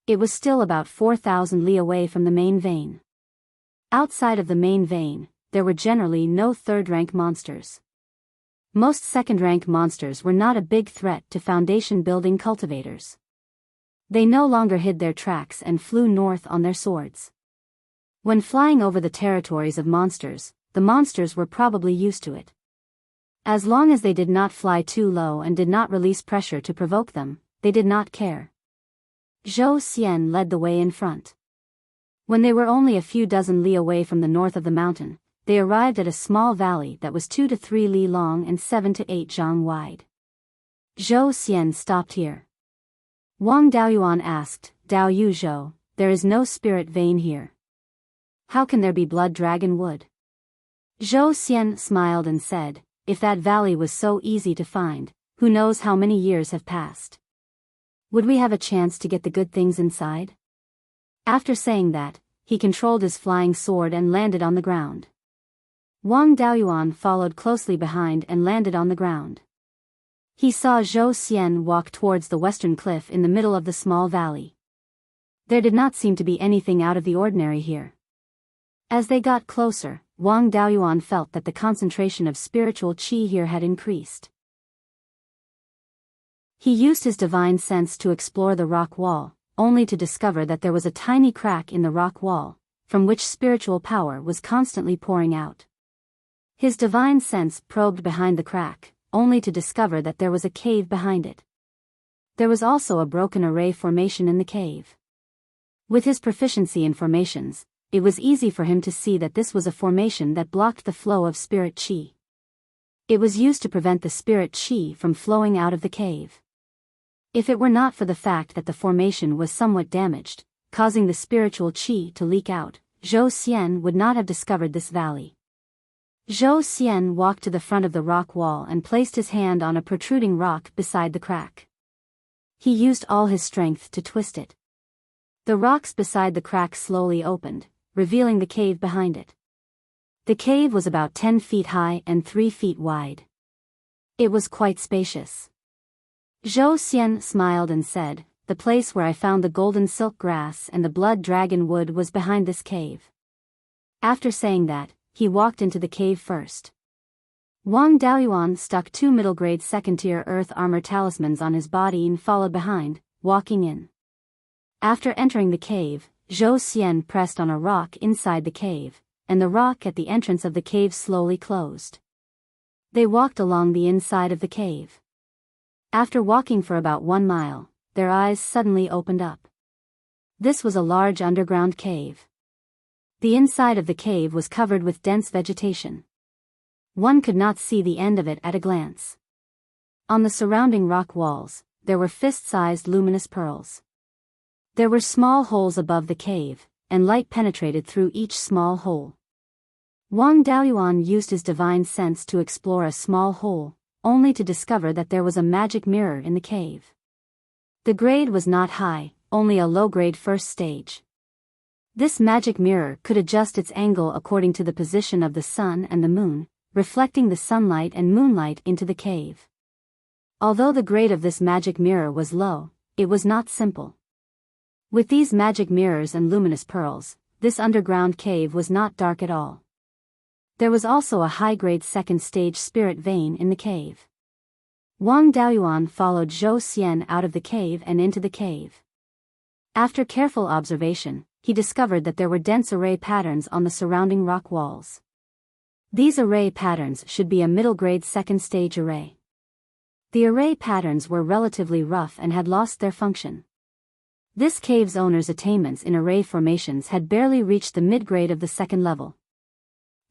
It was still about 4,000 li away from the main vein. Outside of the main vein, there were generally no third-rank monsters. Most second-rank monsters were not a big threat to foundation-building cultivators. They no longer hid their tracks and flew north on their swords. When flying over the territories of monsters, the monsters were probably used to it. As long as they did not fly too low and did not release pressure to provoke them, they did not care. Zhou Xian led the way in front. When they were only a few dozen li away from the north of the mountain, they arrived at a small valley that was 2 to 3 li long and 7 to 8 zhang wide. Zhou Xian stopped here. Wang Daoyuan asked, "Dao Yu Zhou, there is no spirit vein here. How can there be blood dragon wood?" Zhou Xian smiled and said, "If that valley was so easy to find, who knows how many years have passed? Would we have a chance to get the good things inside?" After saying that, he controlled his flying sword and landed on the ground. Wang Daoyuan followed closely behind and landed on the ground. He saw Zhou Xian walk towards the western cliff in the middle of the small valley. There did not seem to be anything out of the ordinary here. As they got closer, Wang Daoyuan felt that the concentration of spiritual qi here had increased. He used his divine sense to explore the rock wall, only to discover that there was a tiny crack in the rock wall, from which spiritual power was constantly pouring out. His divine sense probed behind the crack, only to discover that there was a cave behind it. There was also a broken array formation in the cave. With his proficiency in formations, it was easy for him to see that this was a formation that blocked the flow of spirit qi. It was used to prevent the spirit qi from flowing out of the cave. If it were not for the fact that the formation was somewhat damaged, causing the spiritual qi to leak out, Zhou Xian would not have discovered this valley. Zhou Xian walked to the front of the rock wall and placed his hand on a protruding rock beside the crack. He used all his strength to twist it. The rocks beside the crack slowly opened, revealing the cave behind it. The cave was about 10 feet high and 3 feet wide. It was quite spacious. Zhou Xian smiled and said, "The place where I found the golden silk grass and the blood dragon wood was behind this cave." After saying that, he walked into the cave first. Wang Daoyuan stuck 2 middle-grade second-tier earth armor talismans on his body and followed behind, walking in. After entering the cave, Zhou Xian pressed on a rock inside the cave, and the rock at the entrance of the cave slowly closed. They walked along the inside of the cave. After walking for about 1 mile, their eyes suddenly opened up. This was a large underground cave. The inside of the cave was covered with dense vegetation. One could not see the end of it at a glance. On the surrounding rock walls, there were fist-sized luminous pearls. There were small holes above the cave, and light penetrated through each small hole. Wang Daoyuan used his divine sense to explore a small hole, only to discover that there was a magic mirror in the cave. The grade was not high, only a low-grade first stage. This magic mirror could adjust its angle according to the position of the sun and the moon, reflecting the sunlight and moonlight into the cave. Although the grade of this magic mirror was low, it was not simple. With these magic mirrors and luminous pearls, this underground cave was not dark at all. There was also a high-grade second-stage spirit vein in the cave. Wang Daoyuan followed Zhou Xian out of the cave and into the cave. After careful observation, he discovered that there were dense array patterns on the surrounding rock walls. These array patterns should be a middle-grade second-stage array. The array patterns were relatively rough and had lost their function. This cave's owner's attainments in array formations had barely reached the mid-grade of the second level.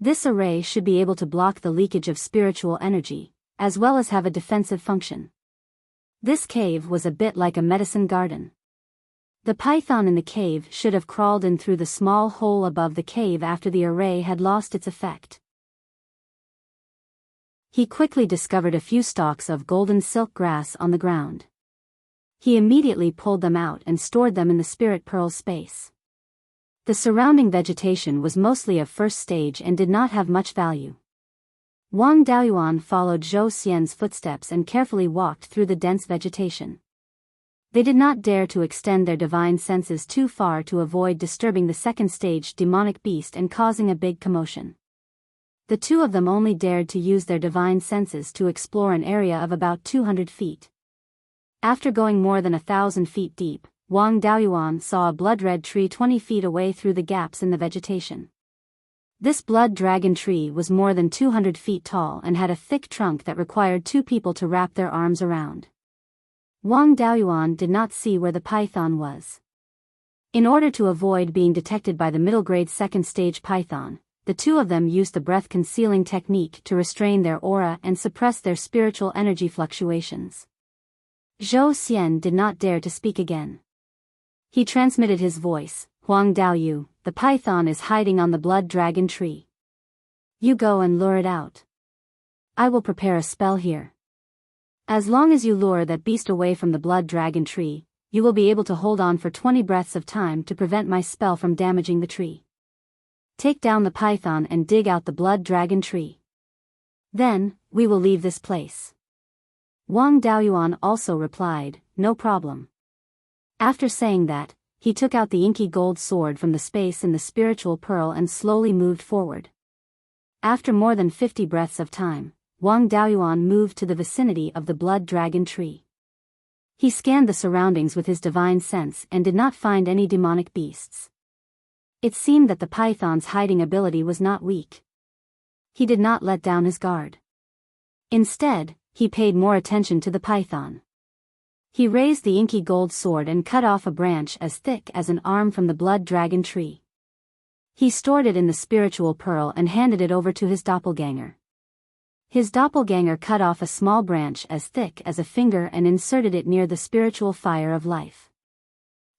This array should be able to block the leakage of spiritual energy, as well as have a defensive function. This cave was a bit like a medicine garden. The python in the cave should have crawled in through the small hole above the cave after the array had lost its effect. He quickly discovered a few stalks of golden silk grass on the ground. He immediately pulled them out and stored them in the spirit pearl space. The surrounding vegetation was mostly of first stage and did not have much value. Wang Daoyuan followed Zhou Xian's footsteps and carefully walked through the dense vegetation. They did not dare to extend their divine senses too far to avoid disturbing the second stage demonic beast and causing a big commotion. The two of them only dared to use their divine senses to explore an area of about 200 feet. After going more than 1,000 feet deep, Wang Daoyuan saw a blood-red tree 20 feet away through the gaps in the vegetation. This blood dragon tree was more than 200 feet tall and had a thick trunk that required 2 people to wrap their arms around. Wang Daoyuan did not see where the python was. In order to avoid being detected by the middle-grade second-stage python, the two of them used the breath-concealing technique to restrain their aura and suppress their spiritual energy fluctuations. Zhou Xian did not dare to speak again. He transmitted his voice, "Huang Daoyu, the python is hiding on the blood dragon tree. You go and lure it out. I will prepare a spell here. As long as you lure that beast away from the blood dragon tree, you will be able to hold on for 20 breaths of time to prevent my spell from damaging the tree. Take down the python and dig out the blood dragon tree. Then, we will leave this place." Wang Daoyuan also replied, "No problem." After saying that, he took out the inky gold sword from the space in the spiritual pearl and slowly moved forward. After more than 50 breaths of time, Wang Daoyuan moved to the vicinity of the blood dragon tree. He scanned the surroundings with his divine sense and did not find any demonic beasts. It seemed that the python's hiding ability was not weak. He did not let down his guard. Instead, he paid more attention to the python. He raised the inky gold sword and cut off a branch as thick as an arm from the blood dragon tree. He stored it in the spiritual pearl and handed it over to his doppelganger. His doppelganger cut off a small branch as thick as a finger and inserted it near the spiritual fire of life.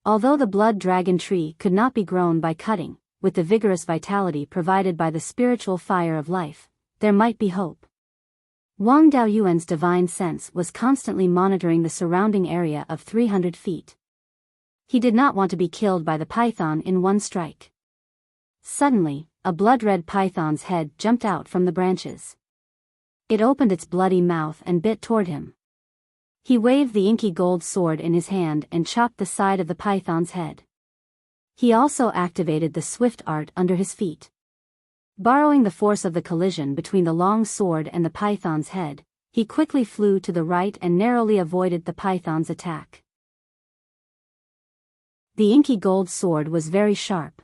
Although the blood dragon tree could not be grown by cutting, with the vigorous vitality provided by the spiritual fire of life, there might be hope. Wang Daoyuan's divine sense was constantly monitoring the surrounding area of 300 feet. He did not want to be killed by the python in one strike. Suddenly, a blood-red python's head jumped out from the branches. It opened its bloody mouth and bit toward him. He waved the inky gold sword in his hand and chopped the side of the python's head. He also activated the swift art under his feet. Borrowing the force of the collision between the long sword and the python's head, he quickly flew to the right and narrowly avoided the python's attack. The inky gold sword was very sharp.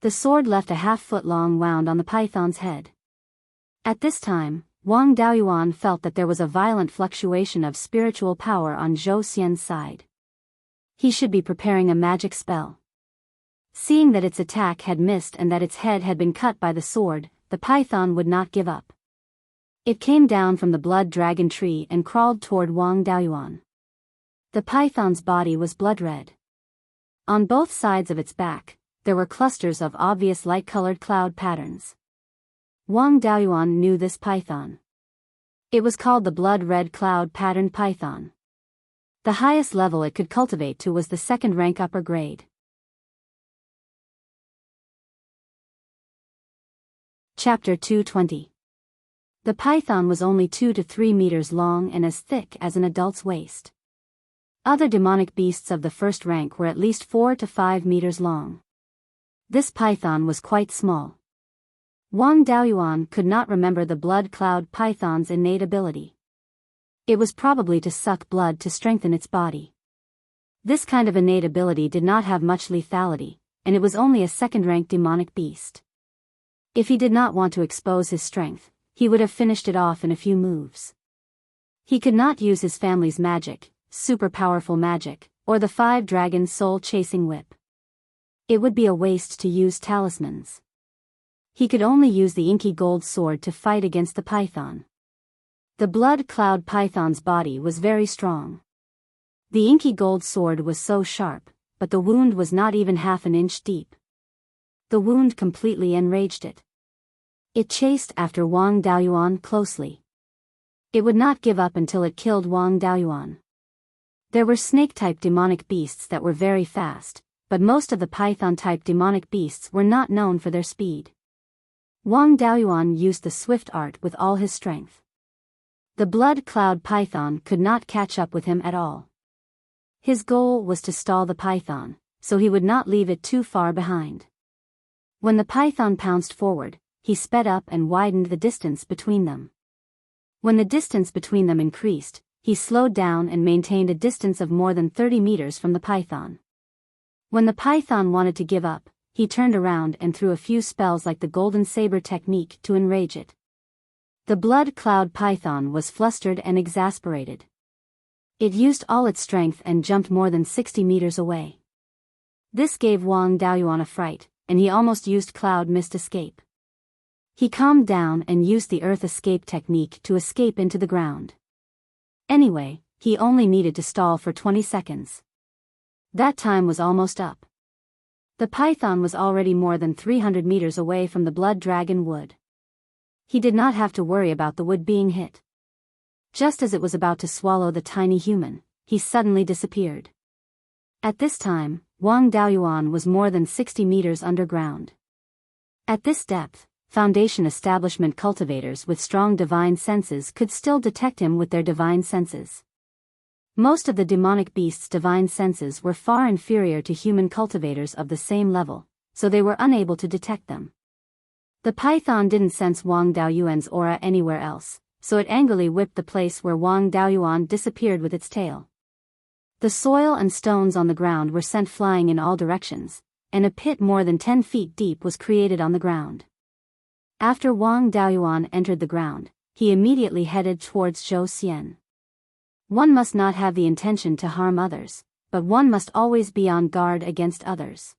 The sword left a half-foot-long wound on the python's head. At this time, Wang Daoyuan felt that there was a violent fluctuation of spiritual power on Zhou Xian's side. He should be preparing a magic spell. Seeing that its attack had missed and that its head had been cut by the sword, the python would not give up. It came down from the blood dragon tree and crawled toward Wang Daoyuan. The python's body was blood-red. On both sides of its back, there were clusters of obvious light-colored cloud patterns. Wang Daoyuan knew this python. It was called the blood-red cloud-patterned python. The highest level it could cultivate to was the second rank upper grade. Chapter 220. The python was only 2 to 3 meters long and as thick as an adult's waist. Other demonic beasts of the first rank were at least 4 to 5 meters long. This python was quite small. Wang Daoyuan could not remember the blood cloud python's innate ability. It was probably to suck blood to strengthen its body. This kind of innate ability did not have much lethality, and it was only a second-rank demonic beast. If he did not want to expose his strength, he would have finished it off in a few moves. He could not use his family's magic, super powerful magic, or the 5 dragon soul-chasing whip. It would be a waste to use talismans. He could only use the inky gold sword to fight against the python. The blood cloud python's body was very strong. The inky gold sword was so sharp, but the wound was not even half an inch deep. The wound completely enraged it. It chased after Wang Daoyuan closely. It would not give up until it killed Wang Daoyuan. There were snake-type demonic beasts that were very fast, but most of the python-type demonic beasts were not known for their speed. Wang Daoyuan used the swift art with all his strength. The blood cloud python could not catch up with him at all. His goal was to stall the python, so he would not leave it too far behind. When the python pounced forward, he sped up and widened the distance between them. When the distance between them increased, he slowed down and maintained a distance of more than 30 meters from the python. When the python wanted to give up, he turned around and threw a few spells like the golden saber technique to enrage it. The blood cloud python was flustered and exasperated. It used all its strength and jumped more than 60 meters away. This gave Wang Daoyuan a fright, and he almost used cloud mist escape. He calmed down and used the earth escape technique to escape into the ground. Anyway, he only needed to stall for 20 seconds. That time was almost up. The python was already more than 300 meters away from the blood dragon wood. He did not have to worry about the wood being hit. Just as it was about to swallow the tiny human, he suddenly disappeared. At this time, Wang Daoyuan was more than 60 meters underground. At this depth, Foundation establishment cultivators with strong divine senses could still detect him with their divine senses. Most of the demonic beasts' divine senses were far inferior to human cultivators of the same level, so they were unable to detect them. The python didn't sense Wang Daoyuan's aura anywhere else, so it angrily whipped the place where Wang Daoyuan disappeared with its tail. The soil and stones on the ground were sent flying in all directions, and a pit more than 10 feet deep was created on the ground. After Wang Daoyuan entered the ground, he immediately headed towards Zhou Xian. One must not have the intention to harm others, but one must always be on guard against others.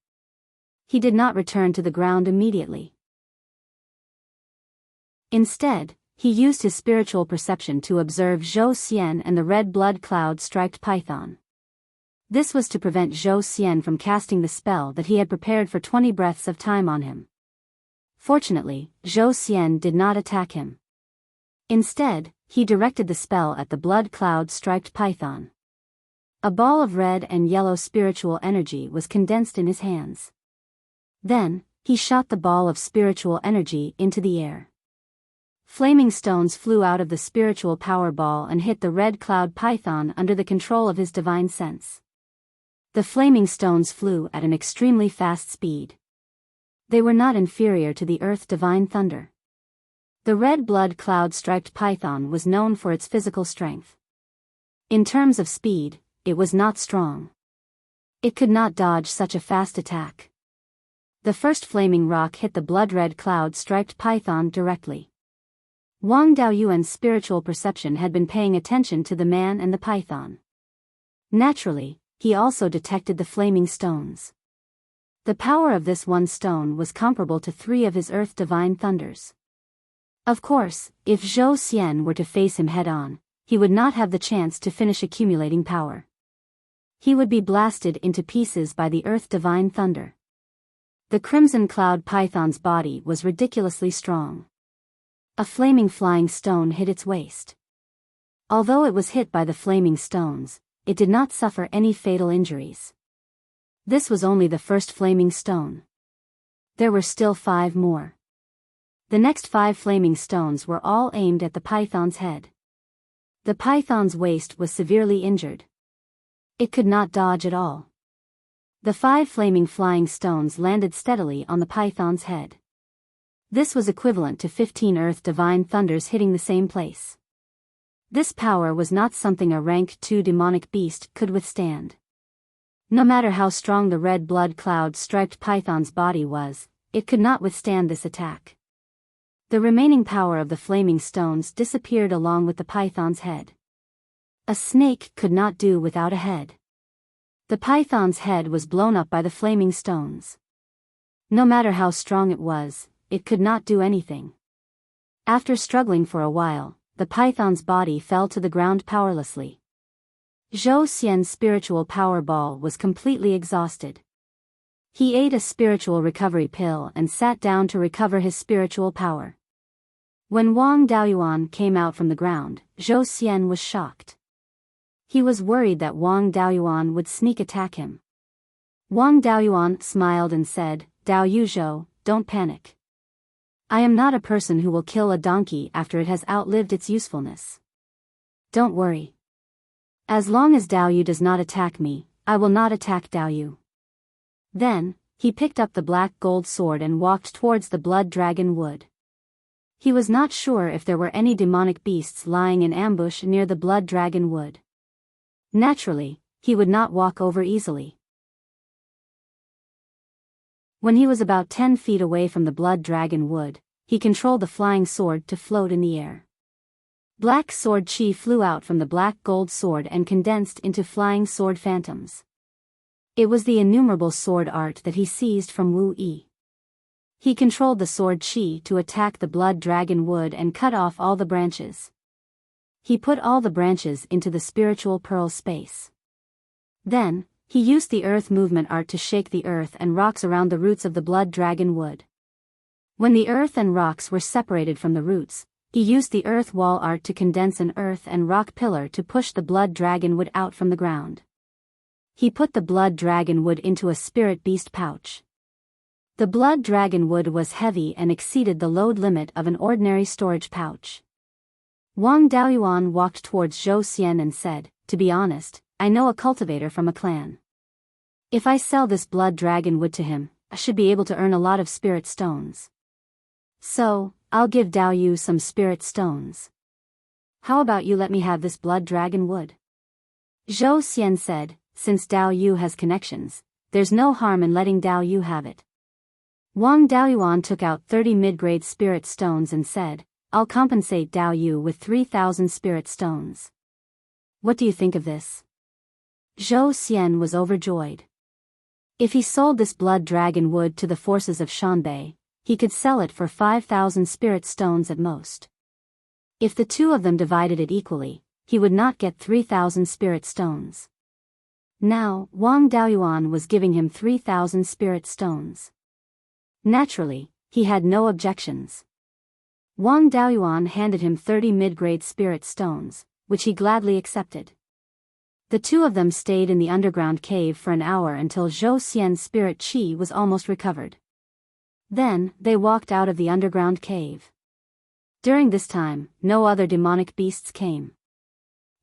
He did not return to the ground immediately. Instead, he used his spiritual perception to observe Zhou Xian and the red blood cloud striped python. This was to prevent Zhou Xian from casting the spell that he had prepared for 20 breaths of time on him. Fortunately, Zhou Xian did not attack him. Instead, he directed the spell at the blood cloud striped python. A ball of red and yellow spiritual energy was condensed in his hands. Then, he shot the ball of spiritual energy into the air. Flaming stones flew out of the spiritual power ball and hit the red cloud python under the control of his divine sense. The flaming stones flew at an extremely fast speed. They were not inferior to the earth divine thunder. The red blood cloud striped python was known for its physical strength. In terms of speed, it was not strong. It could not dodge such a fast attack. The first flaming rock hit the blood red cloud striped python directly. Wang Daoyuan's spiritual perception had been paying attention to the man and the python. Naturally, he also detected the flaming stones. The power of this one stone was comparable to 3 of his earth divine thunders. Of course, if Zhou Xian were to face him head-on, he would not have the chance to finish accumulating power. He would be blasted into pieces by the earth divine thunder. The crimson cloud python's body was ridiculously strong. A flaming flying stone hit its waist. Although it was hit by the flaming stones, it did not suffer any fatal injuries. This was only the first flaming stone. There were still 5 more. The next 5 flaming stones were all aimed at the python's head. The python's waist was severely injured. It could not dodge at all. The 5 flaming flying stones landed steadily on the python's head. This was equivalent to 15 earth divine thunders hitting the same place. This power was not something a rank 2 demonic beast could withstand. No matter how strong the red blood cloud striped python's body was, it could not withstand this attack. The remaining power of the flaming stones disappeared along with the python's head. A snake could not do without a head. The python's head was blown up by the flaming stones. No matter how strong it was, it could not do anything. After struggling for a while, the python's body fell to the ground powerlessly. Zhou Xian's spiritual power ball was completely exhausted. He ate a spiritual recovery pill and sat down to recover his spiritual power. When Wang Daoyuan came out from the ground, Zhou Xian was shocked. He was worried that Wang Daoyuan would sneak attack him. Wang Daoyuan smiled and said, "Dao Yuzhou, don't panic. I am not a person who will kill a donkey after it has outlived its usefulness. Don't worry. As long as Dao Yu does not attack me, I will not attack Dao Yu." Then, he picked up the black gold sword and walked towards the blood dragon wood. He was not sure if there were any demonic beasts lying in ambush near the blood dragon wood. Naturally, he would not walk over easily. When he was about 10 feet away from the blood dragon wood, he controlled the flying sword to float in the air. Black sword chi flew out from the black gold sword and condensed into flying sword phantoms. It was the innumerable sword art that he seized from Wu Yi. He controlled the sword chi to attack the blood dragon wood and cut off all the branches. He put all the branches into the spiritual pearl space. Then, he used the earth movement art to shake the earth and rocks around the roots of the blood dragon wood. When the earth and rocks were separated from the roots, he used the earth wall art to condense an earth and rock pillar to push the blood dragon wood out from the ground. He put the blood dragon wood into a spirit beast pouch. The blood dragon wood was heavy and exceeded the load limit of an ordinary storage pouch. Wang Daoyuan walked towards Zhou Xian and said, "To be honest, I know a cultivator from a clan. If I sell this blood dragon wood to him, I should be able to earn a lot of spirit stones. So, I'll give Dao Yu some spirit stones. How about you let me have this blood dragon wood?" Zhou Xian said, "Since Dao Yu has connections, there's no harm in letting Dao Yu have it." Wang Daoyuan took out 30 mid-grade spirit stones and said, "I'll compensate Dao Yu with 3,000 spirit stones. What do you think of this?" Zhou Xian was overjoyed. If he sold this blood dragon wood to the forces of Shanbei, he could sell it for 5,000 spirit stones at most. If the two of them divided it equally, he would not get 3,000 spirit stones. Now, Wang Daoyuan was giving him 3,000 spirit stones. Naturally, he had no objections. Wang Daoyuan handed him 30 mid-grade spirit stones, which he gladly accepted. The two of them stayed in the underground cave for an hour until Zhou Xian's spirit chi was almost recovered. Then, they walked out of the underground cave. During this time, no other demonic beasts came.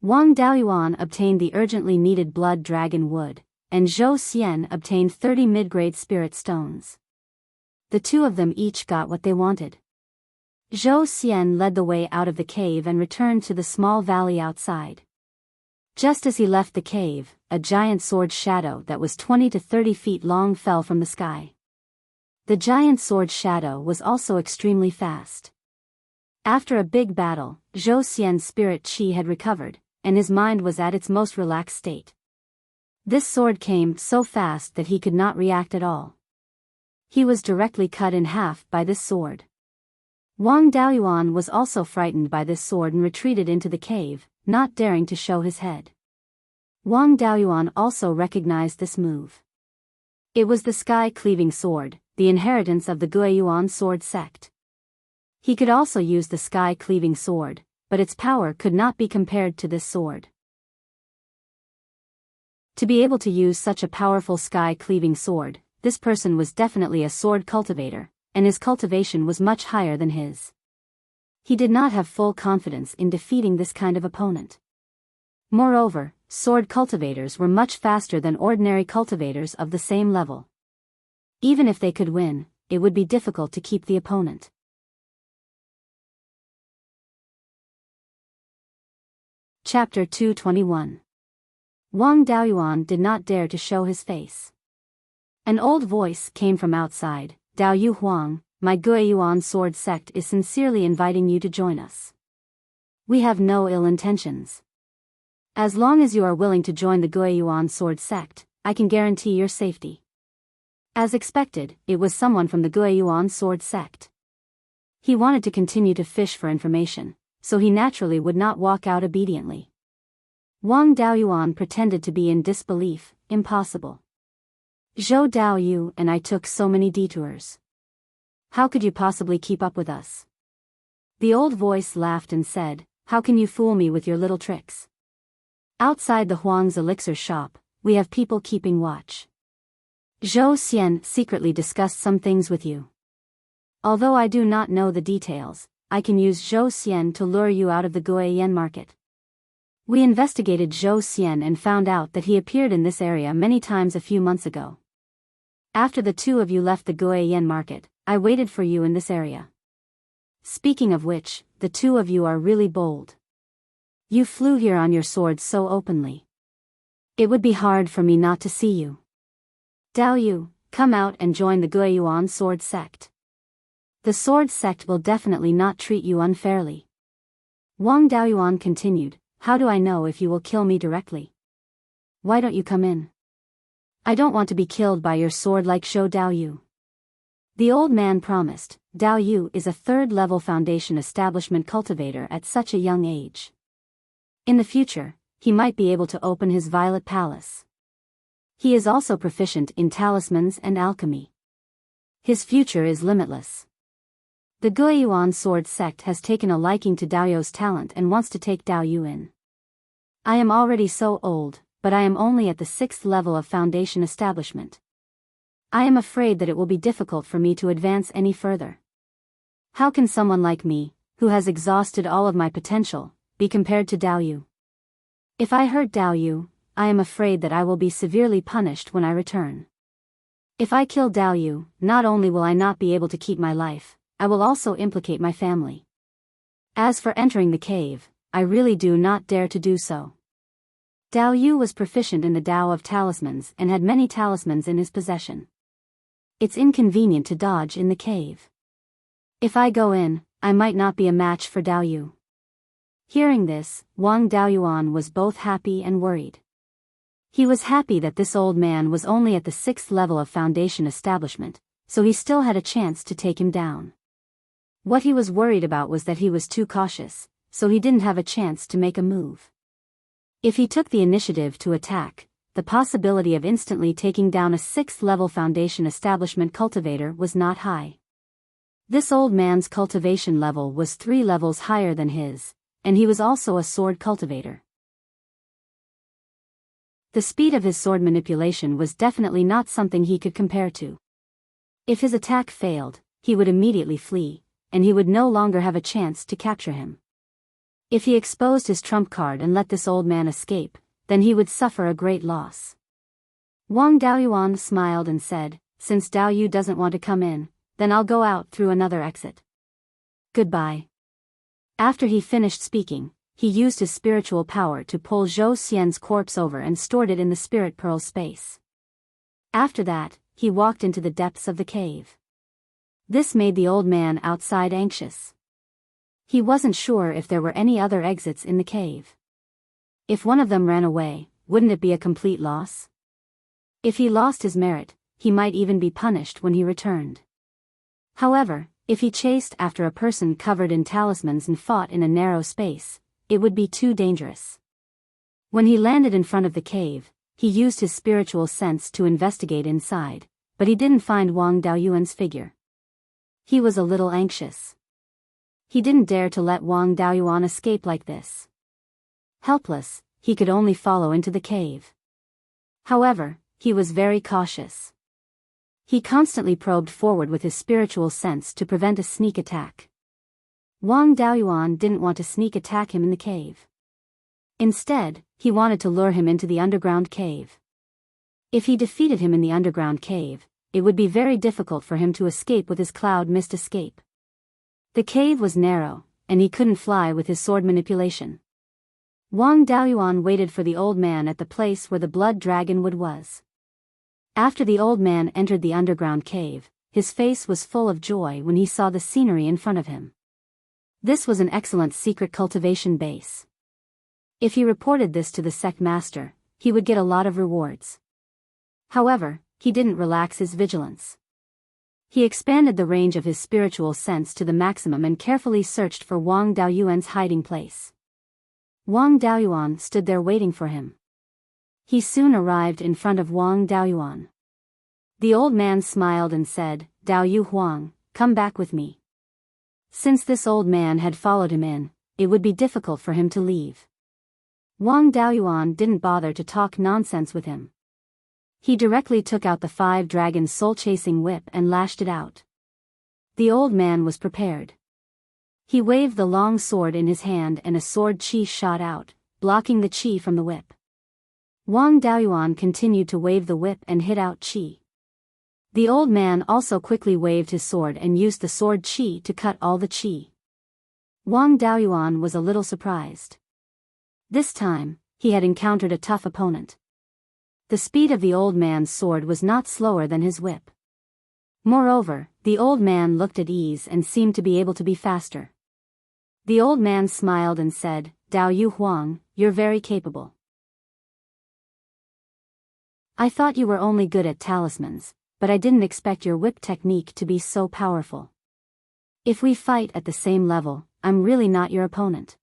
Wang Daoyuan obtained the urgently needed blood dragon wood, and Zhou Xian obtained 30 mid-grade spirit stones. The two of them each got what they wanted. Zhou Xian led the way out of the cave and returned to the small valley outside. Just as he left the cave, a giant sword shadow that was 20 to 30 feet long fell from the sky. The giant sword shadow was also extremely fast. After a big battle, Zhou Xian's spirit chi had recovered, and his mind was at its most relaxed state. This sword came so fast that he could not react at all. He was directly cut in half by this sword. Wang Daoyuan was also frightened by this sword and retreated into the cave, not daring to show his head. Wang Daoyuan also recognized this move. It was the sky-cleaving sword, the inheritance of the Guiyuan sword sect. He could also use the sky-cleaving sword, but its power could not be compared to this sword. To be able to use such a powerful sky-cleaving sword, this person was definitely a sword cultivator, and his cultivation was much higher than his. He did not have full confidence in defeating this kind of opponent. Moreover, sword cultivators were much faster than ordinary cultivators of the same level. Even if they could win, it would be difficult to keep the opponent. Chapter 221. Wang Daoyuan did not dare to show his face. An old voice came from outside. "Dao Yu Huang, my Guiyuan sword sect is sincerely inviting you to join us. We have no ill intentions. As long as you are willing to join the Guiyuan sword sect, I can guarantee your safety." As expected, it was someone from the Guiyuan sword sect. He wanted to continue to fish for information, so he naturally would not walk out obediently. Wang Daoyuan pretended to be in disbelief. Impossible. Zhou Daoyu and I took so many detours. How could you possibly keep up with us? The old voice laughed and said, how can you fool me with your little tricks? Outside the Huang's elixir shop, we have people keeping watch. Zhou Xian secretly discussed some things with you. Although I do not know the details, I can use Zhou Xian to lure you out of the Guoyan market. We investigated Zhou Xian and found out that he appeared in this area many times a few months ago. After the two of you left the Guoyan market, I waited for you in this area. Speaking of which, the two of you are really bold. You flew here on your swords so openly. It would be hard for me not to see you. Daoyu, come out and join the Guiyuan sword sect. The sword sect will definitely not treat you unfairly. Wang Daoyuan continued, how do I know if you will kill me directly? Why don't you come in? I don't want to be killed by your sword like Zhou Daoyu. The old man promised. Daoyu is a third-level foundation establishment cultivator at such a young age. In the future, he might be able to open his Violet Palace. He is also proficient in talismans and alchemy. His future is limitless. The Guiyuan sword sect has taken a liking to Daoyu's talent and wants to take Daoyu in. I am already so old, but I am only at the 6th level of foundation establishment. I am afraid that it will be difficult for me to advance any further. How can someone like me, who has exhausted all of my potential, be compared to Daoyu? If I hurt Daoyu, I am afraid that I will be severely punished when I return. If I kill Daoyu, not only will I not be able to keep my life, I will also implicate my family. As for entering the cave, I really do not dare to do so. Daoyu was proficient in the Tao of talismans and had many talismans in his possession. It's inconvenient to dodge in the cave. If I go in, I might not be a match for Daoyu. Hearing this, Wang Daoyuan was both happy and worried. He was happy that this old man was only at the 6th level of foundation establishment, so he still had a chance to take him down. What he was worried about was that he was too cautious, so he didn't have a chance to make a move. If he took the initiative to attack, the possibility of instantly taking down a 6th level foundation establishment cultivator was not high. This old man's cultivation level was 3 levels higher than his, and he was also a sword cultivator. The speed of his sword manipulation was definitely not something he could compare to. If his attack failed, he would immediately flee, and he would no longer have a chance to capture him. If he exposed his trump card and let this old man escape, then he would suffer a great loss. Wang Daoyuan smiled and said, since Daoyu doesn't want to come in, then I'll go out through another exit. Goodbye. After he finished speaking, he used his spiritual power to pull Zhou Xian's corpse over and stored it in the spirit pearl space. After that, he walked into the depths of the cave. This made the old man outside anxious. He wasn't sure if there were any other exits in the cave. If one of them ran away, wouldn't it be a complete loss? If he lost his merit, he might even be punished when he returned. However, if he chased after a person covered in talismans and fought in a narrow space, it would be too dangerous. When he landed in front of the cave, he used his spiritual sense to investigate inside, but he didn't find Wang Daoyuan's figure. He was a little anxious. He didn't dare to let Wang Daoyuan escape like this. Helpless, he could only follow into the cave. However, he was very cautious. He constantly probed forward with his spiritual sense to prevent a sneak attack. Wang Daoyuan didn't want to sneak attack him in the cave. Instead, he wanted to lure him into the underground cave. If he defeated him in the underground cave, it would be very difficult for him to escape with his cloud mist escape. The cave was narrow, and he couldn't fly with his sword manipulation. Wang Daoyuan waited for the old man at the place where the blood dragon wood was. After the old man entered the underground cave, his face was full of joy when he saw the scenery in front of him. This was an excellent secret cultivation base. If he reported this to the sect master, he would get a lot of rewards. However, he didn't relax his vigilance. He expanded the range of his spiritual sense to the maximum and carefully searched for Wang Daoyuan's hiding place. Wang Daoyuan stood there waiting for him. He soon arrived in front of Wang Daoyuan. The old man smiled and said, "Daoyu Huang, come back with me." Since this old man had followed him in, it would be difficult for him to leave. Wang Daoyuan didn't bother to talk nonsense with him. He directly took out the 5-dragon soul-chasing whip and lashed it out. The old man was prepared. He waved the long sword in his hand and a sword chi shot out, blocking the chi from the whip. Wang Daoyuan continued to wave the whip and hit out chi. The old man also quickly waved his sword and used the sword chi to cut all the chi. Wang Daoyuan was a little surprised. This time, he had encountered a tough opponent. The speed of the old man's sword was not slower than his whip. Moreover, the old man looked at ease and seemed to be able to be faster. The old man smiled and said, "Daoyu Huang, you're very capable. I thought you were only good at talismans, but I didn't expect your whip technique to be so powerful. If we fight at the same level, I'm really not your opponent.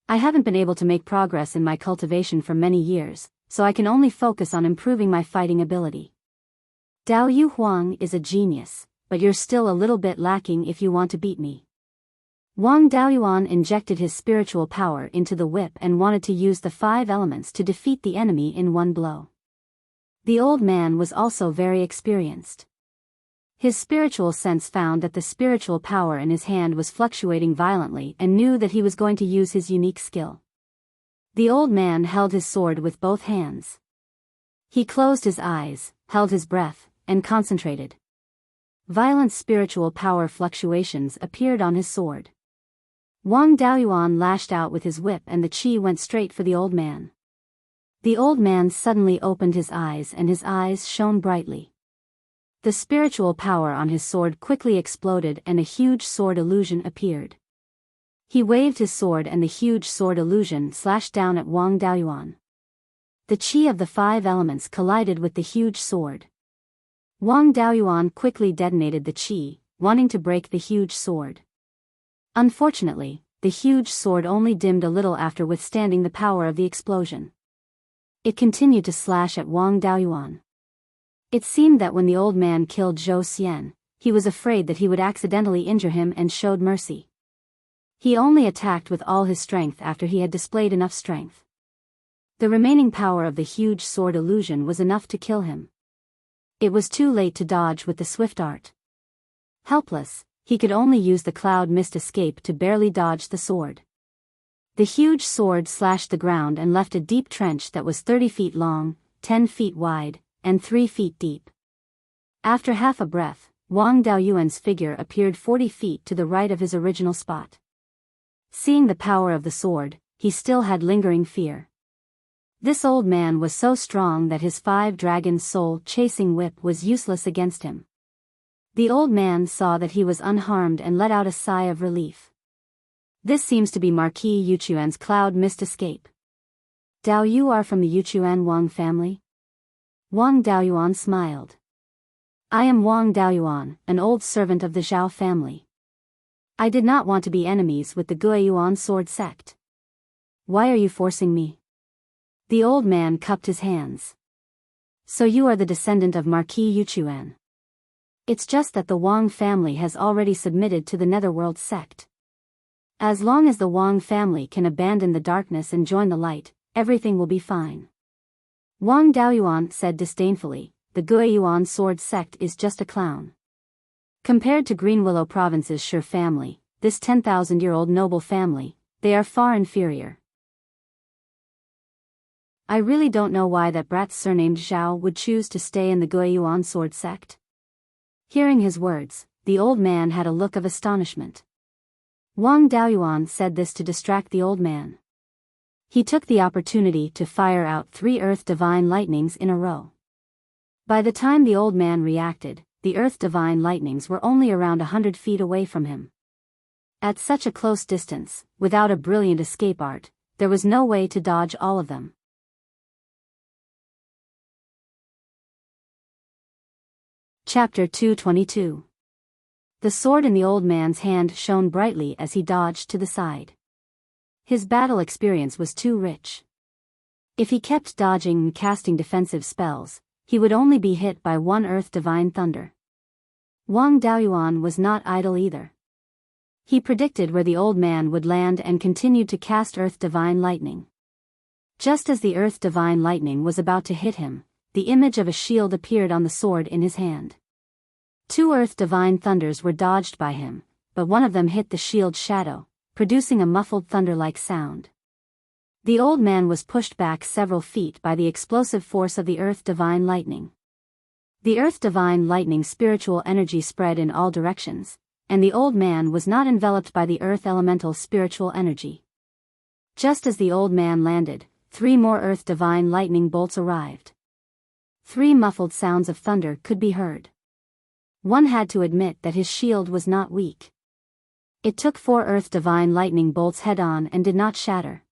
I haven't been able to make progress in my cultivation for many years, so I can only focus on improving my fighting ability. Daoyu Huang is a genius, but you're still a little bit lacking if you want to beat me." Wang Daoyuan injected his spiritual power into the whip and wanted to use the 5 elements to defeat the enemy in one blow. The old man was also very experienced. His spiritual sense found that the spiritual power in his hand was fluctuating violently and knew that he was going to use his unique skill. The old man held his sword with both hands. He closed his eyes, held his breath, and concentrated. Violent spiritual power fluctuations appeared on his sword. Wang Daoyuan lashed out with his whip and the chi went straight for the old man. The old man suddenly opened his eyes and his eyes shone brightly. The spiritual power on his sword quickly exploded and a huge sword illusion appeared. He waved his sword and the huge sword illusion slashed down at Wang Daoyuan. The chi of the 5 elements collided with the huge sword. Wang Daoyuan quickly detonated the chi, wanting to break the huge sword. Unfortunately, the huge sword only dimmed a little after withstanding the power of the explosion. It continued to slash at Wang Daoyuan. It seemed that when the old man killed Zhou Xian, he was afraid that he would accidentally injure him and showed mercy. He only attacked with all his strength after he had displayed enough strength. The remaining power of the huge sword illusion was enough to kill him. It was too late to dodge with the swift art. Helpless, he could only use the cloud mist escape to barely dodge the sword. The huge sword slashed the ground and left a deep trench that was 30 feet long, 10 feet wide, and 3 feet deep. After half a breath, Wang Daoyuan's figure appeared 40 feet to the right of his original spot. Seeing the power of the sword, he still had lingering fear. This old man was so strong that his 5-dragon soul-chasing whip was useless against him. The old man saw that he was unharmed and let out a sigh of relief. This seems to be Marquis Yuchuan's cloud mist escape. "Dao, you are from the Yuchuan Wang family?" Wang Daoyuan smiled. "I am Wang Daoyuan, an old servant of the Zhao family. I did not want to be enemies with the Guiyuan sword sect. Why are you forcing me?" The old man cupped his hands. "So you are the descendant of Marquis Yuchuan. It's just that the Wang family has already submitted to the Netherworld sect. As long as the Wang family can abandon the darkness and join the light, everything will be fine." Wang Daoyuan said disdainfully, "The Guiyuan sword sect is just a clown. Compared to Green Willow Province's Sure family, this 10,000-year-old noble family, they are far inferior. I really don't know why that brat surnamed Zhao would choose to stay in the Guiyuan sword sect." Hearing his words, the old man had a look of astonishment. Wang Daoyuan said this to distract the old man. He took the opportunity to fire out 3 earth divine lightnings in a row. By the time the old man reacted, the earth divine lightnings were only around 100 feet away from him. At such a close distance, without a brilliant escape art, there was no way to dodge all of them. Chapter 222. The sword in the old man's hand shone brightly as he dodged to the side. His battle experience was too rich. If he kept dodging and casting defensive spells, he would only be hit by one Earth Divine Thunder. Wang Daoyuan was not idle either. He predicted where the old man would land and continued to cast Earth Divine Lightning. Just as the Earth Divine Lightning was about to hit him, the image of a shield appeared on the sword in his hand. 2 Earth Divine Thunders were dodged by him, but one of them hit the shield's shadow, producing a muffled thunder-like sound. The old man was pushed back several feet by the explosive force of the Earth Divine Lightning. The Earth Divine Lightning spiritual energy spread in all directions, and the old man was not enveloped by the Earth Elemental spiritual energy. Just as the old man landed, 3 more Earth Divine Lightning bolts arrived. 3 muffled sounds of thunder could be heard. One had to admit that his shield was not weak. It took 4 Earth Divine Lightning bolts head-on and did not shatter.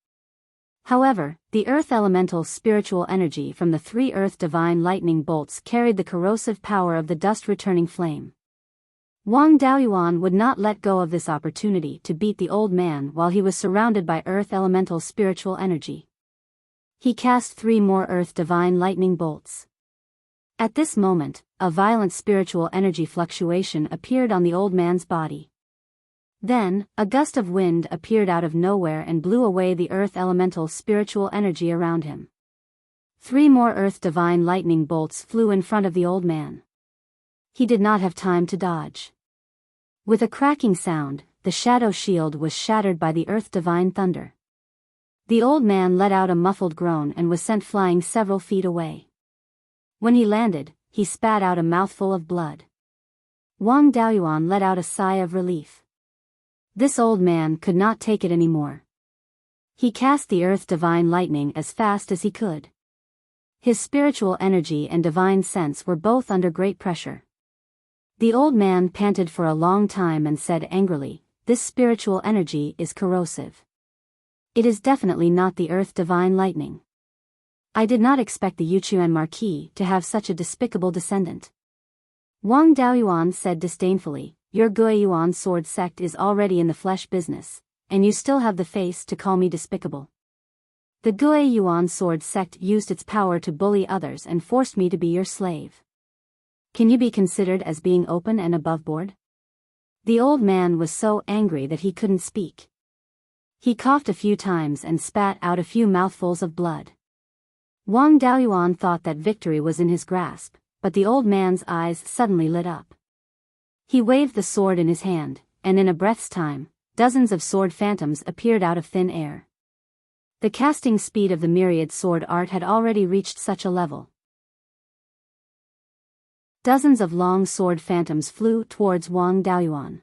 However, the Earth Elemental spiritual energy from the 3 Earth Divine Lightning bolts carried the corrosive power of the dust-returning flame. Wang Daoyuan would not let go of this opportunity to beat the old man while he was surrounded by Earth Elemental spiritual energy. He cast 3 more Earth Divine Lightning bolts. At this moment, a violent spiritual energy fluctuation appeared on the old man's body. Then, a gust of wind appeared out of nowhere and blew away the Earth Elemental spiritual energy around him. 3 more Earth Divine Lightning bolts flew in front of the old man. He did not have time to dodge. With a cracking sound, the shadow shield was shattered by the Earth Divine Thunder. The old man let out a muffled groan and was sent flying several feet away. When he landed, he spat out a mouthful of blood. Wang Daoyuan let out a sigh of relief. This old man could not take it anymore. He cast the Earth Divine Lightning as fast as he could. His spiritual energy and divine sense were both under great pressure. The old man panted for a long time and said angrily, "This spiritual energy is corrosive. It is definitely not the Earth Divine Lightning. I did not expect the Yuchuan Marquis to have such a despicable descendant." Wang Daoyuan said disdainfully, "Your Guiyuan sword sect is already in the flesh business, and you still have the face to call me despicable. The Guiyuan sword sect used its power to bully others and forced me to be your slave. Can you be considered as being open and above board?" The old man was so angry that he couldn't speak. He coughed a few times and spat out a few mouthfuls of blood. Wang Daoyuan thought that victory was in his grasp, but the old man's eyes suddenly lit up. He waved the sword in his hand, and in a breath's time, dozens of sword phantoms appeared out of thin air. The casting speed of the myriad sword art had already reached such a level. Dozens of long sword phantoms flew towards Wang Daoyuan.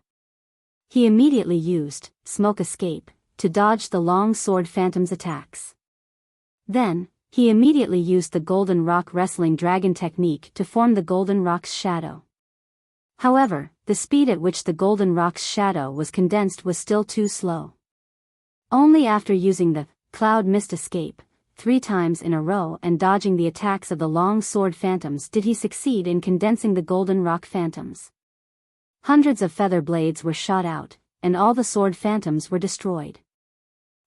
He immediately used smoke escape to dodge the long sword phantoms' attacks. Then, he immediately used the Golden Rock Wrestling Dragon technique to form the Golden Rock's shadow. However, the speed at which the Golden Rock's shadow was condensed was still too slow. Only after using the Cloud Mist Escape 3 times in a row and dodging the attacks of the long sword phantoms did he succeed in condensing the Golden Rock phantoms. Hundreds of feather blades were shot out, and all the sword phantoms were destroyed.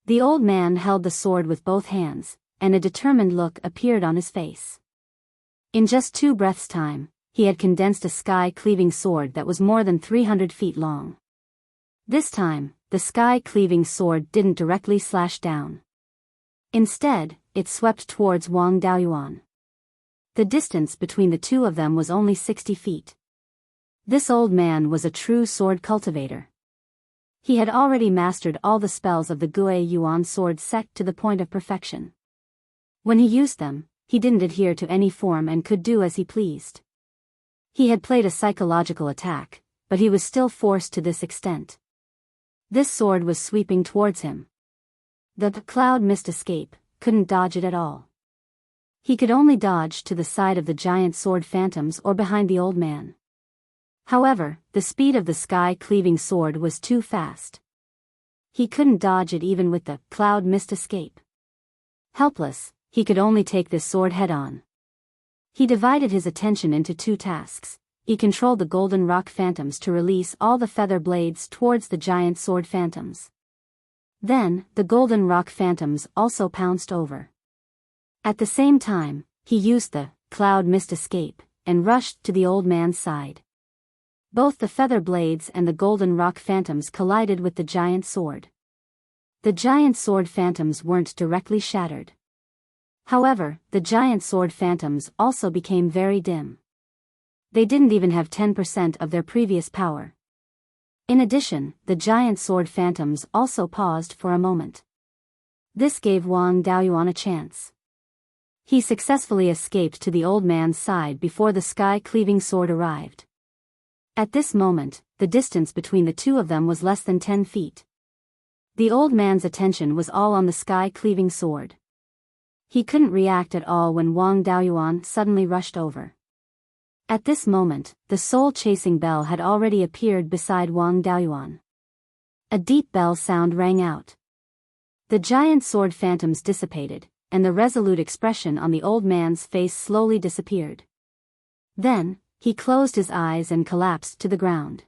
The old man held the sword with both hands, and a determined look appeared on his face. In just 2 breaths' time, he had condensed a sky-cleaving sword that was more than 300 feet long. This time, the sky-cleaving sword didn't directly slash down. Instead, it swept towards Wang Daoyuan. The distance between the two of them was only 60 feet. This old man was a true sword cultivator. He had already mastered all the spells of the Guiyuan sword sect to the point of perfection. When he used them, he didn't adhere to any form and could do as he pleased. He had played a psychological attack, but he was still forced to this extent. This sword was sweeping towards him. The Cloud Mist Escape couldn't dodge it at all. He could only dodge to the side of the giant sword phantoms or behind the old man. However, the speed of the sky-cleaving sword was too fast. He couldn't dodge it even with the Cloud Mist Escape. Helpless, he could only take this sword head-on. He divided his attention into 2 tasks, he controlled the golden rock phantoms to release all the feather blades towards the giant sword phantoms. Then, the golden rock phantoms also pounced over. At the same time, he used the cloud mist escape and rushed to the old man's side. Both the feather blades and the golden rock phantoms collided with the giant sword. The giant sword phantoms weren't directly shattered. However, the giant sword phantoms also became very dim. They didn't even have 10% of their previous power. In addition, the giant sword phantoms also paused for a moment. This gave Wang Daoyuan a chance. He successfully escaped to the old man's side before the sky-cleaving sword arrived. At this moment, the distance between the two of them was less than 10 feet. The old man's attention was all on the sky-cleaving sword. He couldn't react at all when Wang Daoyuan suddenly rushed over. At this moment, the soul-chasing bell had already appeared beside Wang Daoyuan. A deep bell sound rang out. The giant sword phantoms dissipated, and the resolute expression on the old man's face slowly disappeared. Then, he closed his eyes and collapsed to the ground.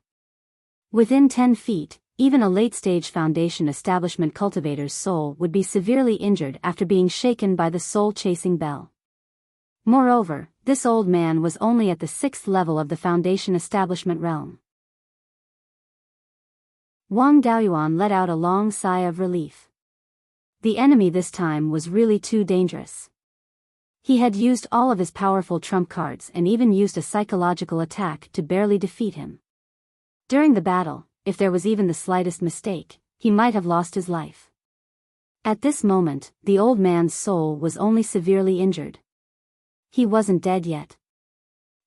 Within 10 feet, even a late-stage Foundation establishment cultivator's soul would be severely injured after being shaken by the soul-chasing bell. Moreover, this old man was only at the 6th level of the Foundation establishment realm. Wang Daoyuan let out a long sigh of relief. The enemy this time was really too dangerous. He had used all of his powerful trump cards and even used a psychological attack to barely defeat him. During the battle, if there was even the slightest mistake, he might have lost his life. At this moment, the old man's soul was only severely injured. He wasn't dead yet.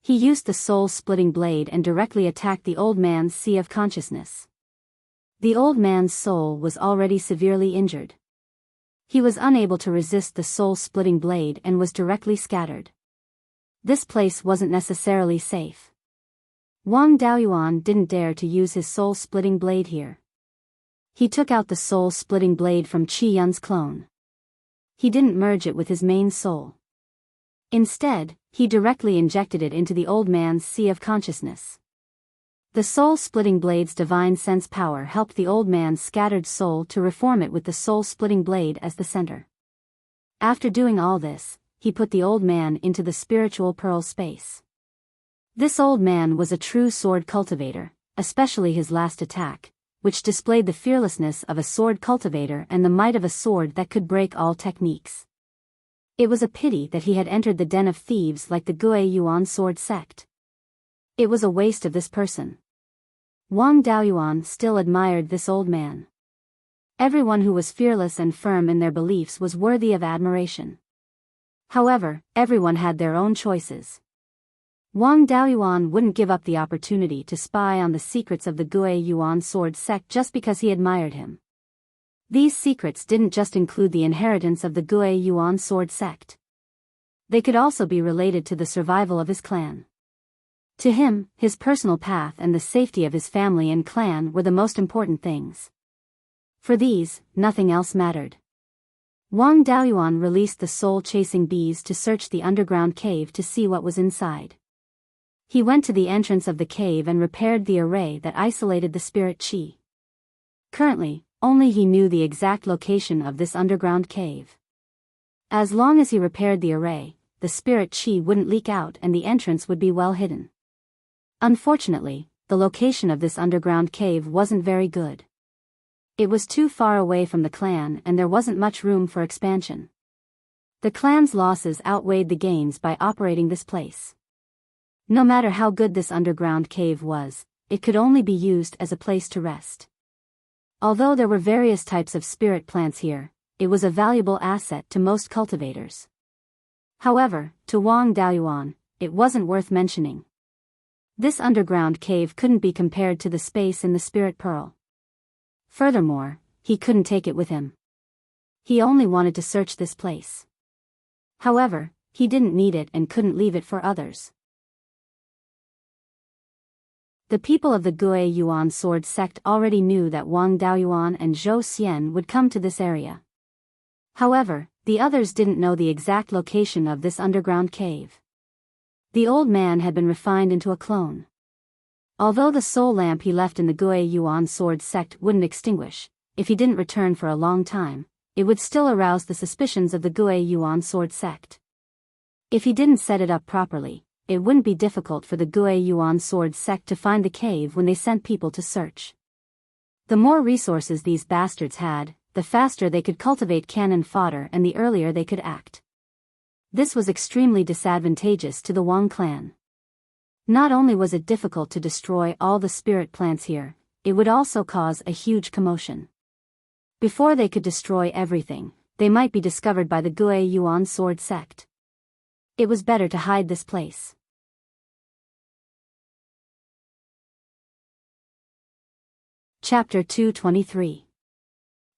He used the soul-splitting blade and directly attacked the old man's sea of consciousness. The old man's soul was already severely injured. He was unable to resist the soul-splitting blade and was directly scattered. This place wasn't necessarily safe. Wang Daoyuan didn't dare to use his soul-splitting blade here. He took out the soul-splitting blade from Qi Yun's clone. He didn't merge it with his main soul. Instead, he directly injected it into the old man's sea of consciousness. The soul-splitting blade's divine sense power helped the old man's scattered soul to reform it with the soul-splitting blade as the center. After doing all this, he put the old man into the spiritual pearl space. This old man was a true sword cultivator, especially his last attack, which displayed the fearlessness of a sword cultivator and the might of a sword that could break all techniques. It was a pity that he had entered the den of thieves like the Beiyuan sword sect. It was a waste of this person. Wang Daoyuan still admired this old man. Everyone who was fearless and firm in their beliefs was worthy of admiration. However, everyone had their own choices. Wang Daoyuan wouldn't give up the opportunity to spy on the secrets of the Beiyuan sword sect just because he admired him. These secrets didn't just include the inheritance of the Beiyuan sword sect. They could also be related to the survival of his clan. To him, his personal path and the safety of his family and clan were the most important things. For these, nothing else mattered. Wang Daoyuan released the soul-chasing bees to search the underground cave to see what was inside. He went to the entrance of the cave and repaired the array that isolated the spirit chi. Currently, only he knew the exact location of this underground cave. As long as he repaired the array, the spirit chi wouldn't leak out and the entrance would be well hidden. Unfortunately, the location of this underground cave wasn't very good. It was too far away from the clan and there wasn't much room for expansion. The clan's losses outweighed the gains by operating this place. No matter how good this underground cave was, it could only be used as a place to rest. Although there were various types of spirit plants here, it was a valuable asset to most cultivators. However, to Wang Daoyuan, it wasn't worth mentioning. This underground cave couldn't be compared to the space in the spirit pearl. Furthermore, he couldn't take it with him. He only wanted to search this place. However, he didn't need it and couldn't leave it for others. The people of the Beiyuan sword sect already knew that Wang Daoyuan and Zhou Xian would come to this area. However, the others didn't know the exact location of this underground cave. The old man had been refined into a clone. Although the soul lamp he left in the Beiyuan sword sect wouldn't extinguish, if he didn't return for a long time, it would still arouse the suspicions of the Beiyuan sword sect. If he didn't set it up properly, it wouldn't be difficult for the Beiyuan sword sect to find the cave when they sent people to search. The more resources these bastards had, the faster they could cultivate cannon fodder and the earlier they could act. This was extremely disadvantageous to the Wang clan. Not only was it difficult to destroy all the spirit plants here, it would also cause a huge commotion. Before they could destroy everything, they might be discovered by the Beiyuan sword sect. It was better to hide this place. Chapter 223.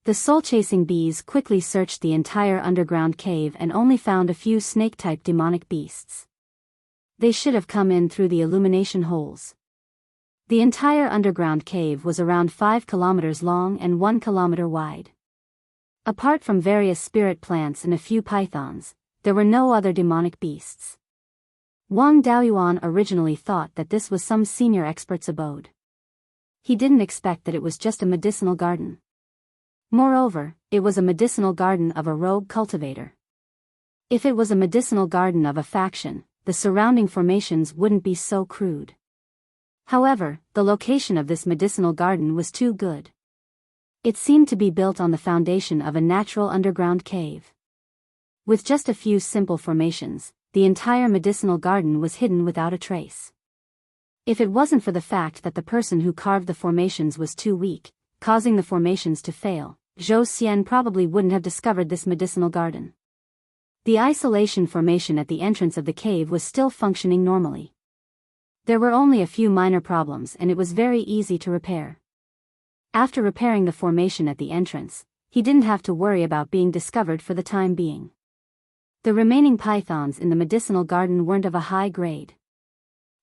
The soul-chasing bees quickly searched the entire underground cave and only found a few snake-type demonic beasts. They should have come in through the illumination holes. The entire underground cave was around 5 kilometers long and 1 kilometer wide. Apart from various spirit plants and a few pythons, there were no other demonic beasts. Wang Daoyuan originally thought that this was some senior expert's abode. He didn't expect that it was just a medicinal garden. Moreover, it was a medicinal garden of a rogue cultivator. If it was a medicinal garden of a faction, the surrounding formations wouldn't be so crude. However, the location of this medicinal garden was too good. It seemed to be built on the foundation of a natural underground cave. With just a few simple formations, the entire medicinal garden was hidden without a trace. If it wasn't for the fact that the person who carved the formations was too weak, causing the formations to fail, Zhou Xian probably wouldn't have discovered this medicinal garden. The isolation formation at the entrance of the cave was still functioning normally. There were only a few minor problems and it was very easy to repair. After repairing the formation at the entrance, he didn't have to worry about being discovered for the time being. The remaining pythons in the medicinal garden weren't of a high grade.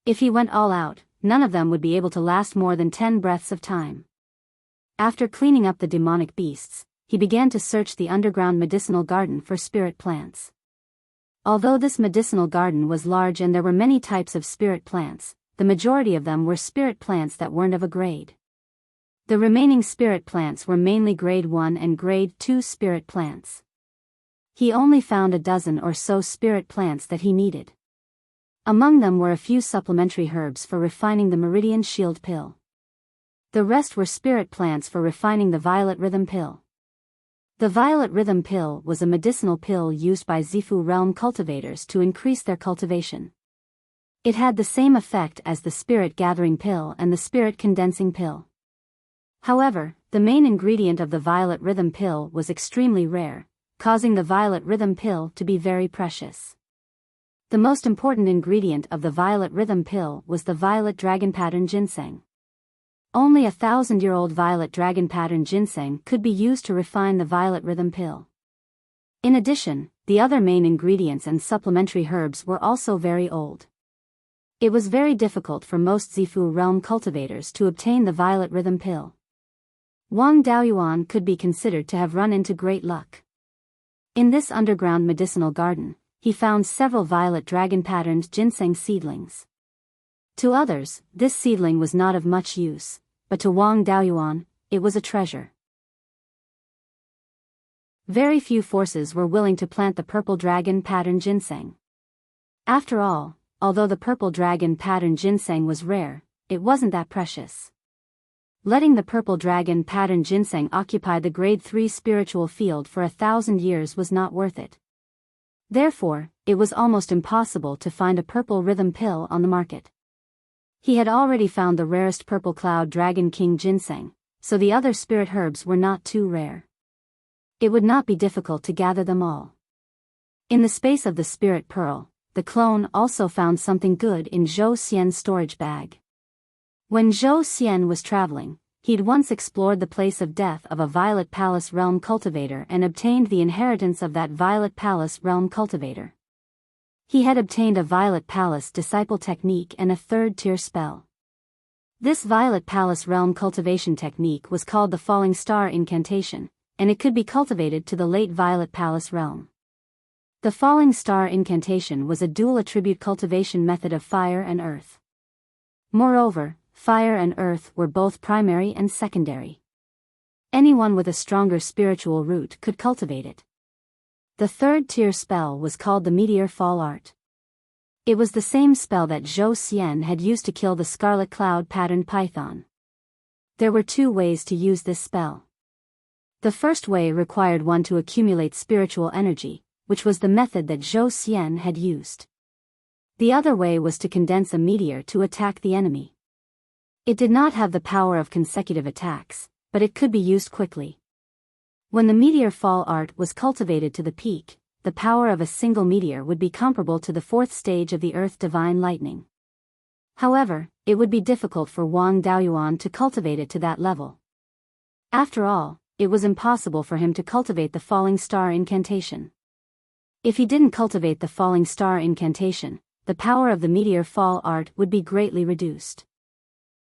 If he went all out, none of them would be able to last more than 10 breaths of time. After cleaning up the demonic beasts, he began to search the underground medicinal garden for spirit plants. Although this medicinal garden was large and there were many types of spirit plants, the majority of them were spirit plants that weren't of a grade. The remaining spirit plants were mainly grade 1 and grade 2 spirit plants. He only found a dozen or so spirit plants that he needed. Among them were a few supplementary herbs for refining the Meridian Shield pill. The rest were spirit plants for refining the Violet Rhythm pill. The Violet Rhythm pill was a medicinal pill used by Zifu realm cultivators to increase their cultivation. It had the same effect as the Spirit Gathering pill and the Spirit Condensing pill. However, the main ingredient of the Violet Rhythm pill was extremely rare, causing the Violet Rhythm pill to be very precious. The most important ingredient of the Violet Rhythm pill was the Violet Dragon Pattern Ginseng. Only 1,000-year-old Violet Dragon Pattern Ginseng could be used to refine the Violet Rhythm pill. In addition, the other main ingredients and supplementary herbs were also very old. It was very difficult for most Zifu realm cultivators to obtain the Violet Rhythm pill. Wang Daoyuan could be considered to have run into great luck. In this underground medicinal garden, he found several Violet Dragon Patterned Ginseng seedlings. To others, this seedling was not of much use, but to Wang Daoyuan, it was a treasure. Very few forces were willing to plant the Purple Dragon Pattern Ginseng. After all, although the Purple Dragon Pattern Ginseng was rare, it wasn't that precious. Letting the Purple Dragon Pattern Ginseng occupy the Grade 3 spiritual field for 1,000 years was not worth it. Therefore, it was almost impossible to find a Purple Rhythm pill on the market. He had already found the rarest Purple Cloud Dragon King Ginseng, so the other spirit herbs were not too rare. It would not be difficult to gather them all. In the space of the Spirit Pearl, the clone also found something good in Zhou Xian's storage bag. When Zhou Xian was traveling, he'd once explored the place of death of a Violet Palace realm cultivator and obtained the inheritance of that Violet Palace realm cultivator. He had obtained a Violet Palace disciple technique and a 3rd-tier spell. This Violet Palace realm cultivation technique was called the Falling Star Incantation, and it could be cultivated to the late Violet Palace realm. The falling star incantation was a dual attribute cultivation method of fire and earth. Moreover, fire and earth were both primary and secondary. Anyone with a stronger spiritual root could cultivate it. The third-tier spell was called the Meteor Fall Art. It was the same spell that Zhou Xian had used to kill the Scarlet Cloud-patterned python. There were two ways to use this spell. The first way required one to accumulate spiritual energy, which was the method that Zhou Xian had used. The other way was to condense a meteor to attack the enemy. It did not have the power of consecutive attacks, but it could be used quickly. When the meteor fall art was cultivated to the peak, the power of a single meteor would be comparable to the fourth stage of the Earth Divine Lightning. However, it would be difficult for Wang Daoyuan to cultivate it to that level. After all, it was impossible for him to cultivate the falling star incantation. If he didn't cultivate the falling star incantation, the power of the meteor fall art would be greatly reduced.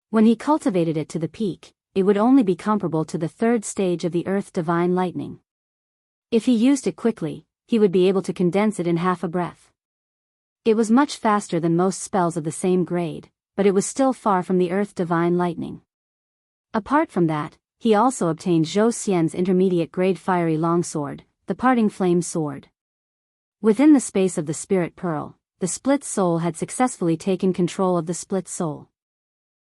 When he cultivated it to the peak, it would only be comparable to the third stage of the Earth Divine Lightning. If he used it quickly, he would be able to condense it in half a breath. It was much faster than most spells of the same grade, but it was still far from the Earth Divine Lightning. Apart from that, he also obtained Zhou Xian's intermediate grade fiery longsword, the Parting Flame Sword. Within the space of the Spirit Pearl, the Split Soul had successfully taken control of the Split Soul.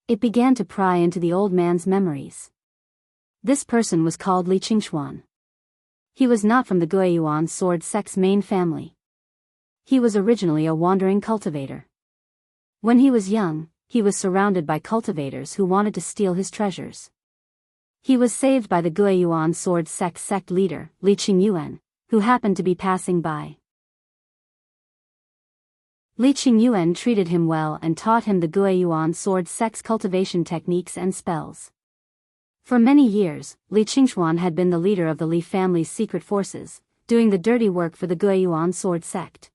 It began to pry into the old man's memories. This person was called Li Qingxuan. He was not from the Beiyuan sword sect's main family. He was originally a wandering cultivator. When he was young, he was surrounded by cultivators who wanted to steal his treasures. He was saved by the Beiyuan sword sect leader, Li Qingyuan, who happened to be passing by. Li Qingyuan treated him well and taught him the Beiyuan sword sect's cultivation techniques and spells. For many years, Li Qingxuan had been the leader of the Li family's secret forces, doing the dirty work for the Beiyuan sword sect.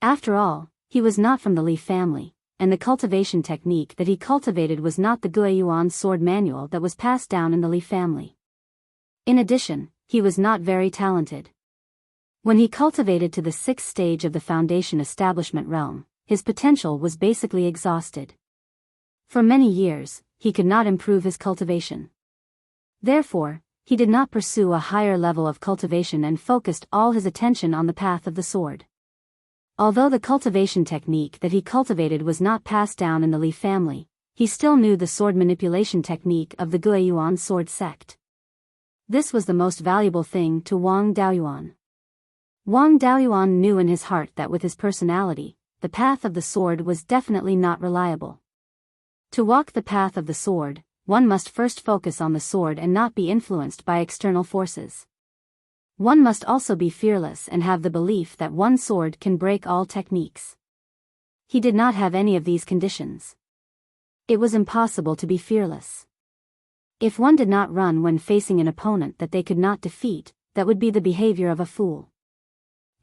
After all, he was not from the Li family, and the cultivation technique that he cultivated was not the Beiyuan sword manual that was passed down in the Li family. In addition, he was not very talented. When he cultivated to the sixth stage of the foundation establishment realm, his potential was basically exhausted. For many years, he could not improve his cultivation. Therefore, he did not pursue a higher level of cultivation and focused all his attention on the path of the sword. Although the cultivation technique that he cultivated was not passed down in the Li family, he still knew the sword manipulation technique of the Beiyuan sword sect. This was the most valuable thing to Wang Daoyuan. Wang Daoyuan knew in his heart that with his personality, the path of the sword was definitely not reliable. To walk the path of the sword, one must first focus on the sword and not be influenced by external forces. One must also be fearless and have the belief that one sword can break all techniques. He did not have any of these conditions. It was impossible to be fearless. If one did not run when facing an opponent that they could not defeat, that would be the behavior of a fool.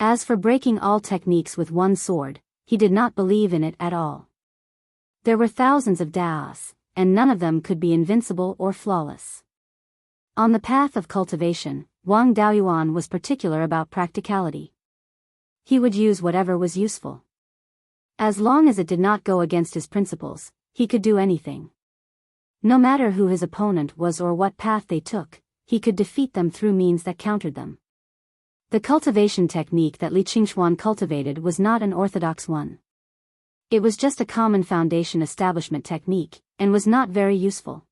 As for breaking all techniques with one sword, he did not believe in it at all. There were thousands of Daos, and none of them could be invincible or flawless. On the path of cultivation, Wang Daoyuan was particular about practicality. He would use whatever was useful. As long as it did not go against his principles, he could do anything. No matter who his opponent was or what path they took, he could defeat them through means that countered them. The cultivation technique that Li Qingxuan cultivated was not an orthodox one. It was just a common foundation establishment technique, and was not very useful.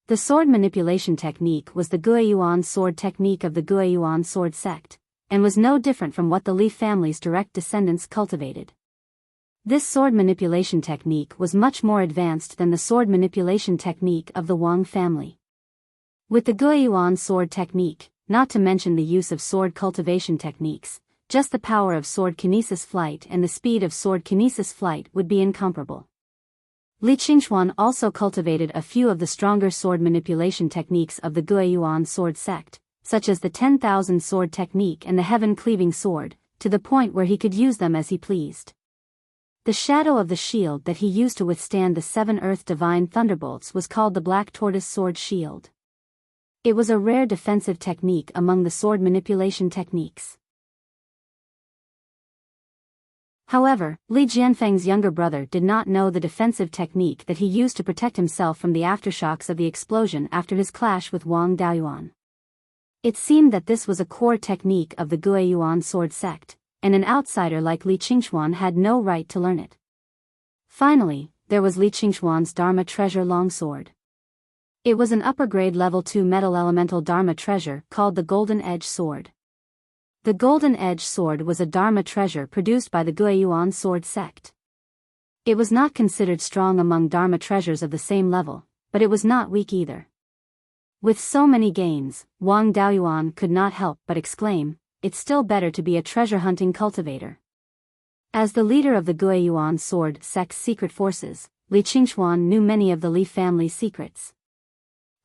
The sword manipulation technique was the Beiyuan sword technique of the Beiyuan sword sect, and was no different from what the Li family's direct descendants cultivated. This sword manipulation technique was much more advanced than the sword manipulation technique of the Wang family. With the Beiyuan sword technique, not to mention the use of sword cultivation techniques, just the power of sword kinesis flight and the speed of sword kinesis flight would be incomparable. Li Qingxuan also cultivated a few of the stronger sword manipulation techniques of the Beiyuan sword sect, such as the 10,000 sword technique and the heaven-cleaving sword, to the point where he could use them as he pleased. The shadow of the shield that he used to withstand the 7 Earth Divine Thunderbolts was called the Black Tortoise Sword Shield. It was a rare defensive technique among the sword manipulation techniques. However, Li Jianfeng's younger brother did not know the defensive technique that he used to protect himself from the aftershocks of the explosion after his clash with Wang Daoyuan. It seemed that this was a core technique of the Guiyuan sword sect, and an outsider like Li Qingxuan had no right to learn it. Finally, there was Li Qingxuan's Dharma treasure longsword. It was an upper-grade level 2 metal elemental Dharma treasure called the Golden Edge Sword. The Golden Edge Sword was a Dharma treasure produced by the Guiyuan sword sect. It was not considered strong among Dharma treasures of the same level, but it was not weak either. With so many gains, Wang Daoyuan could not help but exclaim, "It's still better to be a treasure-hunting cultivator." As the leader of the Guiyuan sword sect's secret forces, Li Qingxuan knew many of the Li family's secrets.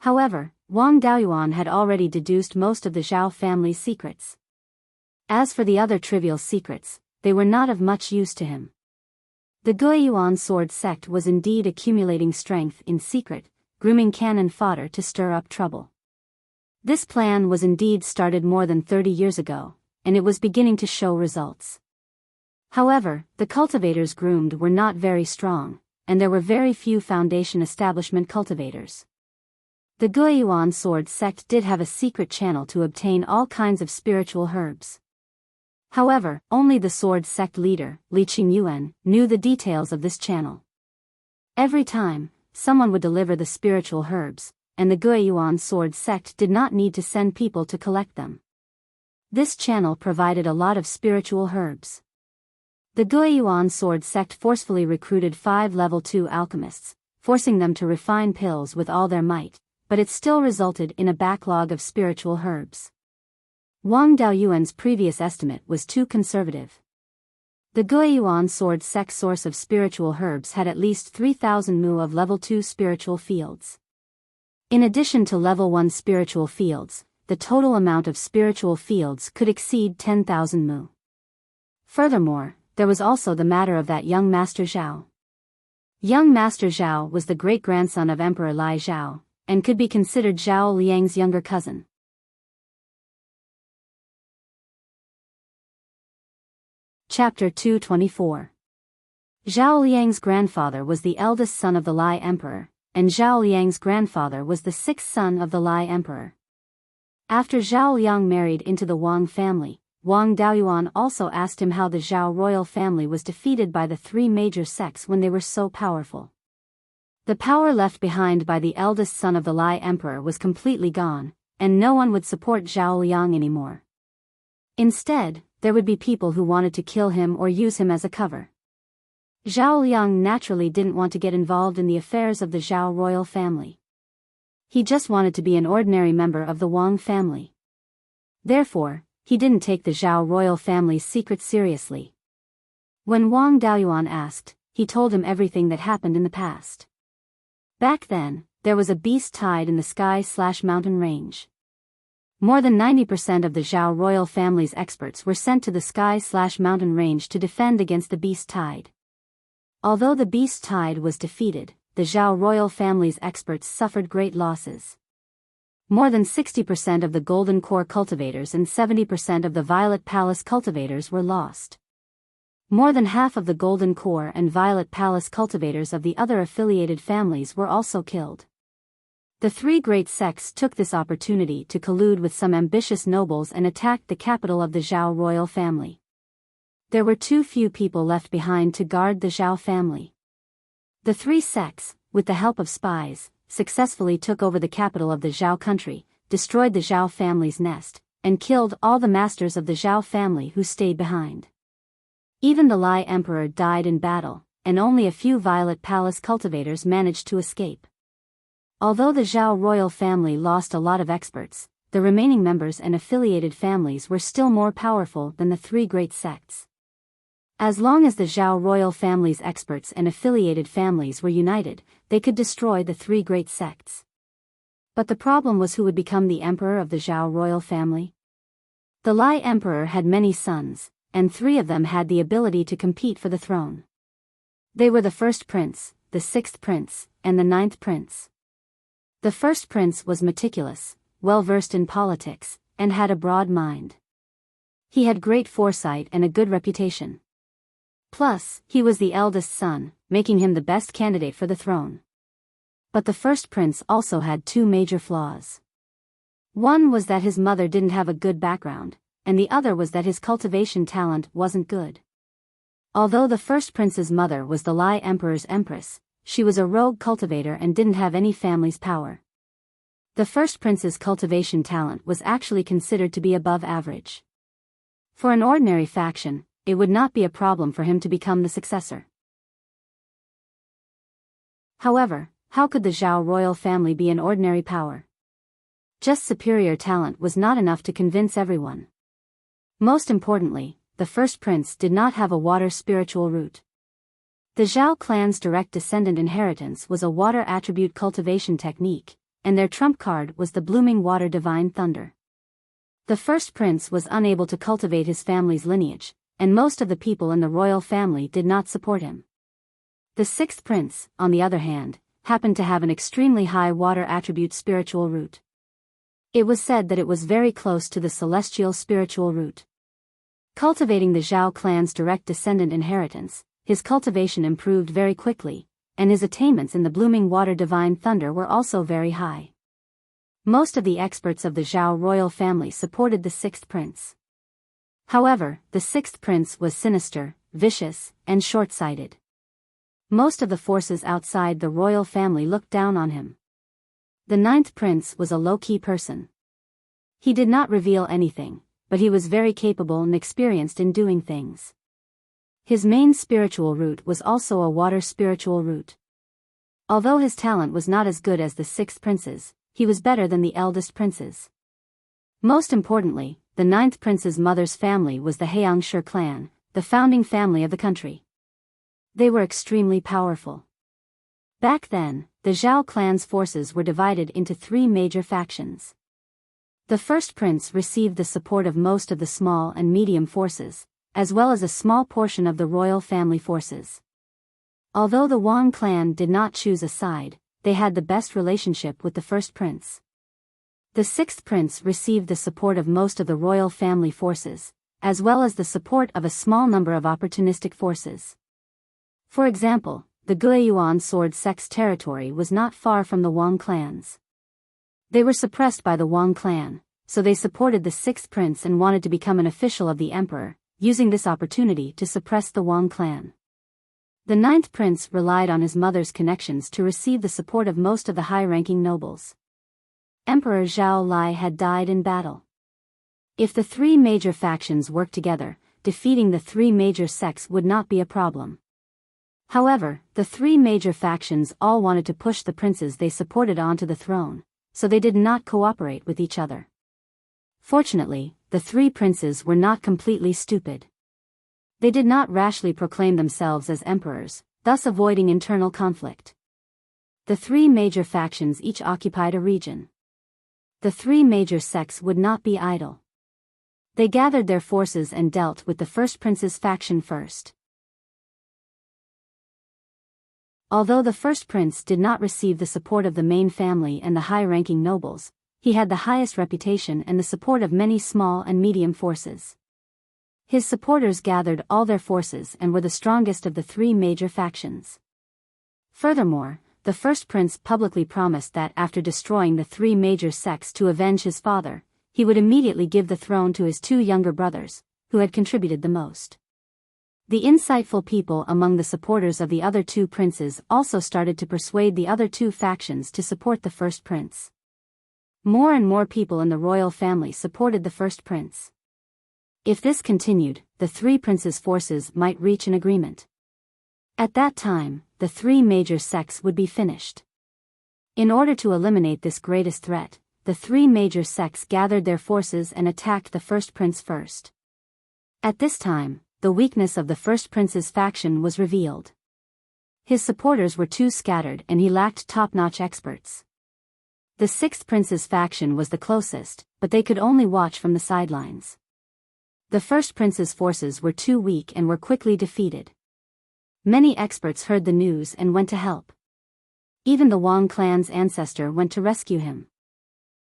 However, Wang Daoyuan had already deduced most of the Zhao family's secrets. As for the other trivial secrets, they were not of much use to him. The Guiyuan sword sect was indeed accumulating strength in secret, grooming cannon fodder to stir up trouble. This plan was indeed started more than 30 years ago, and it was beginning to show results. However, the cultivators groomed were not very strong, and there were very few foundation establishment cultivators. The Guiyuan sword sect did have a secret channel to obtain all kinds of spiritual herbs. However, only the sword sect leader, Li Qingyuan, knew the details of this channel. Every time, someone would deliver the spiritual herbs, and the Guiyuan sword sect did not need to send people to collect them. This channel provided a lot of spiritual herbs. The Guiyuan sword sect forcefully recruited 5 level 2 alchemists, forcing them to refine pills with all their might, but it still resulted in a backlog of spiritual herbs. Wang Daoyuan's previous estimate was too conservative. The Guiyuan sword sect source of spiritual herbs had at least 3,000 mu of level 2 spiritual fields. In addition to level 1 spiritual fields, the total amount of spiritual fields could exceed 10,000 mu. Furthermore, there was also the matter of that young Master Zhao. Young Master Zhao was the great-grandson of Emperor Lai Zhao, and could be considered Zhao Liang's younger cousin. Chapter 224. Zhao Liang's grandfather was the eldest son of the Lai Emperor, and Zhao Liang's grandfather was the 6th son of the Lai Emperor. After Zhao Liang married into the Wang family, Wang Daoyuan also asked him how the Zhao royal family was defeated by the 3 major sects when they were so powerful. The power left behind by the eldest son of the Lai Emperor was completely gone, and no one would support Zhao Liang anymore. Instead, there would be people who wanted to kill him or use him as a cover. Zhao Liang naturally didn't want to get involved in the affairs of the Zhao royal family. He just wanted to be an ordinary member of the Wang family. Therefore, he didn't take the Zhao royal family's secret seriously. When Wang Daoyuan asked, he told him everything that happened in the past. Back then, there was a beast tide in the sky/mountain range. More than 90% of the Zhao royal family's experts were sent to the sky/mountain range to defend against the beast tide. Although the beast tide was defeated, the Zhao royal family's experts suffered great losses. More than 60% of the Golden Core cultivators and 70% of the Violet Palace cultivators were lost. More than half of the Golden Core and Violet Palace cultivators of the other affiliated families were also killed. The 3 great sects took this opportunity to collude with some ambitious nobles and attacked the capital of the Zhao royal family. There were too few people left behind to guard the Zhao family. The 3 sects, with the help of spies, successfully took over the capital of the Zhao country, destroyed the Zhao family's nest, and killed all the masters of the Zhao family who stayed behind. Even the Lai Emperor died in battle, and only a few Violet Palace cultivators managed to escape. Although the Zhao royal family lost a lot of experts, the remaining members and affiliated families were still more powerful than the 3 great sects. As long as the Zhao royal family's experts and affiliated families were united, they could destroy the 3 great sects. But the problem was who would become the emperor of the Zhao royal family. The Lai Emperor had many sons, and 3 of them had the ability to compete for the throne. They were the 1st prince, the 6th prince, and the 9th prince. The 1st prince was meticulous, well-versed in politics, and had a broad mind. He had great foresight and a good reputation. Plus, he was the eldest son, making him the best candidate for the throne. But the first prince also had two major flaws. One was that his mother didn't have a good background, and the other was that his cultivation talent wasn't good. Although the first prince's mother was the Lai Emperor's empress, she was a rogue cultivator and didn't have any family's power. The first prince's cultivation talent was actually considered to be above average. For an ordinary faction, it would not be a problem for him to become the successor. However, how could the Zhao royal family be an ordinary power? Just superior talent was not enough to convince everyone. Most importantly, the first prince did not have a water spiritual root. The Zhao clan's direct descendant inheritance was a water attribute cultivation technique, and their trump card was the blooming water divine thunder. The first prince was unable to cultivate his family's lineage, and most of the people in the royal family did not support him. The sixth prince, on the other hand, happened to have an extremely high water attribute spiritual root. It was said that it was very close to the celestial spiritual root. Cultivating the Zhao clan's direct descendant inheritance, his cultivation improved very quickly, and his attainments in the blooming water divine thunder were also very high. Most of the experts of the Zhao royal family supported the sixth prince. However, the sixth prince was sinister, vicious, and short-sighted. Most of the forces outside the royal family looked down on him. The ninth prince was a low-key person. He did not reveal anything, but he was very capable and experienced in doing things. His main spiritual root was also a water spiritual root. Although his talent was not as good as the sixth prince's, he was better than the eldest prince's. Most importantly, the ninth prince's mother's family was the Heyangshe clan, the founding family of the country. They were extremely powerful. Back then, the Zhao clan's forces were divided into three major factions. The first prince received the support of most of the small and medium forces, as well as a small portion of the royal family forces. Although the Wang clan did not choose a side, they had the best relationship with the first prince. The sixth prince received the support of most of the royal family forces, as well as the support of a small number of opportunistic forces. For example, the Beiyuan sword sect's territory was not far from the Wang clans. They were suppressed by the Wang clan, so they supported the sixth prince and wanted to become an official of the emperor, using this opportunity to suppress the Wang clan. The ninth prince relied on his mother's connections to receive the support of most of the high-ranking nobles. Emperor Zhao Lai had died in battle. If the three major factions worked together, defeating the three major sects would not be a problem. However, the three major factions all wanted to push the princes they supported onto the throne, so they did not cooperate with each other. Fortunately, the three princes were not completely stupid. They did not rashly proclaim themselves as emperors, thus avoiding internal conflict. The three major factions each occupied a region. The three major sects would not be idle. They gathered their forces and dealt with the first prince's faction first. Although the first prince did not receive the support of the main family and the high-ranking nobles, he had the highest reputation and the support of many small and medium forces. His supporters gathered all their forces and were the strongest of the three major factions. Furthermore, the first prince publicly promised that after destroying the three major sects to avenge his father, he would immediately give the throne to his two younger brothers, who had contributed the most. The insightful people among the supporters of the other two princes also started to persuade the other two factions to support the first prince. More and more people in the royal family supported the first prince. If this continued, the three princes' forces might reach an agreement. At that time, the three major sects would be finished. In order to eliminate this greatest threat, the three major sects gathered their forces and attacked the first prince first. At this time, the weakness of the first prince's faction was revealed. His supporters were too scattered and he lacked top-notch experts. The sixth prince's faction was the closest, but they could only watch from the sidelines. The first prince's forces were too weak and were quickly defeated. Many experts heard the news and went to help. Even the Wang clan's ancestor went to rescue him.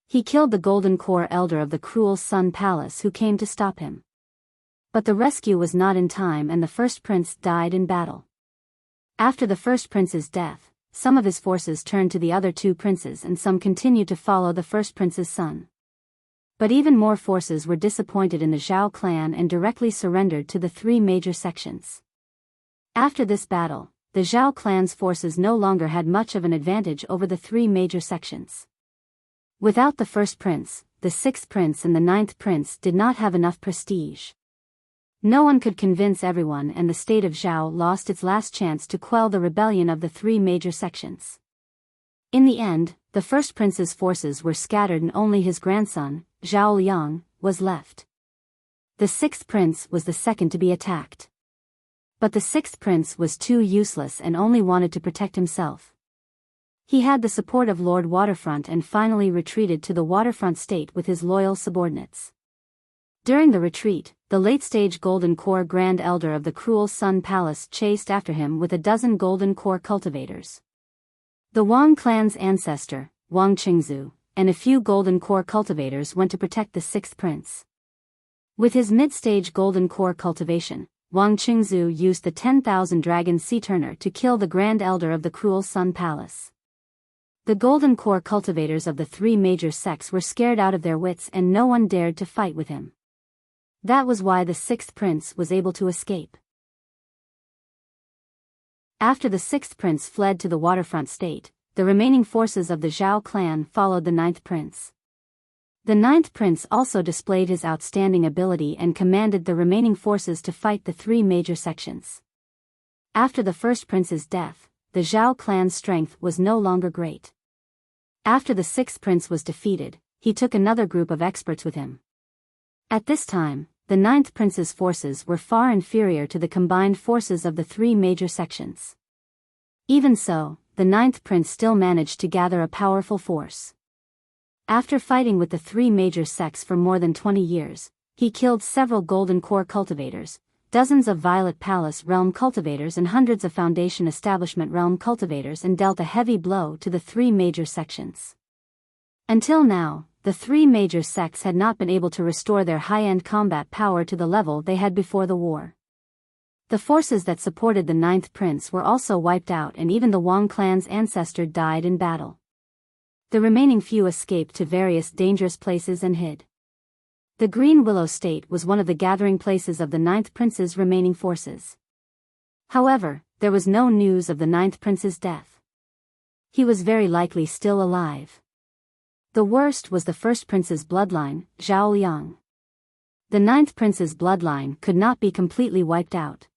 He killed the Golden Core elder of the Cruel Sun Palace who came to stop him. But the rescue was not in time and the first prince died in battle. After the first prince's death, some of his forces turned to the other two princes and some continued to follow the first prince's son. But even more forces were disappointed in the Zhao clan and directly surrendered to the three major sections. After this battle, the Zhao clan's forces no longer had much of an advantage over the three major sections. Without the first prince, the sixth prince and the ninth prince did not have enough prestige. No one could convince everyone and the state of Zhao lost its last chance to quell the rebellion of the three major sections. In the end, the first prince's forces were scattered and only his grandson, Zhao Liang, was left. The sixth prince was the second to be attacked. But the sixth prince was too useless and only wanted to protect himself. He had the support of Lord Waterfront and finally retreated to the waterfront state with his loyal subordinates. During the retreat, the late-stage Golden Core Grand Elder of the Cruel Sun Palace chased after him with a dozen Golden Core cultivators. The Wang clan's ancestor, Wang Qingzu, and a few Golden Core cultivators went to protect the sixth prince. With his mid-stage Golden Core cultivation, Wang Qingzu used the 10,000 Dragon Sea Turner to kill the Grand Elder of the Cruel Sun Palace. The Golden Core cultivators of the three major sects were scared out of their wits and no one dared to fight with him. That was why the sixth prince was able to escape. After the sixth prince fled to the waterfront state, the remaining forces of the Zhao clan followed the ninth prince. The ninth prince also displayed his outstanding ability and commanded the remaining forces to fight the three major sections. After the first prince's death, the Zhao clan's strength was no longer great. After the sixth prince was defeated, he took another group of experts with him. At this time, the ninth prince's forces were far inferior to the combined forces of the three major sections. Even so, the ninth prince still managed to gather a powerful force. After fighting with the three major sects for more than 20 years, he killed several Golden Core cultivators, dozens of Violet Palace realm cultivators and hundreds of Foundation Establishment realm cultivators and dealt a heavy blow to the three major sections. Until now, the three major sects had not been able to restore their high-end combat power to the level they had before the war. The forces that supported the ninth prince were also wiped out and even the Wang clan's ancestor died in battle. The remaining few escaped to various dangerous places and hid. The Green Willow State was one of the gathering places of the ninth prince's remaining forces. However, there was no news of the ninth prince's death. He was very likely still alive. The worst was the first prince's bloodline, Zhao Liang. The ninth prince's bloodline could not be completely wiped out.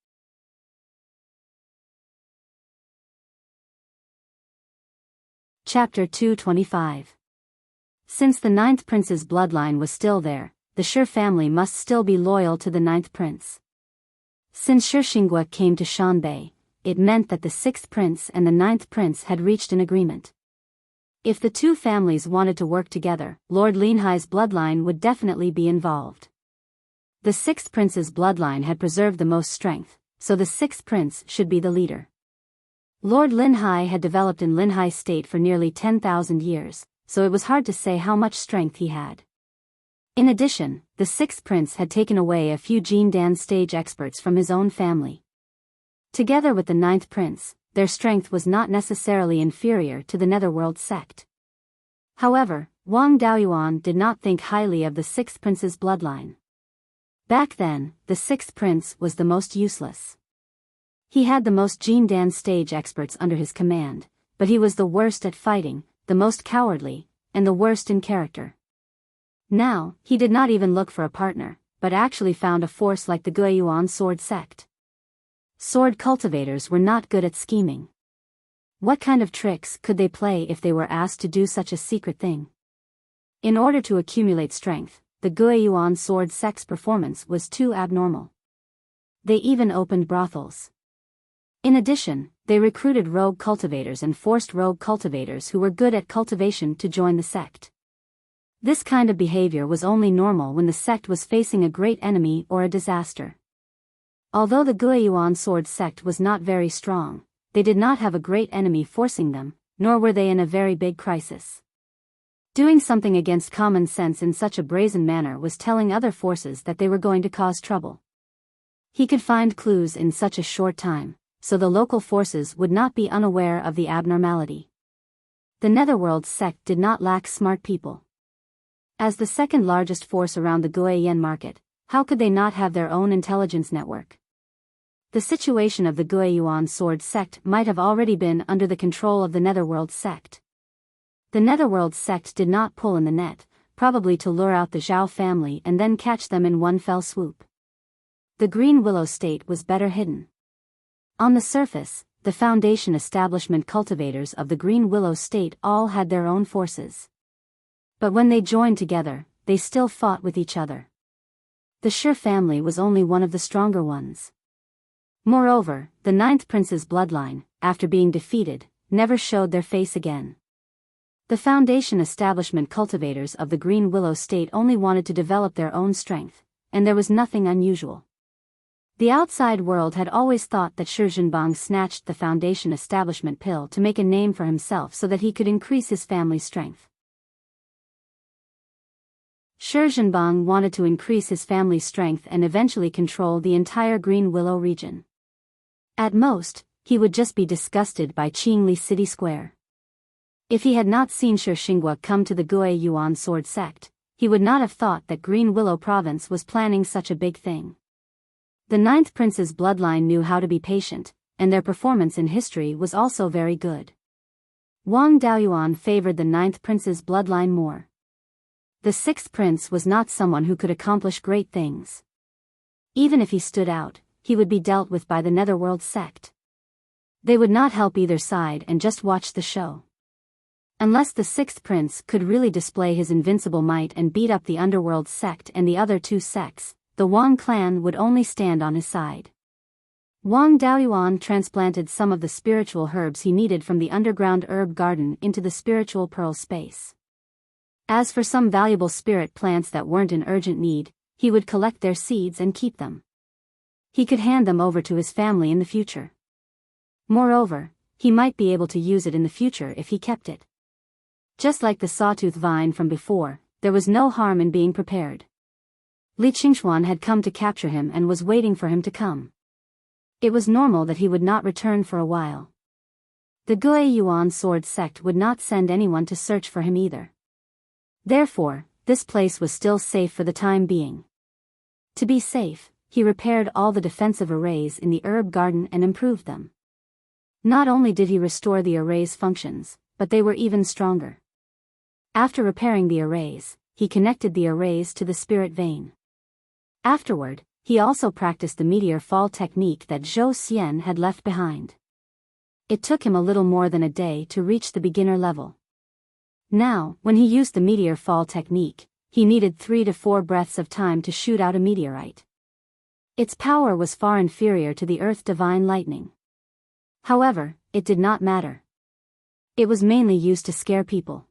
Chapter 225. Since the ninth prince's bloodline was still there, the Shi family must still be loyal to the ninth prince. Since Shi Xingguo came to Shanbei, it meant that the sixth prince and the ninth prince had reached an agreement. If the two families wanted to work together, Lord Linhai's bloodline would definitely be involved. The sixth prince's bloodline had preserved the most strength, so the sixth prince should be the leader. Lord Linhai had developed in Linhai State for nearly 10,000 years, so it was hard to say how much strength he had. In addition, the sixth prince had taken away a few Jindan stage experts from his own family. Together with the ninth prince, their strength was not necessarily inferior to the Netherworld sect. However, Wang Daoyuan did not think highly of the sixth prince's bloodline. Back then, the sixth prince was the most useless. He had the most Jindan stage experts under his command, but he was the worst at fighting, the most cowardly, and the worst in character. Now, he did not even look for a partner, but actually found a force like the Guiyuan sword sect. Sword cultivators were not good at scheming. What kind of tricks could they play if they were asked to do such a secret thing? In order to accumulate strength, the Guiyuan sword sect's performance was too abnormal. They even opened brothels. In addition, they recruited rogue cultivators and forced rogue cultivators who were good at cultivation to join the sect. This kind of behavior was only normal when the sect was facing a great enemy or a disaster. Although the Guiyuan sword sect was not very strong, they did not have a great enemy forcing them, nor were they in a very big crisis. Doing something against common sense in such a brazen manner was telling other forces that they were going to cause trouble. He could find clues in such a short time, so the local forces would not be unaware of the abnormality. The Netherworld sect did not lack smart people. As the second largest force around the Guiyan market, how could they not have their own intelligence network? The situation of the Beiyuan sword sect might have already been under the control of the Netherworld sect. The Netherworld sect did not pull in the net, probably to lure out the Zhao family and then catch them in one fell swoop. The Green Willow State was better hidden. On the surface, the Foundation establishment cultivators of the Green Willow State all had their own forces. But when they joined together, they still fought with each other. The Shi family was only one of the stronger ones. Moreover, the ninth prince's bloodline, after being defeated, never showed their face again. The Foundation establishment cultivators of the Green Willow State only wanted to develop their own strength, and there was nothing unusual. The outside world had always thought that Shi Zhenbang snatched the Foundation establishment pill to make a name for himself so that he could increase his family's strength. Shi Zhenbang wanted to increase his family's strength and eventually control the entire Green Willow region. At most, he would just be disgusted by Qingli City Square. If he had not seen Shi Xinghua come to the Guiyuan sword sect, he would not have thought that Green Willow province was planning such a big thing. The ninth prince's bloodline knew how to be patient, and their performance in history was also very good. Wang Daoyuan favored the ninth prince's bloodline more. The sixth prince was not someone who could accomplish great things. Even if he stood out, he would be dealt with by the Netherworld sect. They would not help either side and just watch the show. Unless the sixth prince could really display his invincible might and beat up the Underworld sect and the other two sects, the Wang clan would only stand on his side. Wang Daoyuan transplanted some of the spiritual herbs he needed from the underground herb garden into the spiritual pearl space. As for some valuable spirit plants that weren't in urgent need, he would collect their seeds and keep them. He could hand them over to his family in the future. Moreover, he might be able to use it in the future if he kept it. Just like the sawtooth vine from before, there was no harm in being prepared. Li Qingxuan had come to capture him and was waiting for him to come. It was normal that he would not return for a while. The Guiyuan sword sect would not send anyone to search for him either. Therefore, this place was still safe for the time being. To be safe, he repaired all the defensive arrays in the herb garden and improved them. Not only did he restore the array's functions, but they were even stronger. After repairing the arrays, he connected the arrays to the spirit vein. Afterward, he also practiced the meteor fall technique that Zhou Xian had left behind. It took him a little more than a day to reach the beginner level. Now, when he used the meteor fall technique, he needed 3 to 4 breaths of time to shoot out a meteorite. Its power was far inferior to the Earth Divine Lightning. However, it did not matter. It was mainly used to scare people.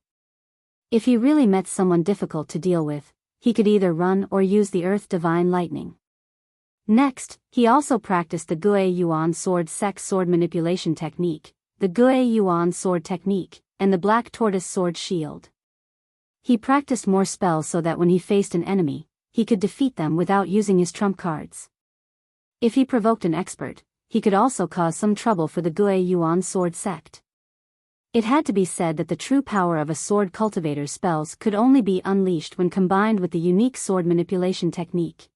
If he really met someone difficult to deal with, he could either run or use the Earth Divine Lightning. Next, he also practiced the Guiyuan sword sex sword manipulation technique, the Guiyuan sword technique, and the Black Tortoise sword shield. He practiced more spells so that when he faced an enemy, he could defeat them without using his trump cards. If he provoked an expert, he could also cause some trouble for the Guiyuan sword sect. It had to be said that the true power of a sword cultivator's spells could only be unleashed when combined with the unique sword manipulation technique.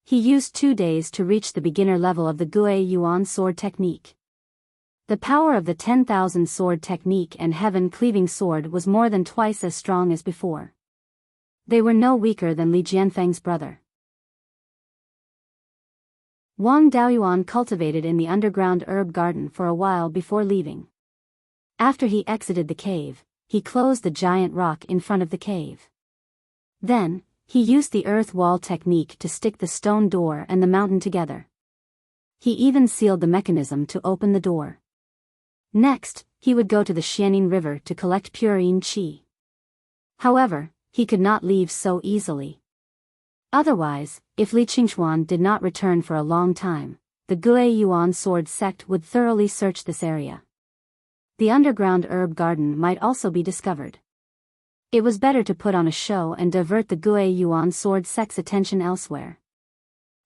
He used 2 days to reach the beginner level of the Guiyuan sword technique. The power of the 10,000 sword technique and heaven cleaving sword was more than twice as strong as before. They were no weaker than Li Jianfeng's brother. Wang Daoyuan cultivated in the underground herb garden for a while before leaving. After he exited the cave, he closed the giant rock in front of the cave. Then, he used the earth wall technique to stick the stone door and the mountain together. He even sealed the mechanism to open the door. Next, he would go to the Xianing River to collect purine qi. However, he could not leave so easily. Otherwise, if Li Qingxuan did not return for a long time, the Guiyuan sword sect would thoroughly search this area. The underground herb garden might also be discovered. It was better to put on a show and divert the Guiyuan sword sect's attention elsewhere.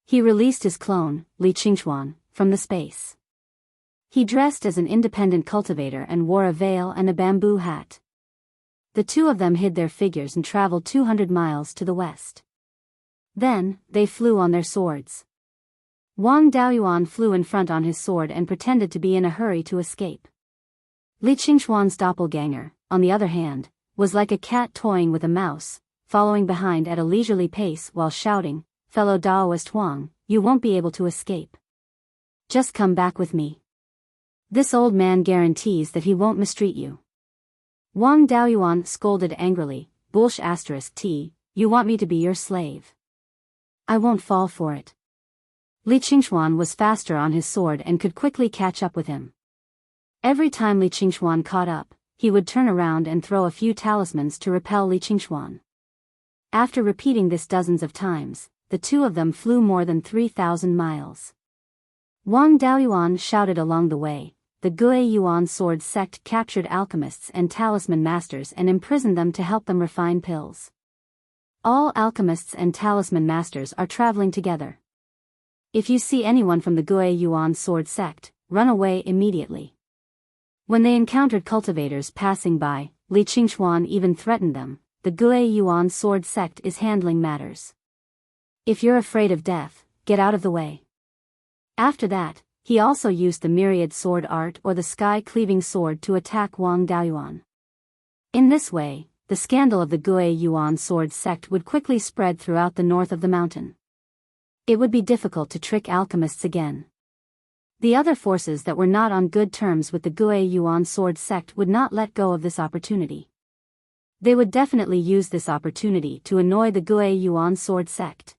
He released his clone, Li Qingxuan, from the space. He dressed as an independent cultivator and wore a veil and a bamboo hat. The two of them hid their figures and traveled 200 miles to the west. Then, they flew on their swords. Wang Daoyuan flew in front on his sword and pretended to be in a hurry to escape. Li Qingxuan's doppelganger, on the other hand, was like a cat toying with a mouse, following behind at a leisurely pace while shouting, "Fellow Daoist Huang, you won't be able to escape. Just come back with me. This old man guarantees that he won't mistreat you." Wang Daoyuan scolded angrily, "T, you want me to be your slave? I won't fall for it." Li Qingxuan was faster on his sword and could quickly catch up with him. Every time Li Qingxuan caught up, he would turn around and throw a few talismans to repel Li Qingxuan. After repeating this dozens of times, the two of them flew more than 3,000 miles. Wang Daoyuan shouted along the way. The Guiyuan sword sect captured alchemists and talisman masters and imprisoned them to help them refine pills. All alchemists and talisman masters are traveling together. If you see anyone from the Guiyuan sword sect, run away immediately. When they encountered cultivators passing by, Li Qingxuan even threatened them. The Guiyuan sword sect is handling matters. If you're afraid of death, get out of the way. After that, he also used the myriad sword art or the sky-cleaving sword to attack Wang Daoyuan. In this way, the scandal of the Guiyuan sword sect would quickly spread throughout the north of the mountain. It would be difficult to trick alchemists again. The other forces that were not on good terms with the Guiyuan sword sect would not let go of this opportunity. They would definitely use this opportunity to annoy the Guiyuan sword sect.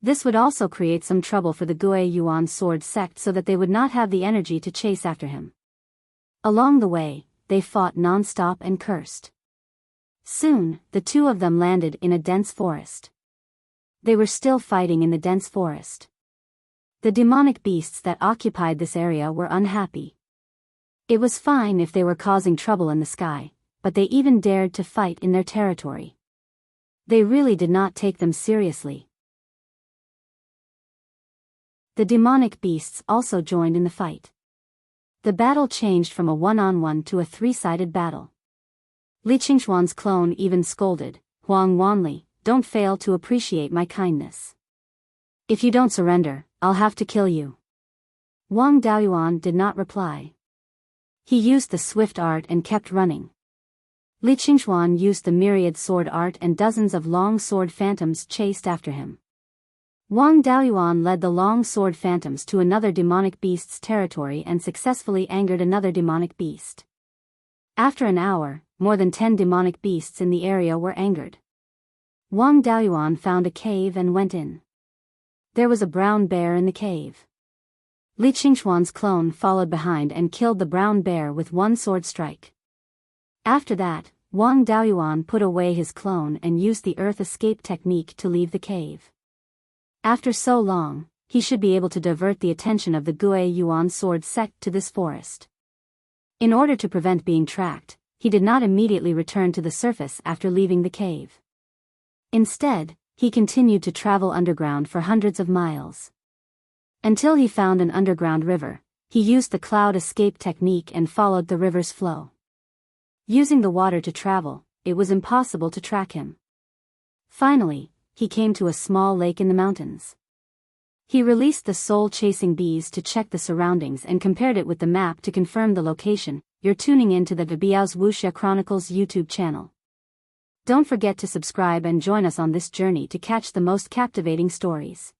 This would also create some trouble for the Guiyuan sword sect so that they would not have the energy to chase after him. Along the way, they fought non-stop and cursed. Soon, the two of them landed in a dense forest. They were still fighting in the dense forest. The demonic beasts that occupied this area were unhappy. It was fine if they were causing trouble in the sky, but they even dared to fight in their territory. They really did not take them seriously. The demonic beasts also joined in the fight. The battle changed from a one-on-one to a three-sided battle. Li Qingxuan's clone even scolded, "Huang Wanli, don't fail to appreciate my kindness. If you don't surrender, I'll have to kill you." Wang Daoyuan did not reply. He used the swift art and kept running. Li Qingxuan used the myriad sword art and dozens of long sword phantoms chased after him. Wang Daoyuan led the long sword phantoms to another demonic beast's territory and successfully angered another demonic beast. After an hour, more than 10 demonic beasts in the area were angered. Wang Daoyuan found a cave and went in. There was a brown bear in the cave. Li Qingxuan's clone followed behind and killed the brown bear with one sword strike. After that, Wang Daoyuan put away his clone and used the earth escape technique to leave the cave. After so long, he should be able to divert the attention of the Guiyuan sword sect to this forest. In order to prevent being tracked, he did not immediately return to the surface after leaving the cave. Instead, he continued to travel underground for hundreds of miles. Until he found an underground river, he used the cloud escape technique and followed the river's flow. Using the water to travel, it was impossible to track him. Finally, he came to a small lake in the mountains. He released the soul-chasing bees to check the surroundings and compared it with the map to confirm the location. You're tuning in to the Biyao's Wuxia Chronicles YouTube channel. Don't forget to subscribe and join us on this journey to catch the most captivating stories.